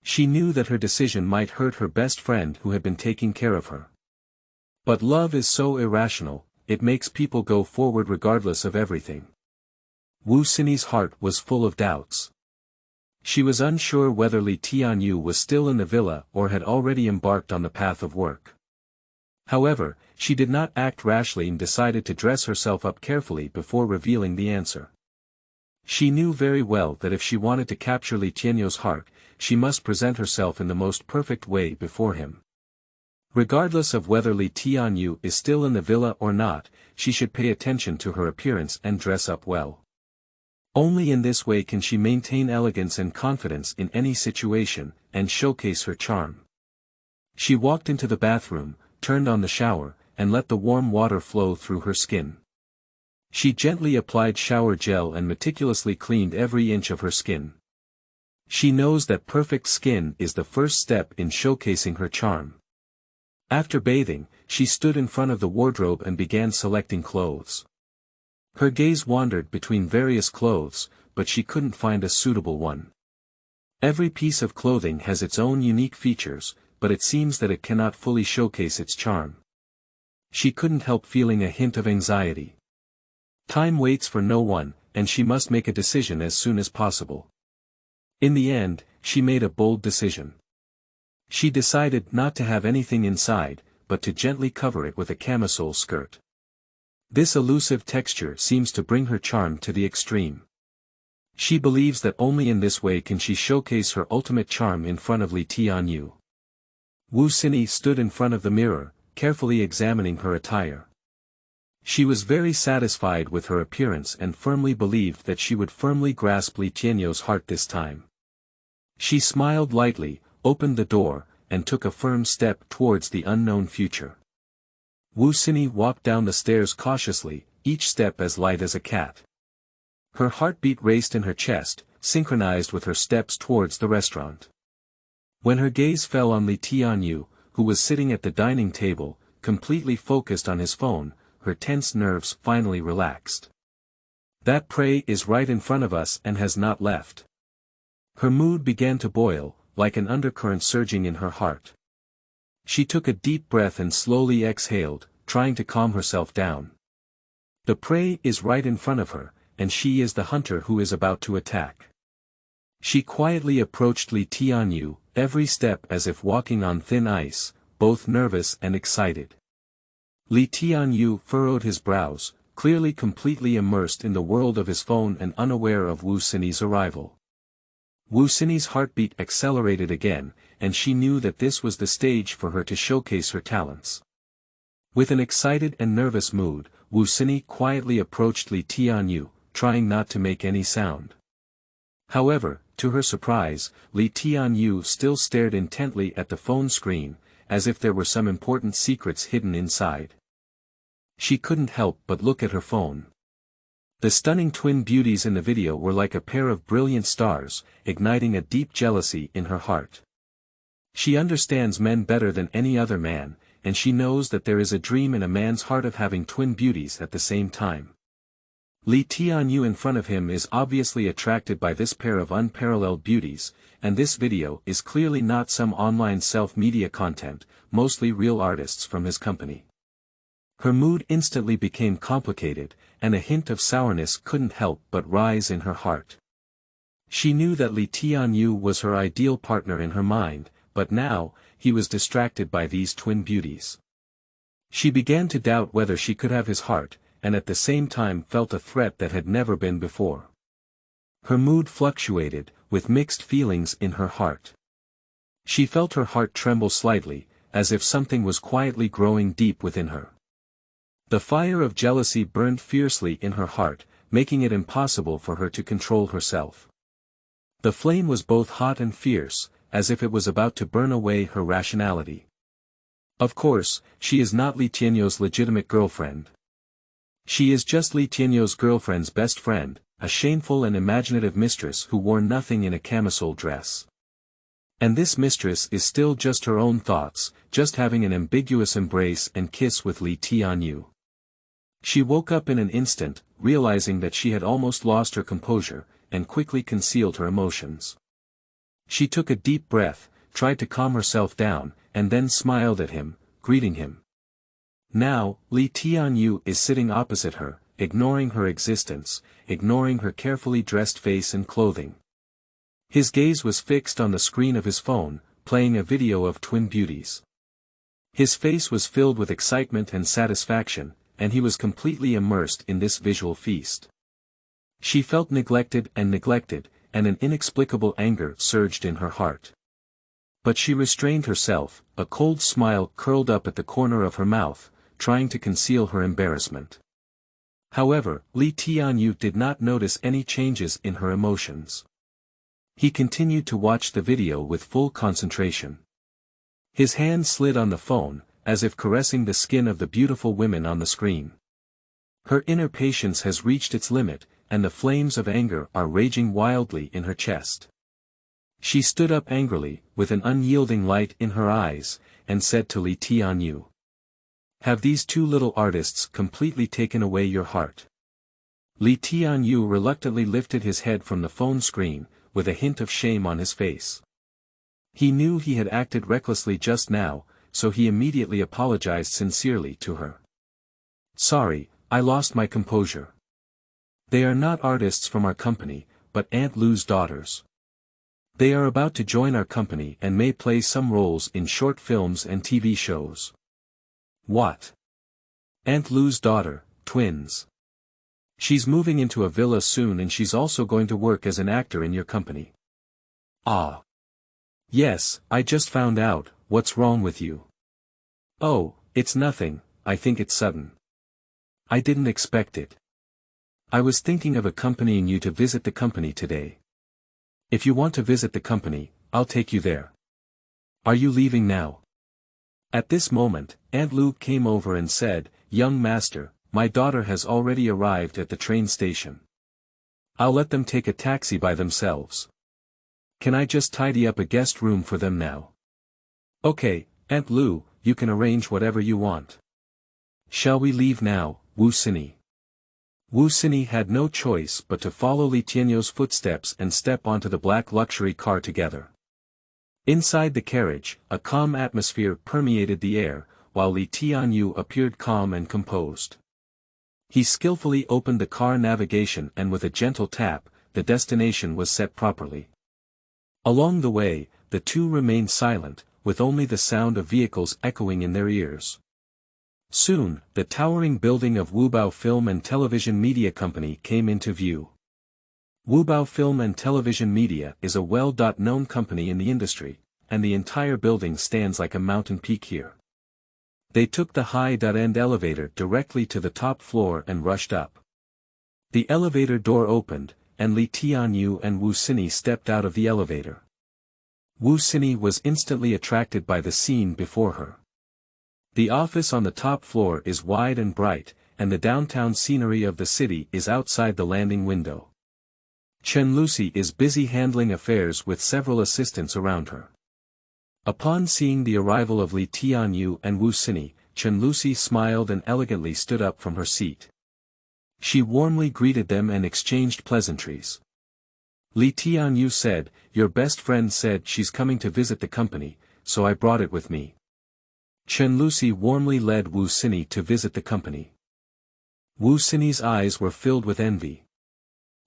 She knew that her decision might hurt her best friend who had been taking care of her. But love is so irrational, it makes people go forward regardless of everything. Xinyi's heart was full of doubts. She was unsure whether Tianyou was still in the villa or had already embarked on the path of work. However, she did not act rashly and decided to dress herself up carefully before revealing the answer. She knew very well that if she wanted to capture Tianyou's heart, she must present herself in the most perfect way before him. Regardless of whether Tianyou is still in the villa or not, she should pay attention to her appearance and dress up well. Only in this way can she maintain elegance and confidence in any situation, and showcase her charm. She walked into the bathroom, turned on the shower, and let the warm water flow through her skin. She gently applied shower gel and meticulously cleaned every inch of her skin. She knows that perfect skin is the first step in showcasing her charm. After bathing, she stood in front of the wardrobe and began selecting clothes. Her gaze wandered between various clothes, but she couldn't find a suitable one. Every piece of clothing has its own unique features, but it seems that it cannot fully showcase its charm. She couldn't help feeling a hint of anxiety. Time waits for no one, and she must make a decision as soon as possible. In the end, she made a bold decision. She decided not to have anything inside, but to gently cover it with a camisole skirt. This elusive texture seems to bring her charm to the extreme. She believes that only in this way can she showcase her ultimate charm in front of Tianyou. Xinyi stood in front of the mirror, carefully examining her attire. She was very satisfied with her appearance and firmly believed that she would firmly grasp Tianyou's heart this time. She smiled lightly, opened the door, and took a firm step towards the unknown future. Xinyi walked down the stairs cautiously, each step as light as a cat. Her heartbeat raced in her chest, synchronized with her steps towards the restaurant. When her gaze fell on Tianyou, who was sitting at the dining table, completely focused on his phone, her tense nerves finally relaxed. That prey is right in front of us and has not left. Her mood began to boil, like an undercurrent surging in her heart. She took a deep breath and slowly exhaled, trying to calm herself down. The prey is right in front of her, and she is the hunter who is about to attack. She quietly approached Tianyou, every step as if walking on thin ice, both nervous and excited. Tianyou furrowed his brows, clearly completely immersed in the world of his phone and unaware of Wu Xinyi's arrival. Wu Xinyi's heartbeat accelerated again, and she knew that this was the stage for her to showcase her talents. With an excited and nervous mood, Wu Xinyi quietly approached Tianyou, trying not to make any sound. However, to her surprise, Tianyou still stared intently at the phone screen, as if there were some important secrets hidden inside. She couldn't help but look at her phone. The stunning twin beauties in the video were like a pair of brilliant stars, igniting a deep jealousy in her heart. She understands men better than any other man, and she knows that there is a dream in a man's heart of having twin beauties at the same time. Tianyou in front of him is obviously attracted by this pair of unparalleled beauties, and this video is clearly not some online self-media content, mostly real artists from his company. Her mood instantly became complicated, and a hint of sourness couldn't help but rise in her heart. She knew that Tianyou was her ideal partner in her mind, but now, he was distracted by these twin beauties. She began to doubt whether she could have his heart, and at the same time felt a threat that had never been before. Her mood fluctuated, with mixed feelings in her heart. She felt her heart tremble slightly, as if something was quietly growing deep within her. The fire of jealousy burned fiercely in her heart, making it impossible for her to control herself. The flame was both hot and fierce, as if it was about to burn away her rationality. Of course, she is not Tianyou's legitimate girlfriend. She is just Tianyou's girlfriend's best friend, a shameful and imaginative mistress who wore nothing in a camisole dress. And this mistress is still just her own thoughts, just having an ambiguous embrace and kiss with Tianyou. She woke up in an instant, realizing that she had almost lost her composure, and quickly concealed her emotions. She took a deep breath, tried to calm herself down, and then smiled at him, greeting him. Now, Tianyou is sitting opposite her, ignoring her existence, ignoring her carefully dressed face and clothing. His gaze was fixed on the screen of his phone, playing a video of twin beauties. His face was filled with excitement and satisfaction, and he was completely immersed in this visual feast. She felt neglected, and an inexplicable anger surged in her heart. But she restrained herself, a cold smile curled up at the corner of her mouth, trying to conceal her embarrassment. However, Tianyou did not notice any changes in her emotions. He continued to watch the video with full concentration. His hand slid on the phone, as if caressing the skin of the beautiful women on the screen. Her inner patience has reached its limit, and the flames of anger are raging wildly in her chest. She stood up angrily, with an unyielding light in her eyes, and said to Tianyou, "Have these two little artists completely taken away your heart?" Tianyou reluctantly lifted his head from the phone screen, with a hint of shame on his face. He knew he had acted recklessly just now, so he immediately apologized sincerely to her. "Sorry, I lost my composure. They are not artists from our company, but Aunt Lou's daughters. They are about to join our company and may play some roles in short films and TV shows." "What? Aunt Lou's daughter, twins? She's moving into a villa soon and she's also going to work as an actor in your company." "Ah. Yes, I just found out. What's wrong with you?" "Oh, it's nothing, I think it's sudden. I didn't expect it. I was thinking of accompanying you to visit the company today. If you want to visit the company, I'll take you there. Are you leaving now?" At this moment, Aunt Lou came over and said, "Young master, my daughter has already arrived at the train station. I'll let them take a taxi by themselves. Can I just tidy up a guest room for them now?" "Okay, Aunt Lou, you can arrange whatever you want. Shall we leave now, Wu Xinyi?" Wu Xinyi had no choice but to follow Tianyou's footsteps and step onto the black luxury car together. Inside the carriage, a calm atmosphere permeated the air, while Tianyou appeared calm and composed. He skillfully opened the car navigation and with a gentle tap, the destination was set properly. Along the way, the two remained silent, with only the sound of vehicles echoing in their ears. Soon, the towering building of Wubao Film and Television Media Company came into view. Wubao Film and Television Media is a well-known company in the industry, and the entire building stands like a mountain peak here. They took the high-end elevator directly to the top floor and rushed up. The elevator door opened, and Tianyou and Xinyi stepped out of the elevator. Xinyi was instantly attracted by the scene before her. The office on the top floor is wide and bright, and the downtown scenery of the city is outside the landing window. Chen Luxi is busy handling affairs with several assistants around her. Upon seeing the arrival of Tianyou and Xinyi, Chen Luxi smiled and elegantly stood up from her seat. She warmly greeted them and exchanged pleasantries. Tianyou said, "Your best friend said she's coming to visit the company, so I brought it with me." Chen Luxi warmly led Xinyi to visit the company. Xinyi's eyes were filled with envy.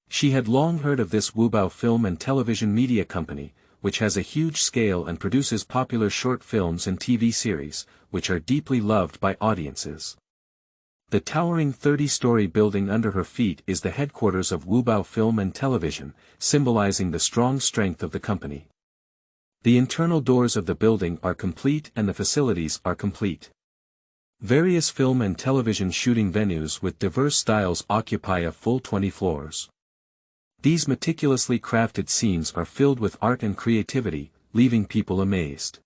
She had long heard of this Wubao Film and Television Media Company, which has a huge scale and produces popular short films and TV series, which are deeply loved by audiences. The towering 30-story building under her feet is the headquarters of Wubao Film and Television, symbolizing the strong strength of the company. The internal doors of the building are complete and the facilities are complete. Various film and television shooting venues with diverse styles occupy a full 20 floors. These meticulously crafted scenes are filled with art and creativity, leaving people amazed.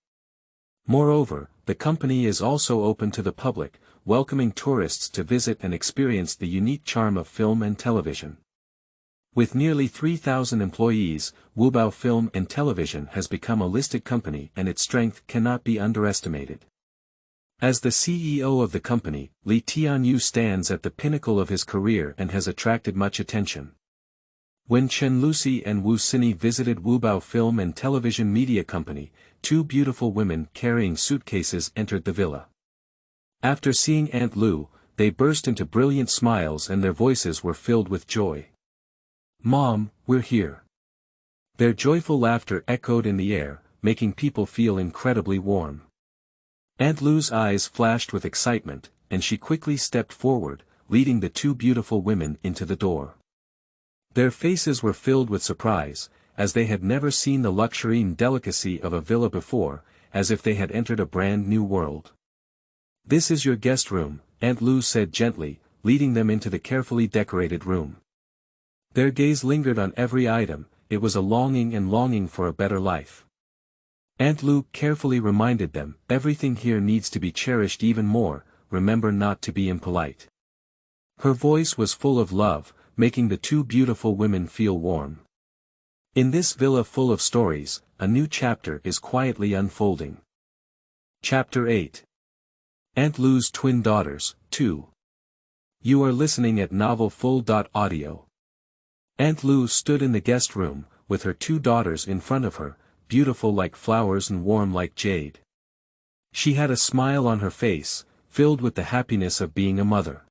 Moreover, the company is also open to the public, welcoming tourists to visit and experience the unique charm of film and television. With nearly 3,000 employees, Wubao Film and Television has become a listed company and its strength cannot be underestimated. As the CEO of the company, Tianyou stands at the pinnacle of his career and has attracted much attention. When Chen Luxi and Xinyi visited Wubao Film and Television Media Company, two beautiful women carrying suitcases entered the villa. After seeing Aunt Lu, they burst into brilliant smiles and their voices were filled with joy. "Mom, we're here." Their joyful laughter echoed in the air, making people feel incredibly warm. Aunt Lu's eyes flashed with excitement, and she quickly stepped forward, leading the two beautiful women into the door. Their faces were filled with surprise, as they had never seen the luxury and delicacy of a villa before, as if they had entered a brand new world. "This is your guest room," Aunt Lu said gently, leading them into the carefully decorated room. Their gaze lingered on every item, it was a longing for a better life. Aunt Lu carefully reminded them, "Everything here needs to be cherished even more, remember not to be impolite." Her voice was full of love, making the two beautiful women feel warm. In this villa full of stories, a new chapter is quietly unfolding. Chapter 8. Aunt Lu's Twin Daughters, 2. You are listening at novelfull.audio. Aunt Lu stood in the guest room, with her two daughters in front of her, beautiful like flowers and warm like jade. She had a smile on her face, filled with the happiness of being a mother.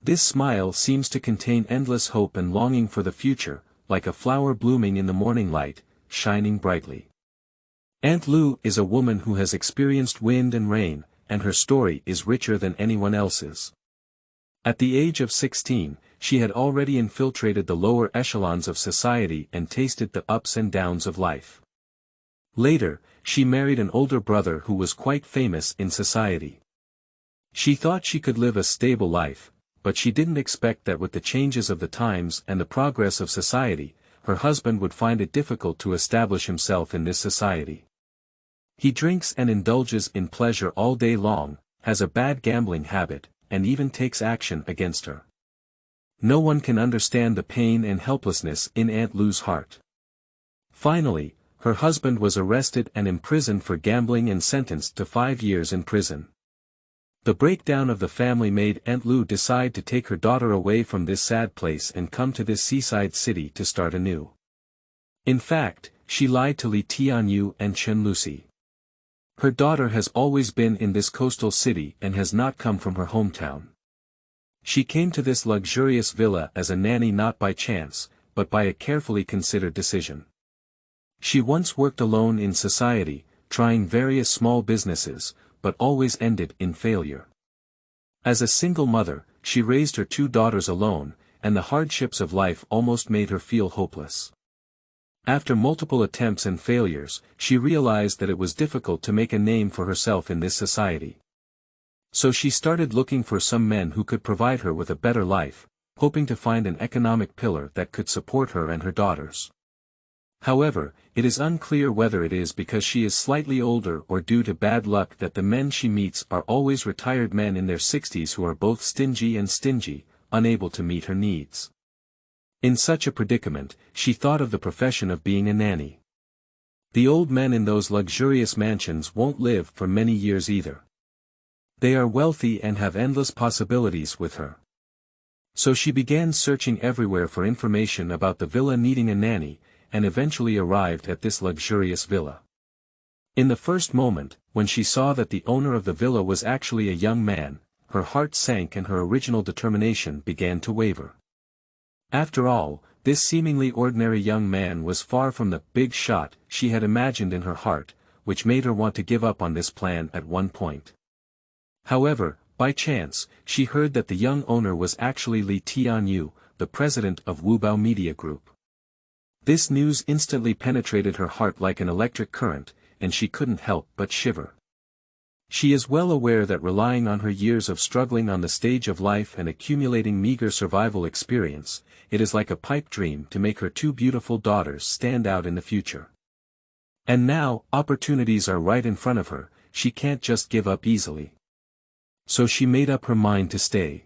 This smile seems to contain endless hope and longing for the future, like a flower blooming in the morning light, shining brightly. Aunt Lu is a woman who has experienced wind and rain, and her story is richer than anyone else's. At the age of 16, she had already infiltrated the lower echelons of society and tasted the ups and downs of life. Later, she married an older brother who was quite famous in society. She thought she could live a stable life, but she didn't expect that with the changes of the times and the progress of society, her husband would find it difficult to establish himself in this society. He drinks and indulges in pleasure all day long, has a bad gambling habit, and even takes action against her. No one can understand the pain and helplessness in Aunt Lu's heart. Finally, her husband was arrested and imprisoned for gambling and sentenced to 5 years in prison. The breakdown of the family made Aunt Lu decide to take her daughter away from this sad place and come to this seaside city to start anew. In fact, she lied to Tianyou and Chen Luxi. Her daughter has always been in this coastal city and has not come from her hometown. She came to this luxurious villa as a nanny not by chance, but by a carefully considered decision. She once worked alone in society, trying various small businesses, but always ended in failure. As a single mother, she raised her 2 daughters alone, and the hardships of life almost made her feel hopeless. After multiple attempts and failures, she realized that it was difficult to make a name for herself in this society. So she started looking for some men who could provide her with a better life, hoping to find an economic pillar that could support her and her daughters. However, it is unclear whether it is because she is slightly older or due to bad luck that the men she meets are always retired men in their 60s who are both stingy and unable to meet her needs. In such a predicament, she thought of the profession of being a nanny. The old men in those luxurious mansions won't live for many years either. They are wealthy and have endless possibilities with her. So she began searching everywhere for information about the villa needing a nanny, and eventually arrived at this luxurious villa. In the first moment, when she saw that the owner of the villa was actually a young man, her heart sank and her original determination began to waver. After all, this seemingly ordinary young man was far from the big shot she had imagined in her heart, which made her want to give up on this plan at one point. However, by chance, she heard that the young owner was actually Tianyou, the president of Wubao Media Group. This news instantly penetrated her heart like an electric current, and she couldn't help but shiver. She is well aware that relying on her years of struggling on the stage of life and accumulating meager survival experience, it is like a pipe dream to make her 2 beautiful daughters stand out in the future. And now, opportunities are right in front of her, she can't just give up easily. So she made up her mind to stay.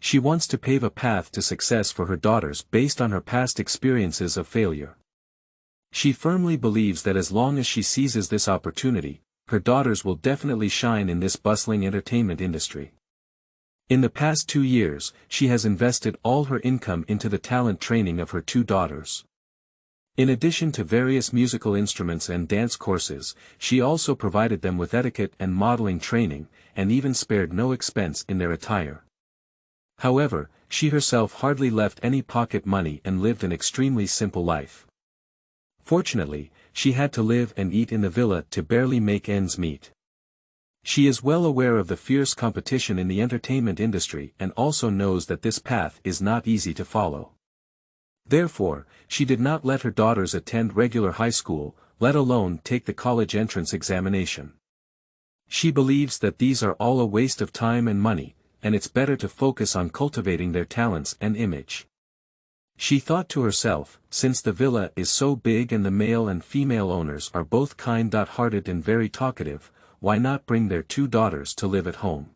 She wants to pave a path to success for her daughters based on her past experiences of failure. She firmly believes that as long as she seizes this opportunity, her daughters will definitely shine in this bustling entertainment industry. In the past 2 years, she has invested all her income into the talent training of her 2 daughters. In addition to various musical instruments and dance courses, she also provided them with etiquette and modeling training, and even spared no expense in their attire. However, she herself hardly left any pocket money and lived an extremely simple life. Fortunately, she had to live and eat in the villa to barely make ends meet. She is well aware of the fierce competition in the entertainment industry and also knows that this path is not easy to follow. Therefore, she did not let her daughters attend regular high school, let alone take the college entrance examination. She believes that these are all a waste of time and money, and it's better to focus on cultivating their talents and image. She thought to herself, since the villa is so big and the male and female owners are both kind-hearted and very talkative, why not bring their 2 daughters to live at home?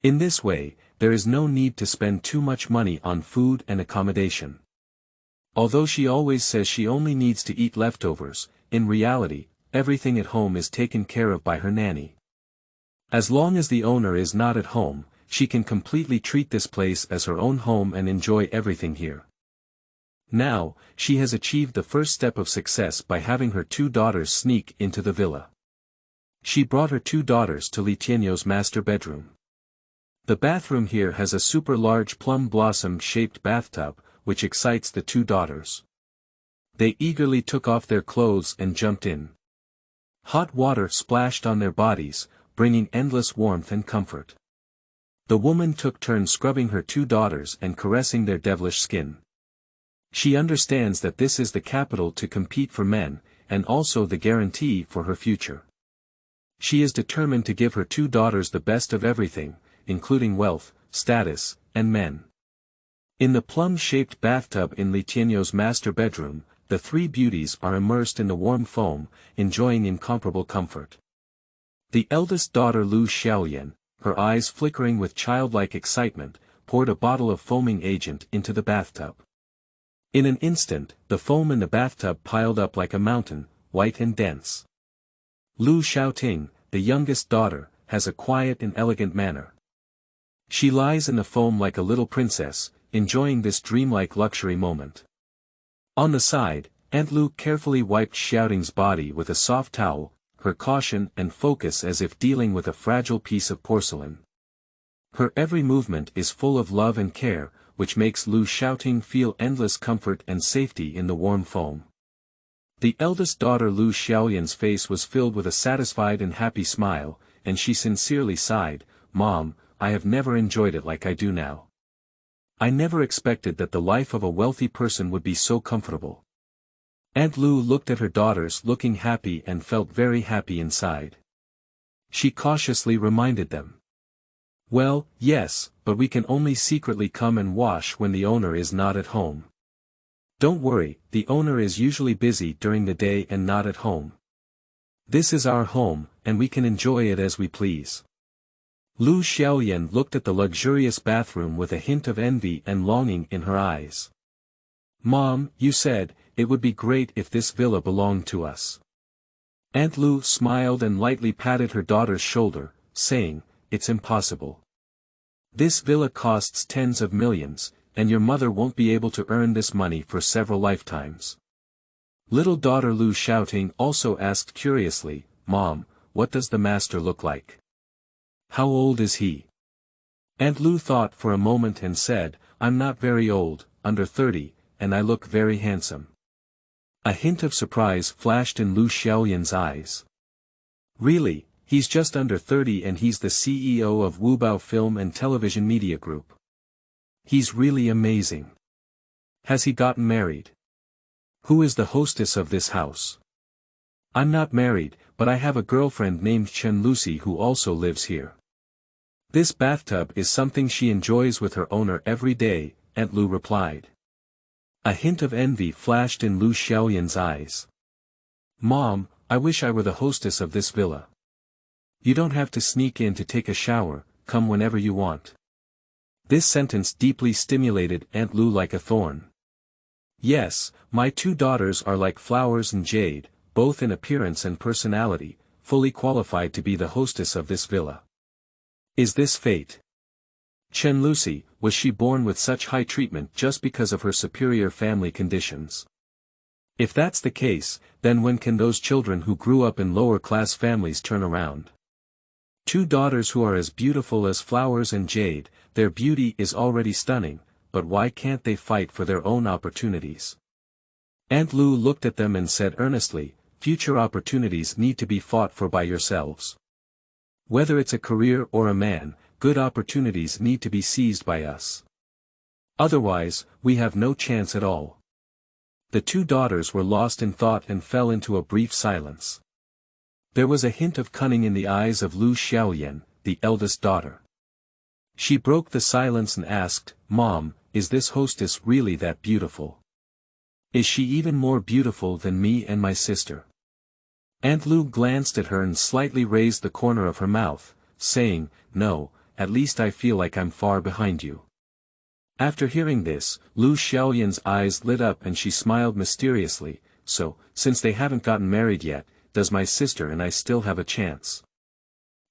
In this way, there is no need to spend too much money on food and accommodation. Although she always says she only needs to eat leftovers, in reality, everything at home is taken care of by her nanny. As long as the owner is not at home, she can completely treat this place as her own home and enjoy everything here. Now, she has achieved the first step of success by having her 2 daughters sneak into the villa. She brought her 2 daughters to Tianyou's master bedroom. The bathroom here has a super large plum blossom-shaped bathtub, which excites the 2 daughters. They eagerly took off their clothes and jumped in. Hot water splashed on their bodies, bringing endless warmth and comfort. The woman took turns scrubbing her 2 daughters and caressing their devilish skin. She understands that this is the capital to compete for men, and also the guarantee for her future. She is determined to give her 2 daughters the best of everything, including wealth, status, and men. In the plum-shaped bathtub in Tianyou's master bedroom, the 3 beauties are immersed in the warm foam, enjoying incomparable comfort. The eldest daughter Lu Xiaoyan, her eyes flickering with childlike excitement, poured a bottle of foaming agent into the bathtub. In an instant, the foam in the bathtub piled up like a mountain, white and dense. Lu Xiaoting, the youngest daughter, has a quiet and elegant manner. She lies in the foam like a little princess, enjoying this dreamlike luxury moment. On the side, Aunt Lu carefully wiped Xiaoting's body with a soft towel, her caution and focus as if dealing with a fragile piece of porcelain. Her every movement is full of love and care, which makes Lu Xiaoting feel endless comfort and safety in the warm foam. The eldest daughter Lu Xiaoyan's face was filled with a satisfied and happy smile, and she sincerely sighed, "Mom, I have never enjoyed it like I do now. I never expected that the life of a wealthy person would be so comfortable." Aunt Lu looked at her daughters looking happy and felt very happy inside. She cautiously reminded them. "Well, yes, but we can only secretly come and wash when the owner is not at home. Don't worry, the owner is usually busy during the day and not at home. This is our home, and we can enjoy it as we please." Lu Xiaoyan looked at the luxurious bathroom with a hint of envy and longing in her eyes. "Mom, you said, it would be great if this villa belonged to us." Aunt Lu smiled and lightly patted her daughter's shoulder, saying, "It's impossible. This villa costs tens of millions, and your mother won't be able to earn this money for several lifetimes." Little daughter Lu Xiaoting also asked curiously, "Mom, what does the master look like? How old is he?" Aunt Lu thought for a moment and said, "I'm not very old, under 30, and I look very handsome." A hint of surprise flashed in Lu Xiaoyan's eyes. "Really, he's just under 30 and he's the CEO of Wubao Film and Television Media Group. He's really amazing. Has he gotten married? Who is the hostess of this house?" "I'm not married, but I have a girlfriend named Chen Luxi who also lives here. This bathtub is something she enjoys with her owner every day," Aunt Lu replied. A hint of envy flashed in Lu Xiaoyan's eyes. "Mom, I wish I were the hostess of this villa. You don't have to sneak in to take a shower, come whenever you want." This sentence deeply stimulated Aunt Lu like a thorn. "Yes, my two daughters are like flowers and jade, both in appearance and personality, fully qualified to be the hostess of this villa. Is this fate? Chen Luxi, was she born with such high treatment just because of her superior family conditions? If that's the case, then when can those children who grew up in lower-class families turn around? Two daughters who are as beautiful as flowers and jade, their beauty is already stunning, but why can't they fight for their own opportunities?" Aunt Lu looked at them and said earnestly, "Future opportunities need to be fought for by yourselves. Whether it's a career or a man, good opportunities need to be seized by us. Otherwise, we have no chance at all." The two daughters were lost in thought and fell into a brief silence. There was a hint of cunning in the eyes of Lu Xiaoyan, the eldest daughter. She broke the silence and asked, "Mom, is this hostess really that beautiful? Is she even more beautiful than me and my sister?" Aunt Lu glanced at her and slightly raised the corner of her mouth, saying, "No, at least I feel like I'm far behind you." After hearing this, Lu Xiaoyan's eyes lit up and she smiled mysteriously, "So, since they haven't gotten married yet, does my sister and I still have a chance?"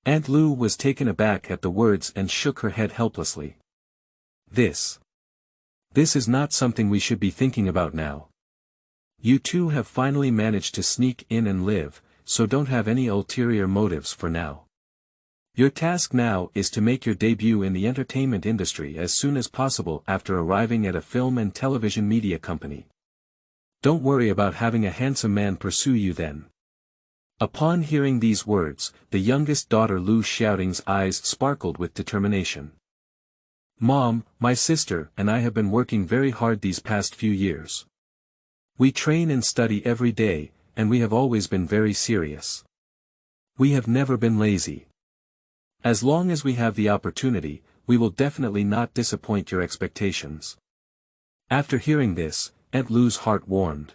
Aunt Lu was taken aback at the words and shook her head helplessly. This is not something we should be thinking about now. You two have finally managed to sneak in and live, so don't have any ulterior motives for now. Your task now is to make your debut in the entertainment industry as soon as possible after arriving at a film and television media company. Don't worry about having a handsome man pursue you then." Upon hearing these words, the youngest daughter Lu Xiaoting's eyes sparkled with determination. "Mom, my sister and I have been working very hard these past few years. We train and study every day, and we have always been very serious. We have never been lazy. As long as we have the opportunity, we will definitely not disappoint your expectations." After hearing this, Aunt Lu's heart warmed.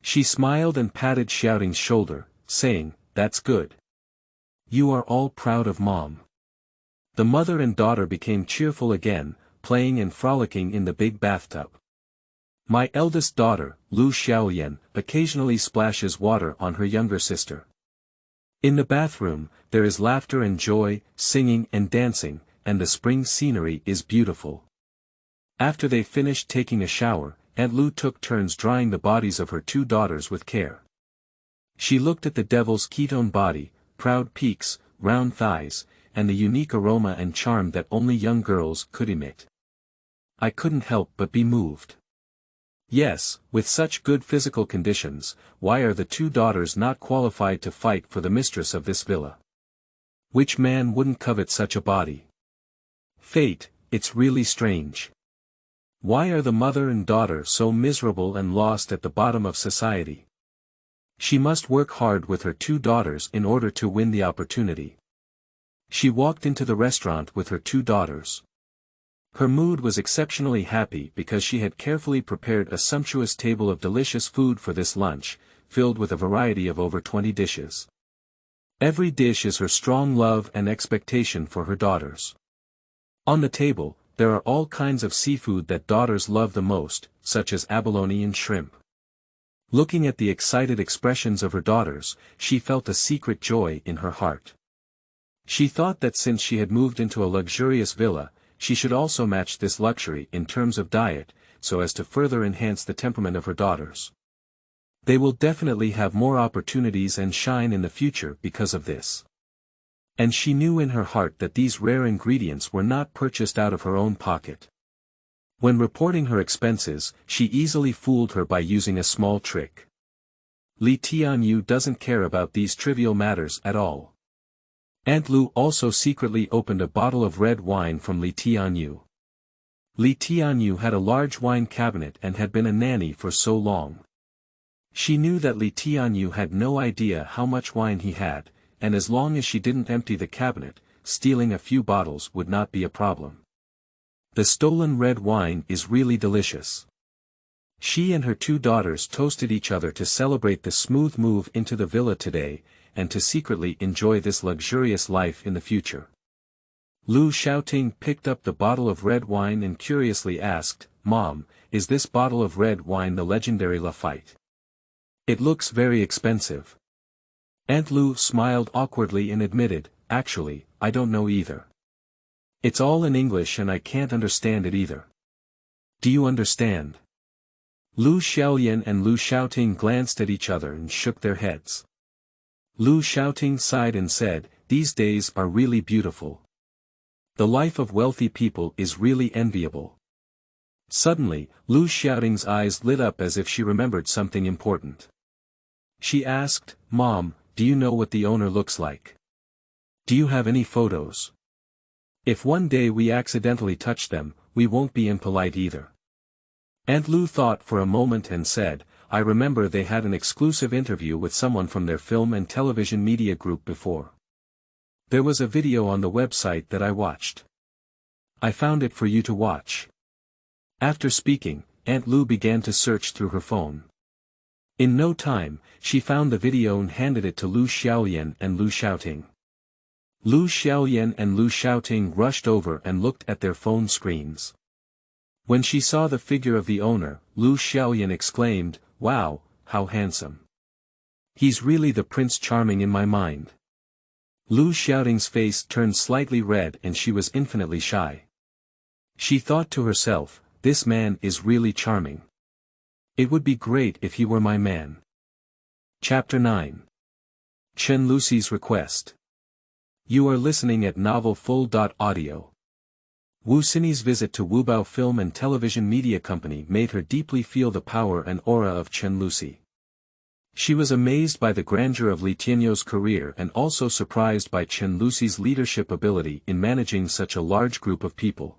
She smiled and patted Xiaoting's shoulder, saying, "That's good. You are all proud of Mom." The mother and daughter became cheerful again, playing and frolicking in the big bathtub. My eldest daughter, Lu Xiaoyan, occasionally splashes water on her younger sister. In the bathroom, there is laughter and joy, singing and dancing, and the spring scenery is beautiful. After they finished taking a shower, Aunt Lu took turns drying the bodies of her two daughters with care. She looked at the devil's ketone body, proud peaks, round thighs, and the unique aroma and charm that only young girls could emit. "I couldn't help but be moved. Yes, with such good physical conditions, why are the two daughters not qualified to fight for the mistress of this villa? Which man wouldn't covet such a body? Fate, it's really strange. Why are the mother and daughter so miserable and lost at the bottom of society? She must work hard with her two daughters in order to win the opportunity. She walked into the restaurant with her two daughters. Her mood was exceptionally happy because she had carefully prepared a sumptuous table of delicious food for this lunch, filled with a variety of over 20 dishes. Every dish is her strong love and expectation for her daughters. On the table, there are all kinds of seafood that daughters love the most, such as abalone and shrimp. Looking at the excited expressions of her daughters, she felt a secret joy in her heart. She thought that since she had moved into a luxurious villa, she should also match this luxury in terms of diet, so as to further enhance the temperament of her daughters. They will definitely have more opportunities and shine in the future because of this. And she knew in her heart that these rare ingredients were not purchased out of her own pocket. When reporting her expenses, she easily fooled her by using a small trick. Tianyou doesn't care about these trivial matters at all. Aunt Lu also secretly opened a bottle of red wine from Tianyou. Tianyou had a large wine cabinet and had been a nanny for so long. She knew that Tianyou had no idea how much wine he had, and as long as she didn't empty the cabinet, stealing a few bottles would not be a problem. The stolen red wine is really delicious. She and her two daughters toasted each other to celebrate the smooth move into the villa today, and to secretly enjoy this luxurious life in the future. Lu Xiaoting picked up the bottle of red wine and curiously asked, "Mom, is this bottle of red wine the legendary Lafite? It looks very expensive." Aunt Lu smiled awkwardly and admitted, "Actually, I don't know either. It's all in English and I can't understand it either." "Do you understand?" Lu Xiaoyan and Lu Xiaoting glanced at each other and shook their heads. Lu Xiaoting sighed and said, "These days are really beautiful. The life of wealthy people is really enviable." Suddenly, Lu Xiaoting's eyes lit up as if she remembered something important. She asked, "Mom, do you know what the owner looks like? Do you have any photos? If one day we accidentally touch them, we won't be impolite either." Aunt Lu thought for a moment and said, "I remember they had an exclusive interview with someone from their film and television media group before. There was a video on the website that I watched. I found it for you to watch." After speaking, Aunt Lu began to search through her phone. In no time, she found the video and handed it to Lu Xiaoyan and Lu Xiaoting. Lu Xiaoyan and Lu Xiaoting rushed over and looked at their phone screens. When she saw the figure of the owner, Lu Xiaoyan exclaimed, "Wow, how handsome. He's really the Prince Charming in my mind." Lu Xiaoting's face turned slightly red and she was infinitely shy. She thought to herself, "This man is really charming. It would be great if he were my man." Chapter 9. Chen Lucy's Request. You are listening at novelfull.audio. Wu Xinyi's visit to Wubao Film and Television Media Company made her deeply feel the power and aura of Chen Lucy. She was amazed by the grandeur of Li Tianyou's career and also surprised by Chen Lucy's leadership ability in managing such a large group of people.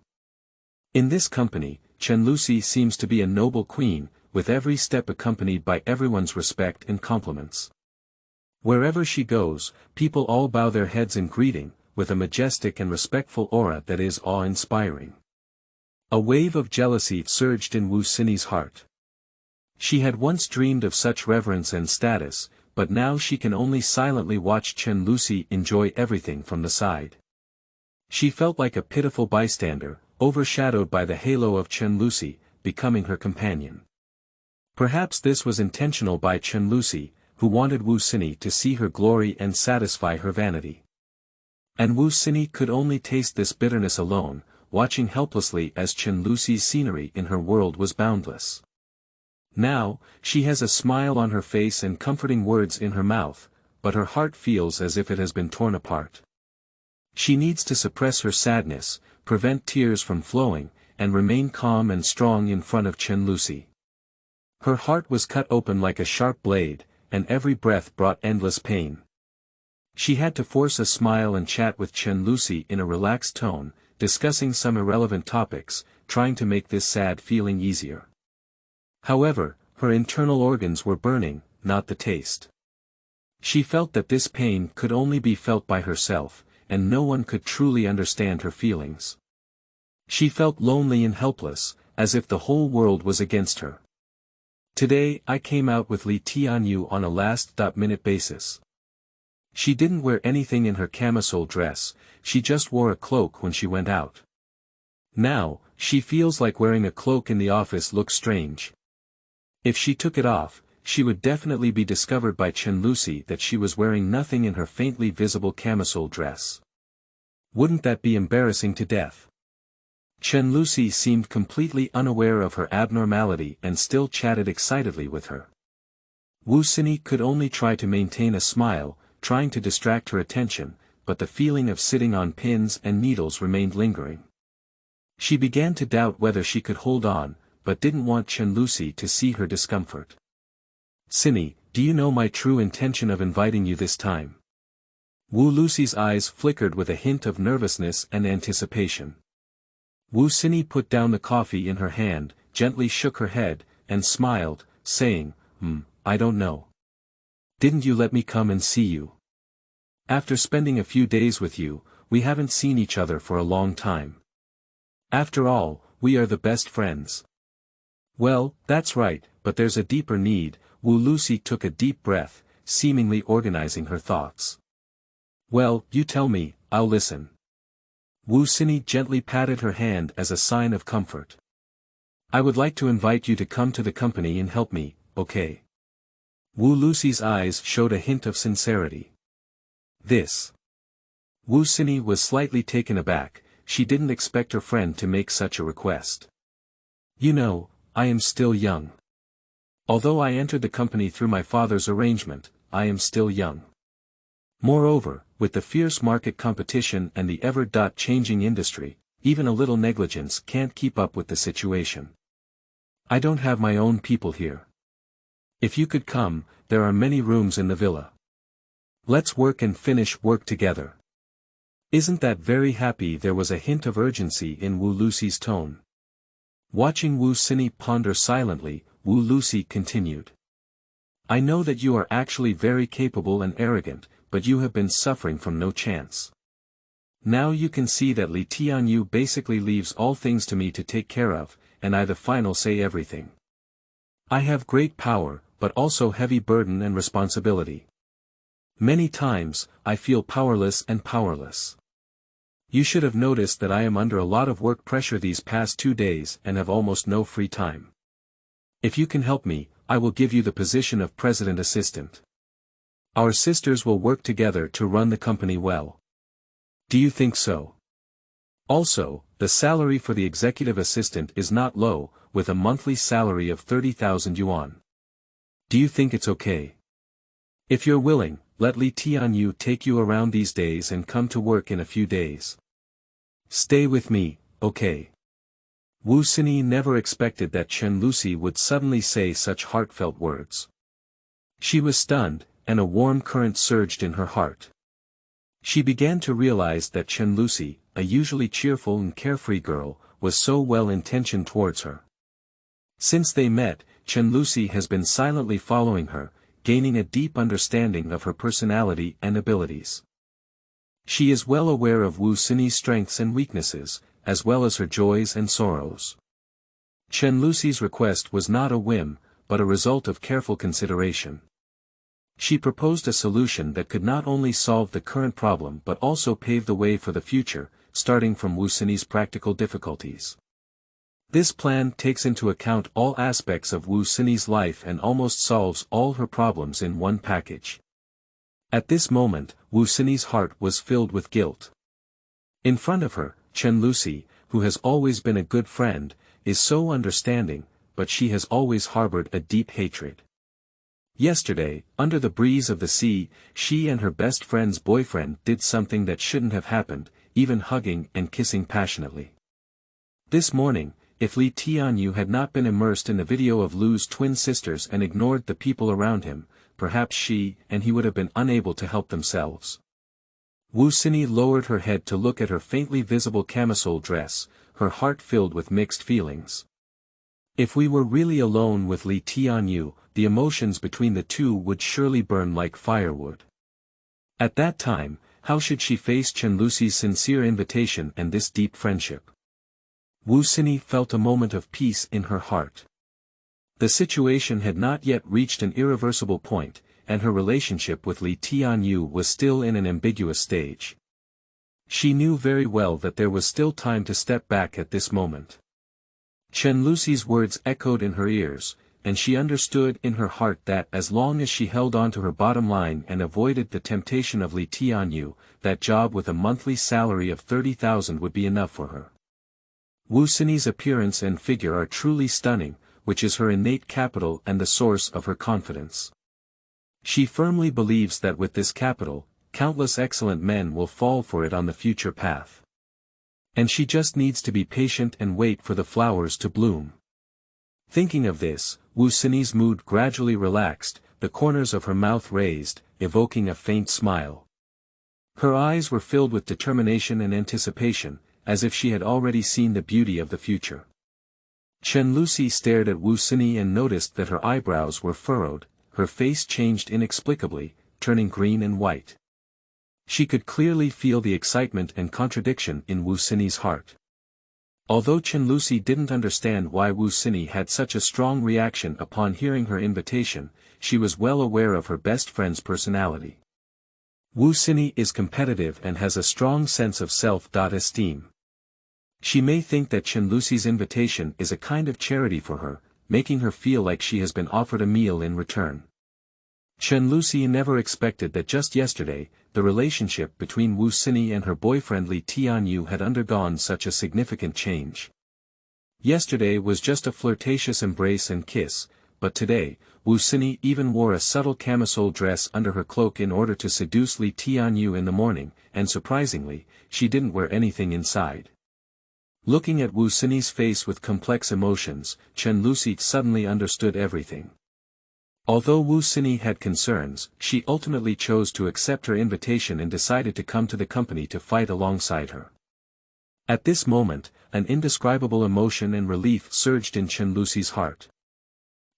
In this company, Chen Lucy seems to be a noble queen, with every step accompanied by everyone's respect and compliments. Wherever she goes, people all bow their heads in greeting, with a majestic and respectful aura that is awe-inspiring. A wave of jealousy surged in Wu Xinyi's heart. She had once dreamed of such reverence and status, but now she can only silently watch Chen Lucy enjoy everything from the side. She felt like a pitiful bystander, overshadowed by the halo of Chen Lucy, becoming her companion. Perhaps this was intentional by Chen Lucy, who wanted Wu Xinyi to see her glory and satisfy her vanity. And Wu Xinyi could only taste this bitterness alone, watching helplessly as Chen Lucy's scenery in her world was boundless. Now, she has a smile on her face and comforting words in her mouth, but her heart feels as if it has been torn apart. She needs to suppress her sadness, prevent tears from flowing, and remain calm and strong in front of Chen Lucy. Her heart was cut open like a sharp blade, and every breath brought endless pain. She had to force a smile and chat with Chen Lucy in a relaxed tone, discussing some irrelevant topics, trying to make this sad feeling easier. However, her internal organs were burning, not the taste. She felt that this pain could only be felt by herself, and no one could truly understand her feelings. She felt lonely and helpless, as if the whole world was against her. Today I came out with Tianyou on a last-minute basis. She didn't wear anything in her camisole dress, she just wore a cloak when she went out. Now, she feels like wearing a cloak in the office looks strange. If she took it off, she would definitely be discovered by Chen Lucy that she was wearing nothing in her faintly visible camisole dress. Wouldn't that be embarrassing to death? Chen Lucy seemed completely unaware of her abnormality and still chatted excitedly with her. Xinyi could only try to maintain a smile, trying to distract her attention, but the feeling of sitting on pins and needles remained lingering. She began to doubt whether she could hold on, but didn't want Chen Lucy to see her discomfort. "Xinyi, do you know my true intention of inviting you this time?" Lucy's eyes flickered with a hint of nervousness and anticipation. Xinyi put down the coffee in her hand, gently shook her head, and smiled, saying, I don't know. Didn't you let me come and see you? After spending a few days with you, we haven't seen each other for a long time. After all, we are the best friends. Well, that's right, but there's a deeper need. Lucy took a deep breath, seemingly organizing her thoughts. Well, you tell me, I'll listen. Xinyi gently patted her hand as a sign of comfort. I would like to invite you to come to the company and help me, okay? Lucy's eyes showed a hint of sincerity. This. Xinyi was slightly taken aback, she didn't expect her friend to make such a request. You know, I am still young. Although I entered the company through my father's arrangement, I am still young. Moreover, with the fierce market competition and the ever-changing industry, even a little negligence can't keep up with the situation. I don't have my own people here. If you could come, there are many rooms in the villa. Let's work and finish work together. Isn't that very happy? There was a hint of urgency in Lucy's tone. Watching Xinyi ponder silently, Lucy continued. I know that you are actually very capable and arrogant, but you have been suffering from no chance. Now you can see that Tianyou basically leaves all things to me to take care of, and I the final say everything. I have great power, but also heavy burden and responsibility. Many times, I feel powerless and powerless. You should have noticed that I am under a lot of work pressure these past 2 days and have almost no free time. If you can help me, I will give you the position of president assistant. Our sisters will work together to run the company well. Do you think so? Also, the salary for the executive assistant is not low, with a monthly salary of 30,000 yuan. Do you think it's okay? If you're willing, let Tianyou take you around these days and come to work in a few days. Stay with me, okay? Xinyi never expected that Chen Lucy would suddenly say such heartfelt words. She was stunned, and a warm current surged in her heart. She began to realize that Chen Lucy, a usually cheerful and carefree girl, was so well-intentioned towards her. Since they met, Chen Lucy has been silently following her, gaining a deep understanding of her personality and abilities. She is well aware of Xinyi's strengths and weaknesses, as well as her joys and sorrows. Chen Lucy's request was not a whim, but a result of careful consideration. She proposed a solution that could not only solve the current problem but also pave the way for the future, starting from Xinyi's practical difficulties. This plan takes into account all aspects of Xinyi's life and almost solves all her problems in one package. At this moment, Xinyi's heart was filled with guilt. In front of her, Chen Lucy, who has always been a good friend, is so understanding, but she has always harbored a deep hatred. Yesterday, under the breeze of the sea, she and her best friend's boyfriend did something that shouldn't have happened, even hugging and kissing passionately. This morning, if Li Tianyou had not been immersed in the video of Lu's twin sisters and ignored the people around him, perhaps she and he would have been unable to help themselves. Wu Xinyi lowered her head to look at her faintly visible camisole dress, her heart filled with mixed feelings. If we were really alone with Li Tianyou, the emotions between the two would surely burn like firewood. At that time, how should she face Chen Luxi's sincere invitation and this deep friendship? Wu Xinyi felt a moment of peace in her heart. The situation had not yet reached an irreversible point, and her relationship with Li Tianyou was still in an ambiguous stage. She knew very well that there was still time to step back at this moment. Chen Luxi's words echoed in her ears, and she understood in her heart that as long as she held on to her bottom line and avoided the temptation of Li Tianyou, that job with a monthly salary of 30,000 would be enough for her. Wu Xinyi's appearance and figure are truly stunning, which is her innate capital and the source of her confidence. She firmly believes that with this capital, countless excellent men will fall for it on the future path. And she just needs to be patient and wait for the flowers to bloom. Thinking of this, Wu Xinyi's mood gradually relaxed, the corners of her mouth raised, evoking a faint smile. Her eyes were filled with determination and anticipation, as if she had already seen the beauty of the future. Chen Luxi stared at Wu Xinyi and noticed that her eyebrows were furrowed, her face changed inexplicably, turning green and white. She could clearly feel the excitement and contradiction in Wu Xinyi's heart. Although Chen Luxi didn't understand why Wu Xinyi had such a strong reaction upon hearing her invitation, she was well aware of her best friend's personality. Wu Xinyi is competitive and has a strong sense of self-esteem. She may think that Chen Luxi's invitation is a kind of charity for her, making her feel like she has been offered a meal in return. Chen Luxi never expected that just yesterday, the relationship between Wu Xinyi and her boyfriend Li Tianyou had undergone such a significant change. Yesterday was just a flirtatious embrace and kiss, but today, Wu Xinyi even wore a subtle camisole dress under her cloak in order to seduce Li Tianyou in the morning, and surprisingly, she didn't wear anything inside. Looking at Wu Xinyi's face with complex emotions, Chen Luxi suddenly understood everything. Although Wu Xinyi had concerns, she ultimately chose to accept her invitation and decided to come to the company to fight alongside her. At this moment, an indescribable emotion and relief surged in Chen Luxi's heart.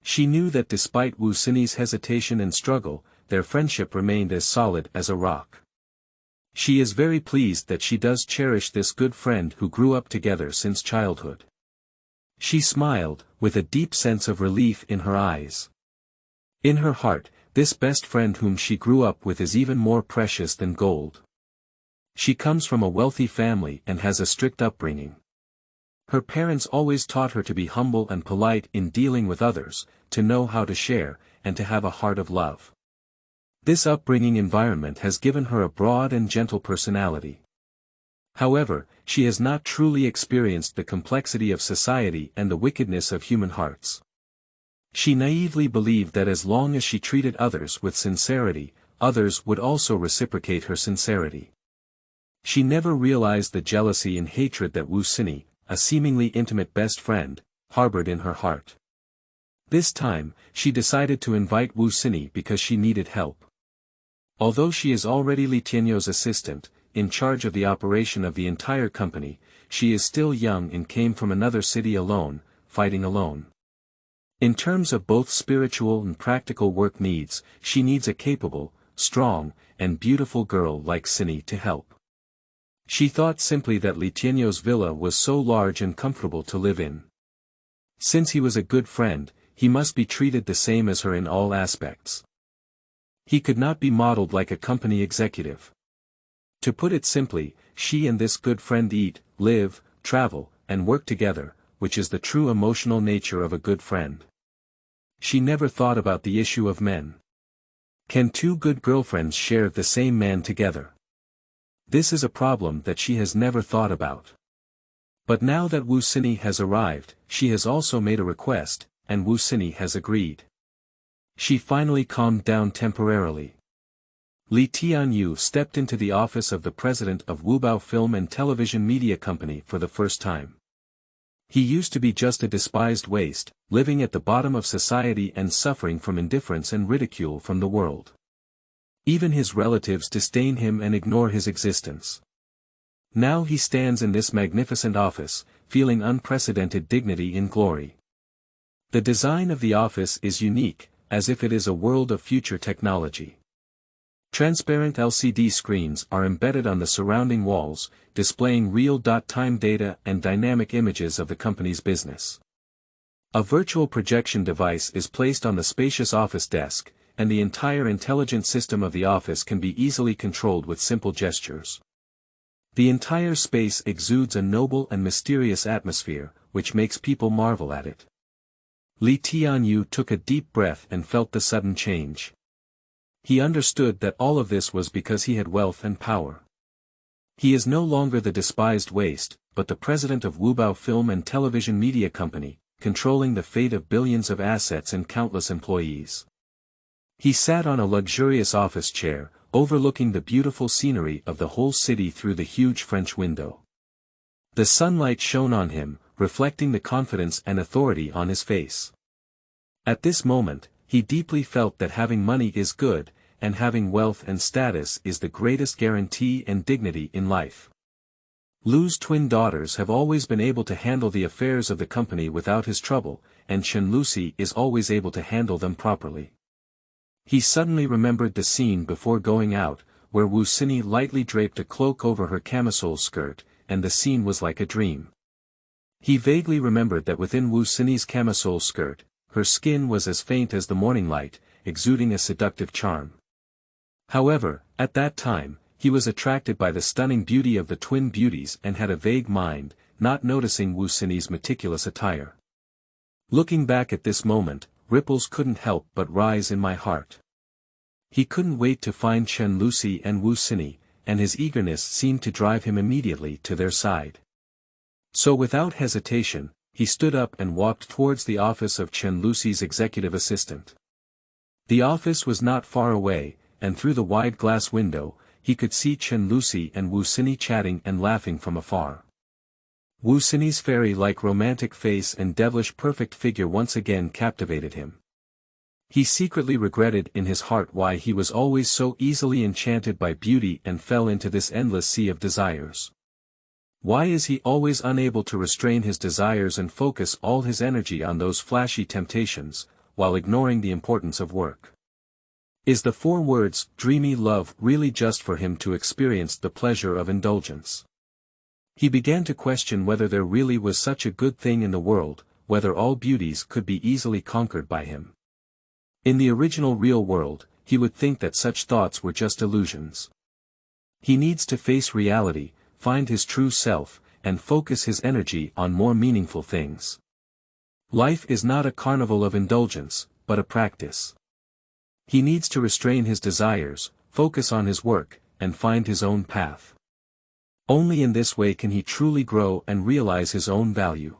She knew that despite Wu Xinyi's hesitation and struggle, their friendship remained as solid as a rock. She is very pleased that she does cherish this good friend who grew up together since childhood. She smiled, with a deep sense of relief in her eyes. In her heart, this best friend whom she grew up with is even more precious than gold. She comes from a wealthy family and has a strict upbringing. Her parents always taught her to be humble and polite in dealing with others, to know how to share, and to have a heart of love. This upbringing environment has given her a broad and gentle personality. However, she has not truly experienced the complexity of society and the wickedness of human hearts. She naively believed that as long as she treated others with sincerity, others would also reciprocate her sincerity. She never realized the jealousy and hatred that Wu Xinyi, a seemingly intimate best friend, harbored in her heart. This time, she decided to invite Wu Xinyi because she needed help. Although she is already Li Tianyou's assistant, in charge of the operation of the entire company, she is still young and came from another city alone, fighting alone. In terms of both spiritual and practical work needs, she needs a capable, strong, and beautiful girl like Xinyi to help. She thought simply that Li Tianyou's villa was so large and comfortable to live in. Since he was a good friend, he must be treated the same as her in all aspects. He could not be modeled like a company executive. To put it simply, she and this good friend eat, live, travel, and work together, which is the true emotional nature of a good friend. She never thought about the issue of men. Can two good girlfriends share the same man together? This is a problem that she has never thought about. But now that Wu Xinyi has arrived, she has also made a request, and Wu Xinyi has agreed. She finally calmed down temporarily. Li Tianyou stepped into the office of the president of Wubao Film and Television Media Company for the first time. He used to be just a despised waste, living at the bottom of society and suffering from indifference and ridicule from the world. Even his relatives disdain him and ignore his existence. Now he stands in this magnificent office, feeling unprecedented dignity and glory. The design of the office is unique, as if it is a world of future technology. Transparent LCD screens are embedded on the surrounding walls, displaying real-time data and dynamic images of the company's business. A virtual projection device is placed on the spacious office desk, and the entire intelligent system of the office can be easily controlled with simple gestures. The entire space exudes a noble and mysterious atmosphere, which makes people marvel at it. Tianyou took a deep breath and felt the sudden change. He understood that all of this was because he had wealth and power. He is no longer the despised waste, but the president of Wubao Film and Television Media Company, controlling the fate of billions of assets and countless employees. He sat on a luxurious office chair, overlooking the beautiful scenery of the whole city through the huge French window. The sunlight shone on him, reflecting the confidence and authority on his face. At this moment, he deeply felt that having money is good, and having wealth and status is the greatest guarantee and dignity in life. Lu's twin daughters have always been able to handle the affairs of the company without his trouble, and Chen Luxi is always able to handle them properly. He suddenly remembered the scene before going out, where Xinyi lightly draped a cloak over her camisole skirt, and the scene was like a dream. He vaguely remembered that within Xinyi's camisole skirt, her skin was as faint as the morning light, exuding a seductive charm. However, at that time, he was attracted by the stunning beauty of the twin beauties and had a vague mind, not noticing Xinyi's meticulous attire. Looking back at this moment, ripples couldn't help but rise in my heart. He couldn't wait to find Chen Luxi and Xinyi, and his eagerness seemed to drive him immediately to their side. So without hesitation, he stood up and walked towards the office of Chen Luxi's executive assistant. The office was not far away, and through the wide glass window, he could see Chen Luxi and Xinyi chatting and laughing from afar. Xinyi's fairy-like romantic face and devilish perfect figure once again captivated him. He secretly regretted in his heart why he was always so easily enchanted by beauty and fell into this endless sea of desires. Why is he always unable to restrain his desires and focus all his energy on those flashy temptations, while ignoring the importance of work? Is the 4 words, dreamy love, really just for him to experience the pleasure of indulgence? He began to question whether there really was such a good thing in the world, whether all beauties could be easily conquered by him. In the original real world, he would think that such thoughts were just illusions. He needs to face reality, find his true self, and focus his energy on more meaningful things. Life is not a carnival of indulgence, but a practice. He needs to restrain his desires, focus on his work, and find his own path. Only in this way can he truly grow and realize his own value.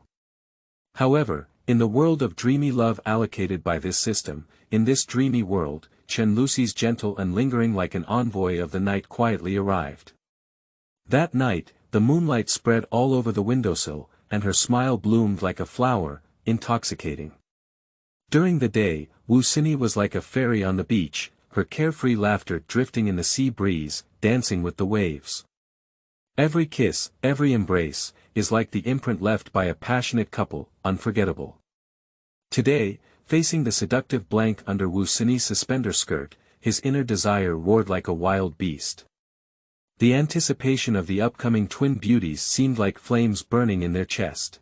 However, in the world of dreamy love allocated by this system, in this dreamy world, Chen Luxi's gentle and lingering like an envoy of the night quietly arrived. That night, the moonlight spread all over the windowsill, and her smile bloomed like a flower, intoxicating. During the day, Xinyi was like a fairy on the beach, her carefree laughter drifting in the sea breeze, dancing with the waves. Every kiss, every embrace, is like the imprint left by a passionate couple, unforgettable. Today, facing the seductive blank under Xinyi's suspender skirt, his inner desire roared like a wild beast. The anticipation of the upcoming twin beauties seemed like flames burning in their chest.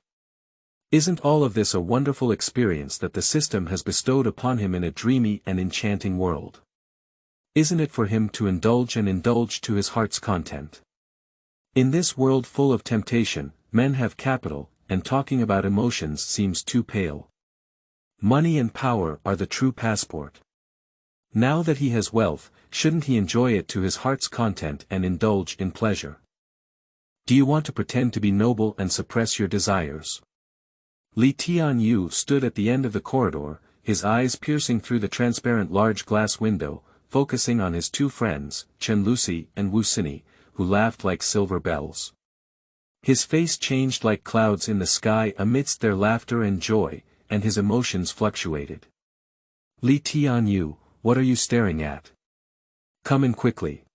Isn't all of this a wonderful experience that the system has bestowed upon him in a dreamy and enchanting world? Isn't it for him to indulge and indulge to his heart's content? In this world full of temptation, men have capital, and talking about emotions seems too pale. Money and power are the true passport. Now that he has wealth, shouldn't he enjoy it to his heart's content and indulge in pleasure? Do you want to pretend to be noble and suppress your desires? Tianyou stood at the end of the corridor, his eyes piercing through the transparent large glass window, focusing on his 2 friends, Chen Luxi and Xinyi, who laughed like silver bells. His face changed like clouds in the sky amidst their laughter and joy, and his emotions fluctuated. "Li Tianyou, what are you staring at? Come in quickly."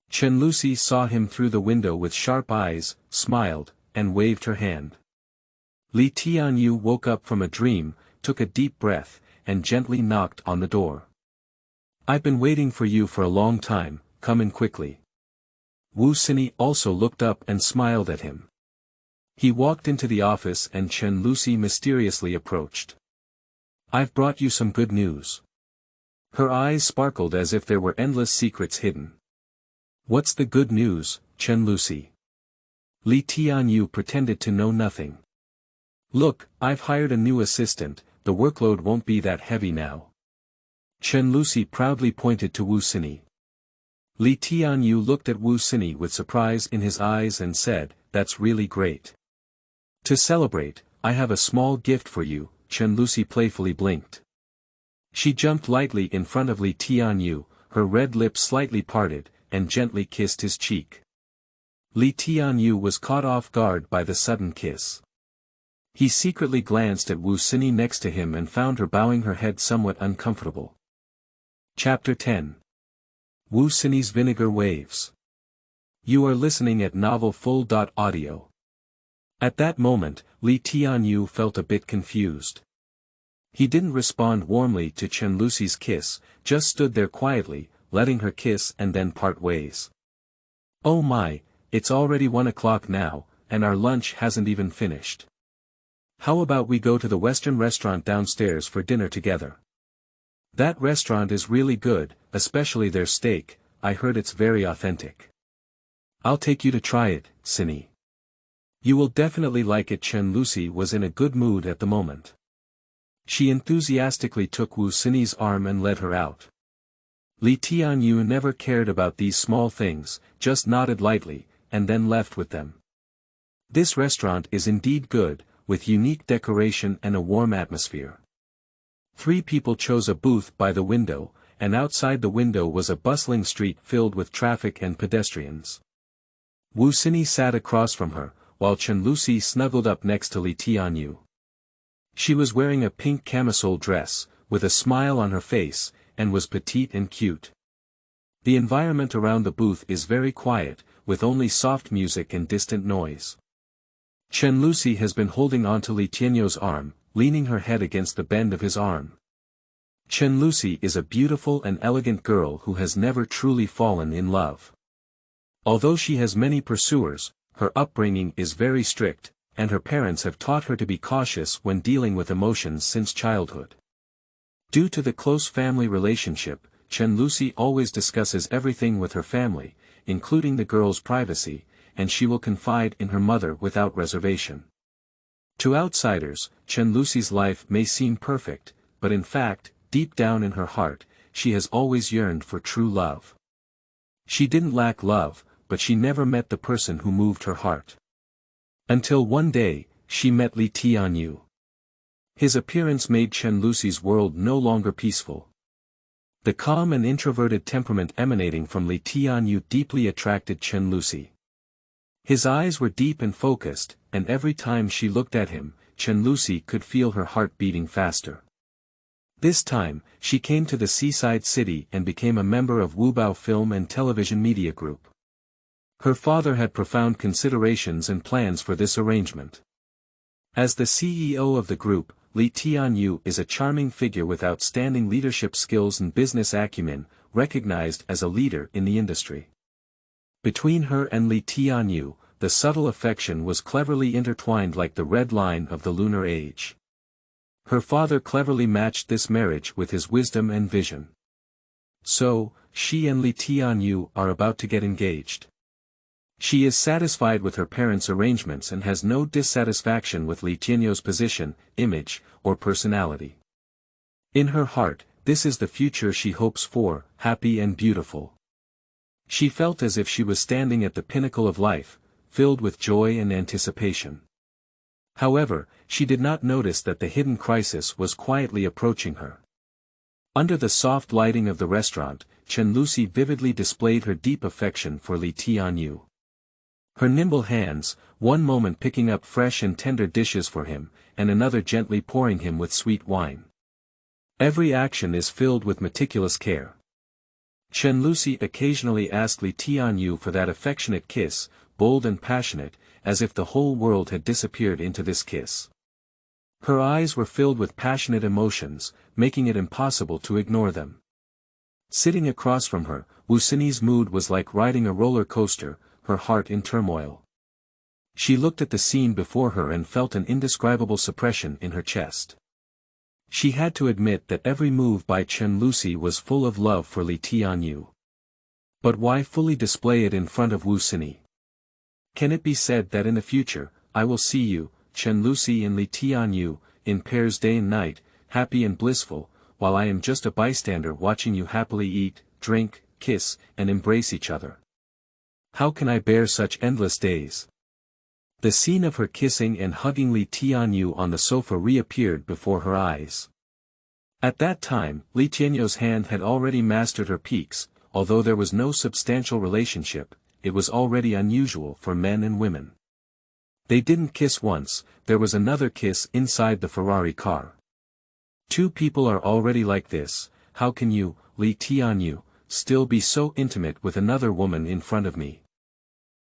Chen Lucy saw him through the window with sharp eyes, smiled, and waved her hand. Li Tianyou woke up from a dream, took a deep breath, and gently knocked on the door. "I've been waiting for you for a long time, come in quickly." Wu Xinyi also looked up and smiled at him. He walked into the office and Chen Lucy mysteriously approached. "I've brought you some good news." Her eyes sparkled as if there were endless secrets hidden. "What's the good news, Chen Lucy?" Li Tianyou pretended to know nothing. "Look, I've hired a new assistant, the workload won't be that heavy now." Chen Lucy proudly pointed to Wu Xinyi. Li Tianyou looked at Wu Xinyi with surprise in his eyes and said, "That's really great." "To celebrate, I have a small gift for you," Chen Lucy playfully blinked. She jumped lightly in front of Li Tianyou, her red lips slightly parted, and gently kissed his cheek. Li Tianyou was caught off guard by the sudden kiss. He secretly glanced at Wu Xinyi next to him and found her bowing her head somewhat uncomfortable. Chapter 10. Wu Xinyi's Vinegar Waves. You are listening at novelfull.audio. At that moment, Li Tianyou felt a bit confused. He didn't respond warmly to Chen Lucy's kiss, just stood there quietly, letting her kiss and then part ways. "Oh my, it's already 1 o'clock now, and our lunch hasn't even finished. How about we go to the Western restaurant downstairs for dinner together? That restaurant is really good, especially their steak, I heard it's very authentic. I'll take you to try it, Xinyi. You will definitely like it." Chen Lucy was in a good mood at the moment. She enthusiastically took Wu Xinyi's arm and led her out. Li Tianyou never cared about these small things, just nodded lightly, and then left with them. This restaurant is indeed good, with unique decoration and a warm atmosphere. 3 people chose a booth by the window, and outside the window was a bustling street filled with traffic and pedestrians. Wu Xinyi sat across from her, while Chen Lucy snuggled up next to Li Tianyou. She was wearing a pink camisole dress, with a smile on her face, and was petite and cute. The environment around the booth is very quiet, with only soft music and distant noise. Chen Lucy has been holding onto Li Tianyou's arm, leaning her head against the bend of his arm. Chen Lucy is a beautiful and elegant girl who has never truly fallen in love. Although she has many pursuers, her upbringing is very strict, and her parents have taught her to be cautious when dealing with emotions since childhood. Due to the close family relationship, Chen Lucy always discusses everything with her family, including the girl's privacy, and she will confide in her mother without reservation. To outsiders, Chen Lucy's life may seem perfect, but in fact, deep down in her heart, she has always yearned for true love. She didn't lack love, but she never met the person who moved her heart. Until one day, she met Li Tianyou. His appearance made Chen Lucy's world no longer peaceful. The calm and introverted temperament emanating from Li Tianyou deeply attracted Chen Lucy. His eyes were deep and focused, and every time she looked at him, Chen Lucy could feel her heart beating faster. This time, she came to the seaside city and became a member of Wubao Film and Television Media Group. Her father had profound considerations and plans for this arrangement. As the CEO of the group, Li Tianyou is a charming figure with outstanding leadership skills and business acumen, recognized as a leader in the industry. Between her and Li Tianyou, the subtle affection was cleverly intertwined like the red line of the lunar age. Her father cleverly matched this marriage with his wisdom and vision. So, she and Li Tianyou are about to get engaged. She is satisfied with her parents' arrangements and has no dissatisfaction with Li Tianyou's position, image, or personality. In her heart, this is the future she hopes for, happy and beautiful. She felt as if she was standing at the pinnacle of life, filled with joy and anticipation. However, she did not notice that the hidden crisis was quietly approaching her. Under the soft lighting of the restaurant, Chen Lucy vividly displayed her deep affection for Li Tianyou. Her nimble hands, one moment picking up fresh and tender dishes for him, and another gently pouring him with sweet wine. Every action is filled with meticulous care. Chen Luxi occasionally asked Tianyou for that affectionate kiss, bold and passionate, as if the whole world had disappeared into this kiss. Her eyes were filled with passionate emotions, making it impossible to ignore them. Sitting across from her, Xinyi's mood was like riding a roller coaster, her heart in turmoil. She looked at the scene before her and felt an indescribable suppression in her chest. She had to admit that every move by Chen Luxi was full of love for Tianyou. But why fully display it in front of Xinyi? Can it be said that in the future, I will see you, Chen Luxi and Tianyou, in pairs day and night, happy and blissful, while I am just a bystander watching you happily eat, drink, kiss, and embrace each other? How can I bear such endless days? The scene of her kissing and hugging Tianyou on the sofa reappeared before her eyes. At that time, Tianyou's hand had already mastered her peaks, although there was no substantial relationship, it was already unusual for men and women. They didn't kiss once, there was another kiss inside the Ferrari car. Two people are already like this, how can you, Tianyou, still be so intimate with another woman in front of me?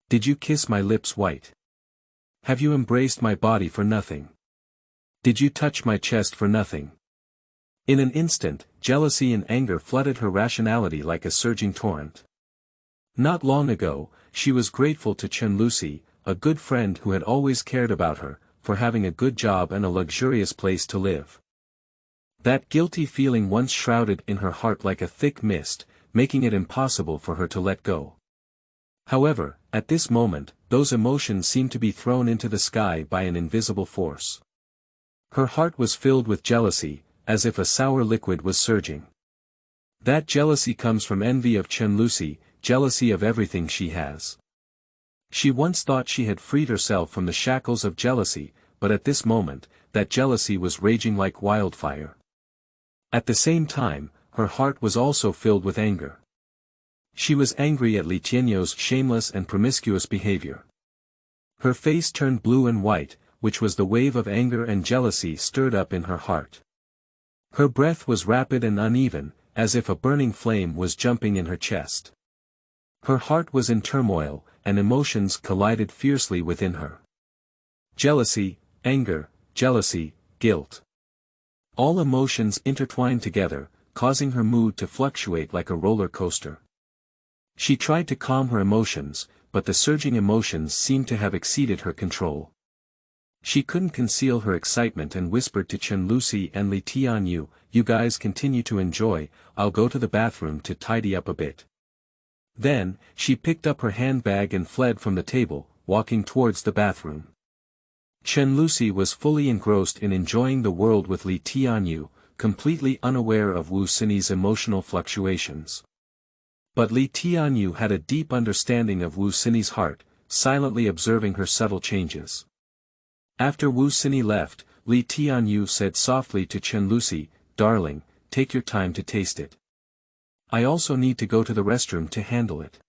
Did you kiss my lips white? Have you embraced my body for nothing? Did you touch my chest for nothing? In an instant, jealousy and anger flooded her rationality like a surging torrent. Not long ago, she was grateful to Chen Luxi, a good friend who had always cared about her, for having a good job and a luxurious place to live. That guilty feeling once shrouded in her heart like a thick mist, making it impossible for her to let go. However, at this moment, those emotions seemed to be thrown into the sky by an invisible force. Her heart was filled with jealousy, as if a sour liquid was surging. That jealousy comes from envy of Chen Luxi, jealousy of everything she has. She once thought she had freed herself from the shackles of jealousy, but at this moment, that jealousy was raging like wildfire. At the same time, her heart was also filled with anger. She was angry at Tianyou's shameless and promiscuous behavior. Her face turned blue and white, which was the wave of anger and jealousy stirred up in her heart. Her breath was rapid and uneven, as if a burning flame was jumping in her chest. Her heart was in turmoil, and emotions collided fiercely within her. Jealousy, anger, jealousy, guilt. All emotions intertwined together, causing her mood to fluctuate like a roller coaster. She tried to calm her emotions, but the surging emotions seemed to have exceeded her control. She couldn't conceal her excitement and whispered to Chen Luxi and Tianyou, "You guys continue to enjoy, I'll go to the bathroom to tidy up a bit." Then, she picked up her handbag and fled from the table, walking towards the bathroom. Chen Luxi was fully engrossed in enjoying the world with Tianyou, completely unaware of Xinyi's emotional fluctuations. But Tianyou had a deep understanding of Xinyi's heart, silently observing her subtle changes. After Xinyi left, Tianyou said softly to Chen Luxi, "Darling, take your time to taste it. I also need to go to the restroom to handle it."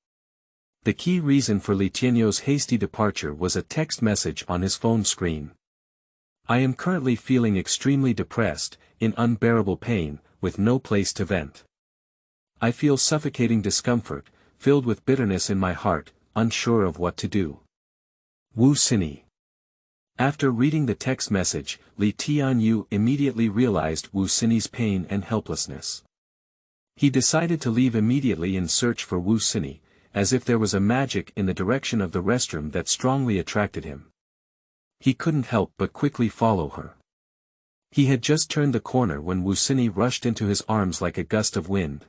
The key reason for Tianyou's hasty departure was a text message on his phone screen. "I am currently feeling extremely depressed, in unbearable pain, with no place to vent. I feel suffocating discomfort, filled with bitterness in my heart, unsure of what to do. Xinyi." After reading the text message, Tianyou immediately realized Xinyi's pain and helplessness. He decided to leave immediately in search for Xinyi, as if there was a magic in the direction of the restroom that strongly attracted him. He couldn't help but quickly follow her. He had just turned the corner when Xinyi rushed into his arms like a gust of wind.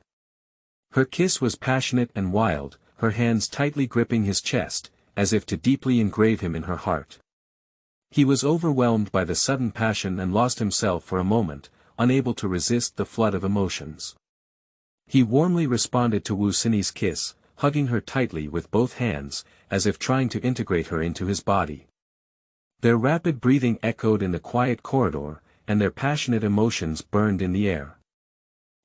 Her kiss was passionate and wild, her hands tightly gripping his chest, as if to deeply engrave him in her heart. He was overwhelmed by the sudden passion and lost himself for a moment, unable to resist the flood of emotions. He warmly responded to Xinyi's kiss, hugging her tightly with both hands, as if trying to integrate her into his body. Their rapid breathing echoed in the quiet corridor, and their passionate emotions burned in the air.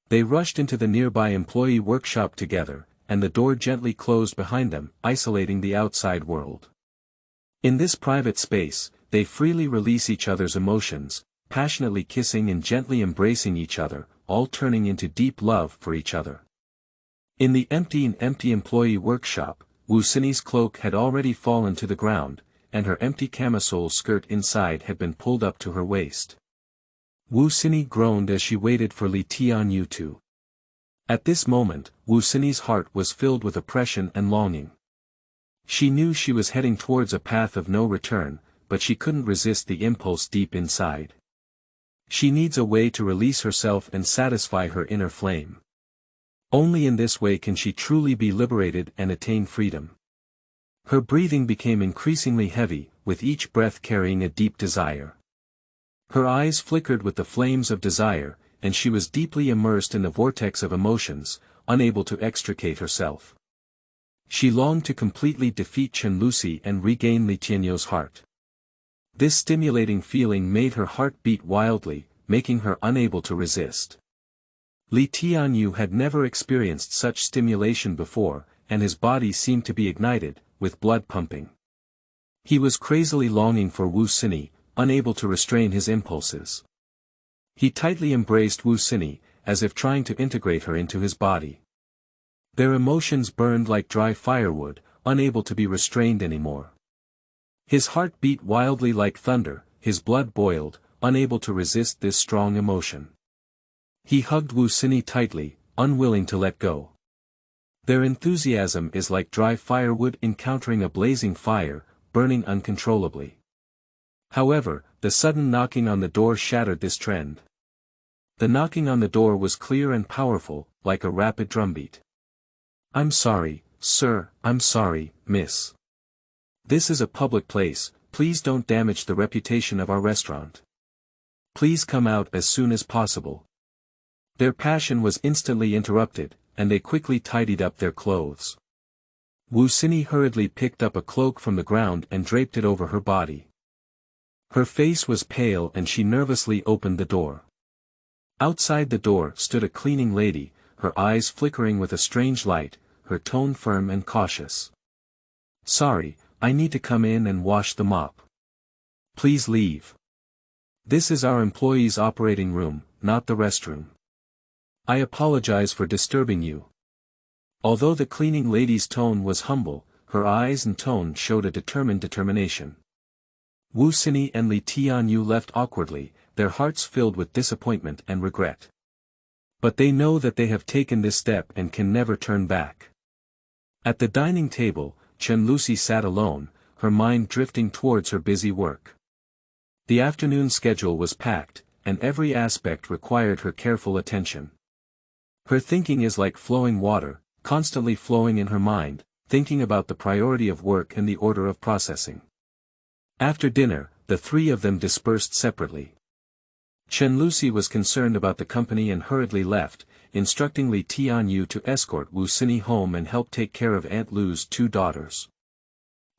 They rushed into the nearby employee workshop together, and the door gently closed behind them, isolating the outside world. In this private space, they freely release each other's emotions, passionately kissing and gently embracing each other, all turning into deep love for each other. In the empty employee workshop, Wu Xinyi's cloak had already fallen to the ground, and her empty camisole skirt inside had been pulled up to her waist. Wu Xinyi groaned as she waited for Tianyou to. At this moment, Wu Xinyi's heart was filled with oppression and longing. She knew she was heading towards a path of no return, but she couldn't resist the impulse deep inside. She needs a way to release herself and satisfy her inner flame. Only in this way can she truly be liberated and attain freedom. Her breathing became increasingly heavy, with each breath carrying a deep desire. Her eyes flickered with the flames of desire, and she was deeply immersed in the vortex of emotions, unable to extricate herself. She longed to completely defeat Chen Luxi and regain Tianyou's heart. This stimulating feeling made her heart beat wildly, making her unable to resist. Tianyou had never experienced such stimulation before, and his body seemed to be ignited, with blood pumping. He was crazily longing for Wu Xinyi, unable to restrain his impulses. He tightly embraced Wu Xinyi, as if trying to integrate her into his body. Their emotions burned like dry firewood, unable to be restrained anymore. His heart beat wildly like thunder, his blood boiled, unable to resist this strong emotion. He hugged Wu Xinyi tightly, unwilling to let go. Their enthusiasm is like dry firewood encountering a blazing fire, burning uncontrollably. However, the sudden knocking on the door shattered this trend. The knocking on the door was clear and powerful, like a rapid drumbeat. "I'm sorry, sir, I'm sorry, miss. This is a public place, please don't damage the reputation of our restaurant. Please come out as soon as possible." Their passion was instantly interrupted, and they quickly tidied up their clothes. Wu Xinyi hurriedly picked up a cloak from the ground and draped it over her body. Her face was pale and she nervously opened the door. Outside the door stood a cleaning lady, her eyes flickering with a strange light, her tone firm and cautious. "Sorry, I need to come in and wash the mop. Please leave. This is our employees' operating room, not the restroom. I apologize for disturbing you." Although the cleaning lady's tone was humble, her eyes and tone showed a determined determination. Wu Xinyi and Tianyou left awkwardly, their hearts filled with disappointment and regret. But they know that they have taken this step and can never turn back. At the dining table, Chen Luxi sat alone, her mind drifting towards her busy work. The afternoon schedule was packed, and every aspect required her careful attention. Her thinking is like flowing water, constantly flowing in her mind, thinking about the priority of work and the order of processing. After dinner, the three of them dispersed separately. Chen Luxi was concerned about the company and hurriedly left, instructing Tianyou to escort Wu Xinyi home and help take care of Aunt Lu's two daughters.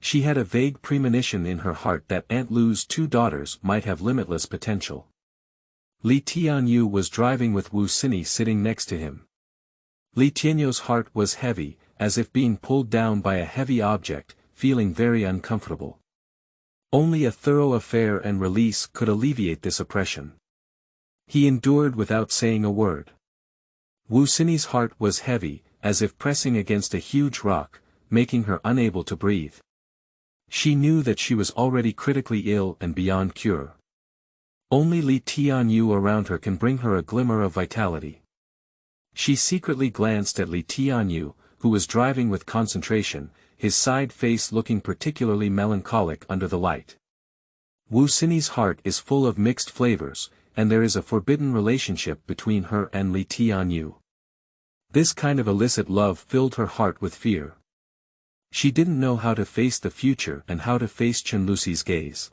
She had a vague premonition in her heart that Aunt Lu's two daughters might have limitless potential. Tianyou was driving with Wu Xinyi sitting next to him. Tianyou's heart was heavy, as if being pulled down by a heavy object, feeling very uncomfortable. Only a thorough affair and release could alleviate this oppression. He endured without saying a word. Wu Xinyi's heart was heavy, as if pressing against a huge rock, making her unable to breathe. She knew that she was already critically ill and beyond cure. Only Tianyou around her can bring her a glimmer of vitality. She secretly glanced at Tianyou, who was driving with concentration, his side face looking particularly melancholic under the light. Wu Xinyi's heart is full of mixed flavors, and there is a forbidden relationship between her and Tianyou. This kind of illicit love filled her heart with fear. She didn't know how to face the future and how to face Chen Luxi's gaze.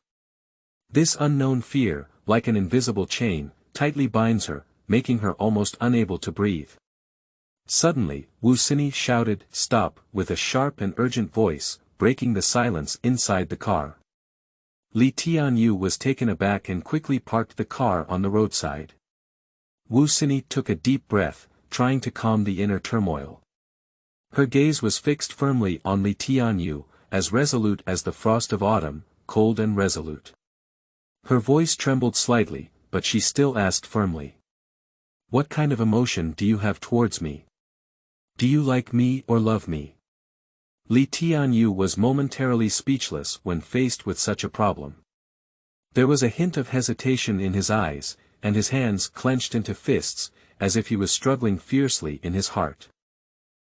This unknown fear, like an invisible chain, tightly binds her, making her almost unable to breathe. Suddenly, Wu Xinyi shouted, "Stop," with a sharp and urgent voice, breaking the silence inside the car. Tianyou was taken aback and quickly parked the car on the roadside. Wu Xinyi took a deep breath, trying to calm the inner turmoil. Her gaze was fixed firmly on Tianyou, as resolute as the frost of autumn, cold and resolute. Her voice trembled slightly, but she still asked firmly. What kind of emotion do you have towards me? Do you like me or love me? Tianyou was momentarily speechless when faced with such a problem. There was a hint of hesitation in his eyes, and his hands clenched into fists, as if he was struggling fiercely in his heart.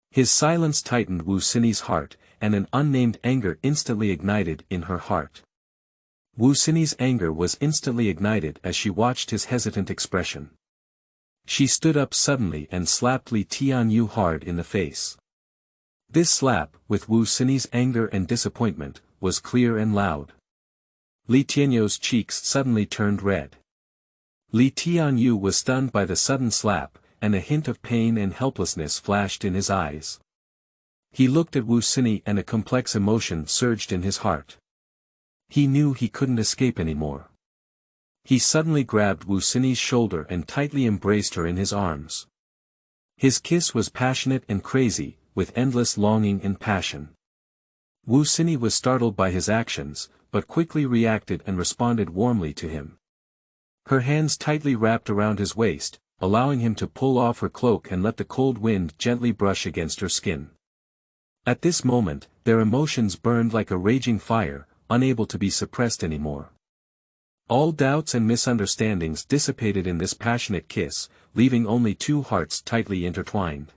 His silence tightened Wu Xinyi's heart, and an unnamed anger instantly ignited in her heart. Wu Xinyi's anger was instantly ignited as she watched his hesitant expression. She stood up suddenly and slapped Tianyou hard in the face. This slap, with Wu Xinyi's anger and disappointment, was clear and loud. Tianyou's cheeks suddenly turned red. Tianyou was stunned by the sudden slap, and a hint of pain and helplessness flashed in his eyes. He looked at Wu Xinyi and a complex emotion surged in his heart. He knew he couldn't escape anymore. He suddenly grabbed Wu Xinyi's shoulder and tightly embraced her in his arms. His kiss was passionate and crazy, with endless longing and passion. Wu Xinyi was startled by his actions, but quickly reacted and responded warmly to him. Her hands tightly wrapped around his waist, allowing him to pull off her cloak and let the cold wind gently brush against her skin. At this moment, their emotions burned like a raging fire, unable to be suppressed anymore. All doubts and misunderstandings dissipated in this passionate kiss, leaving only two hearts tightly intertwined.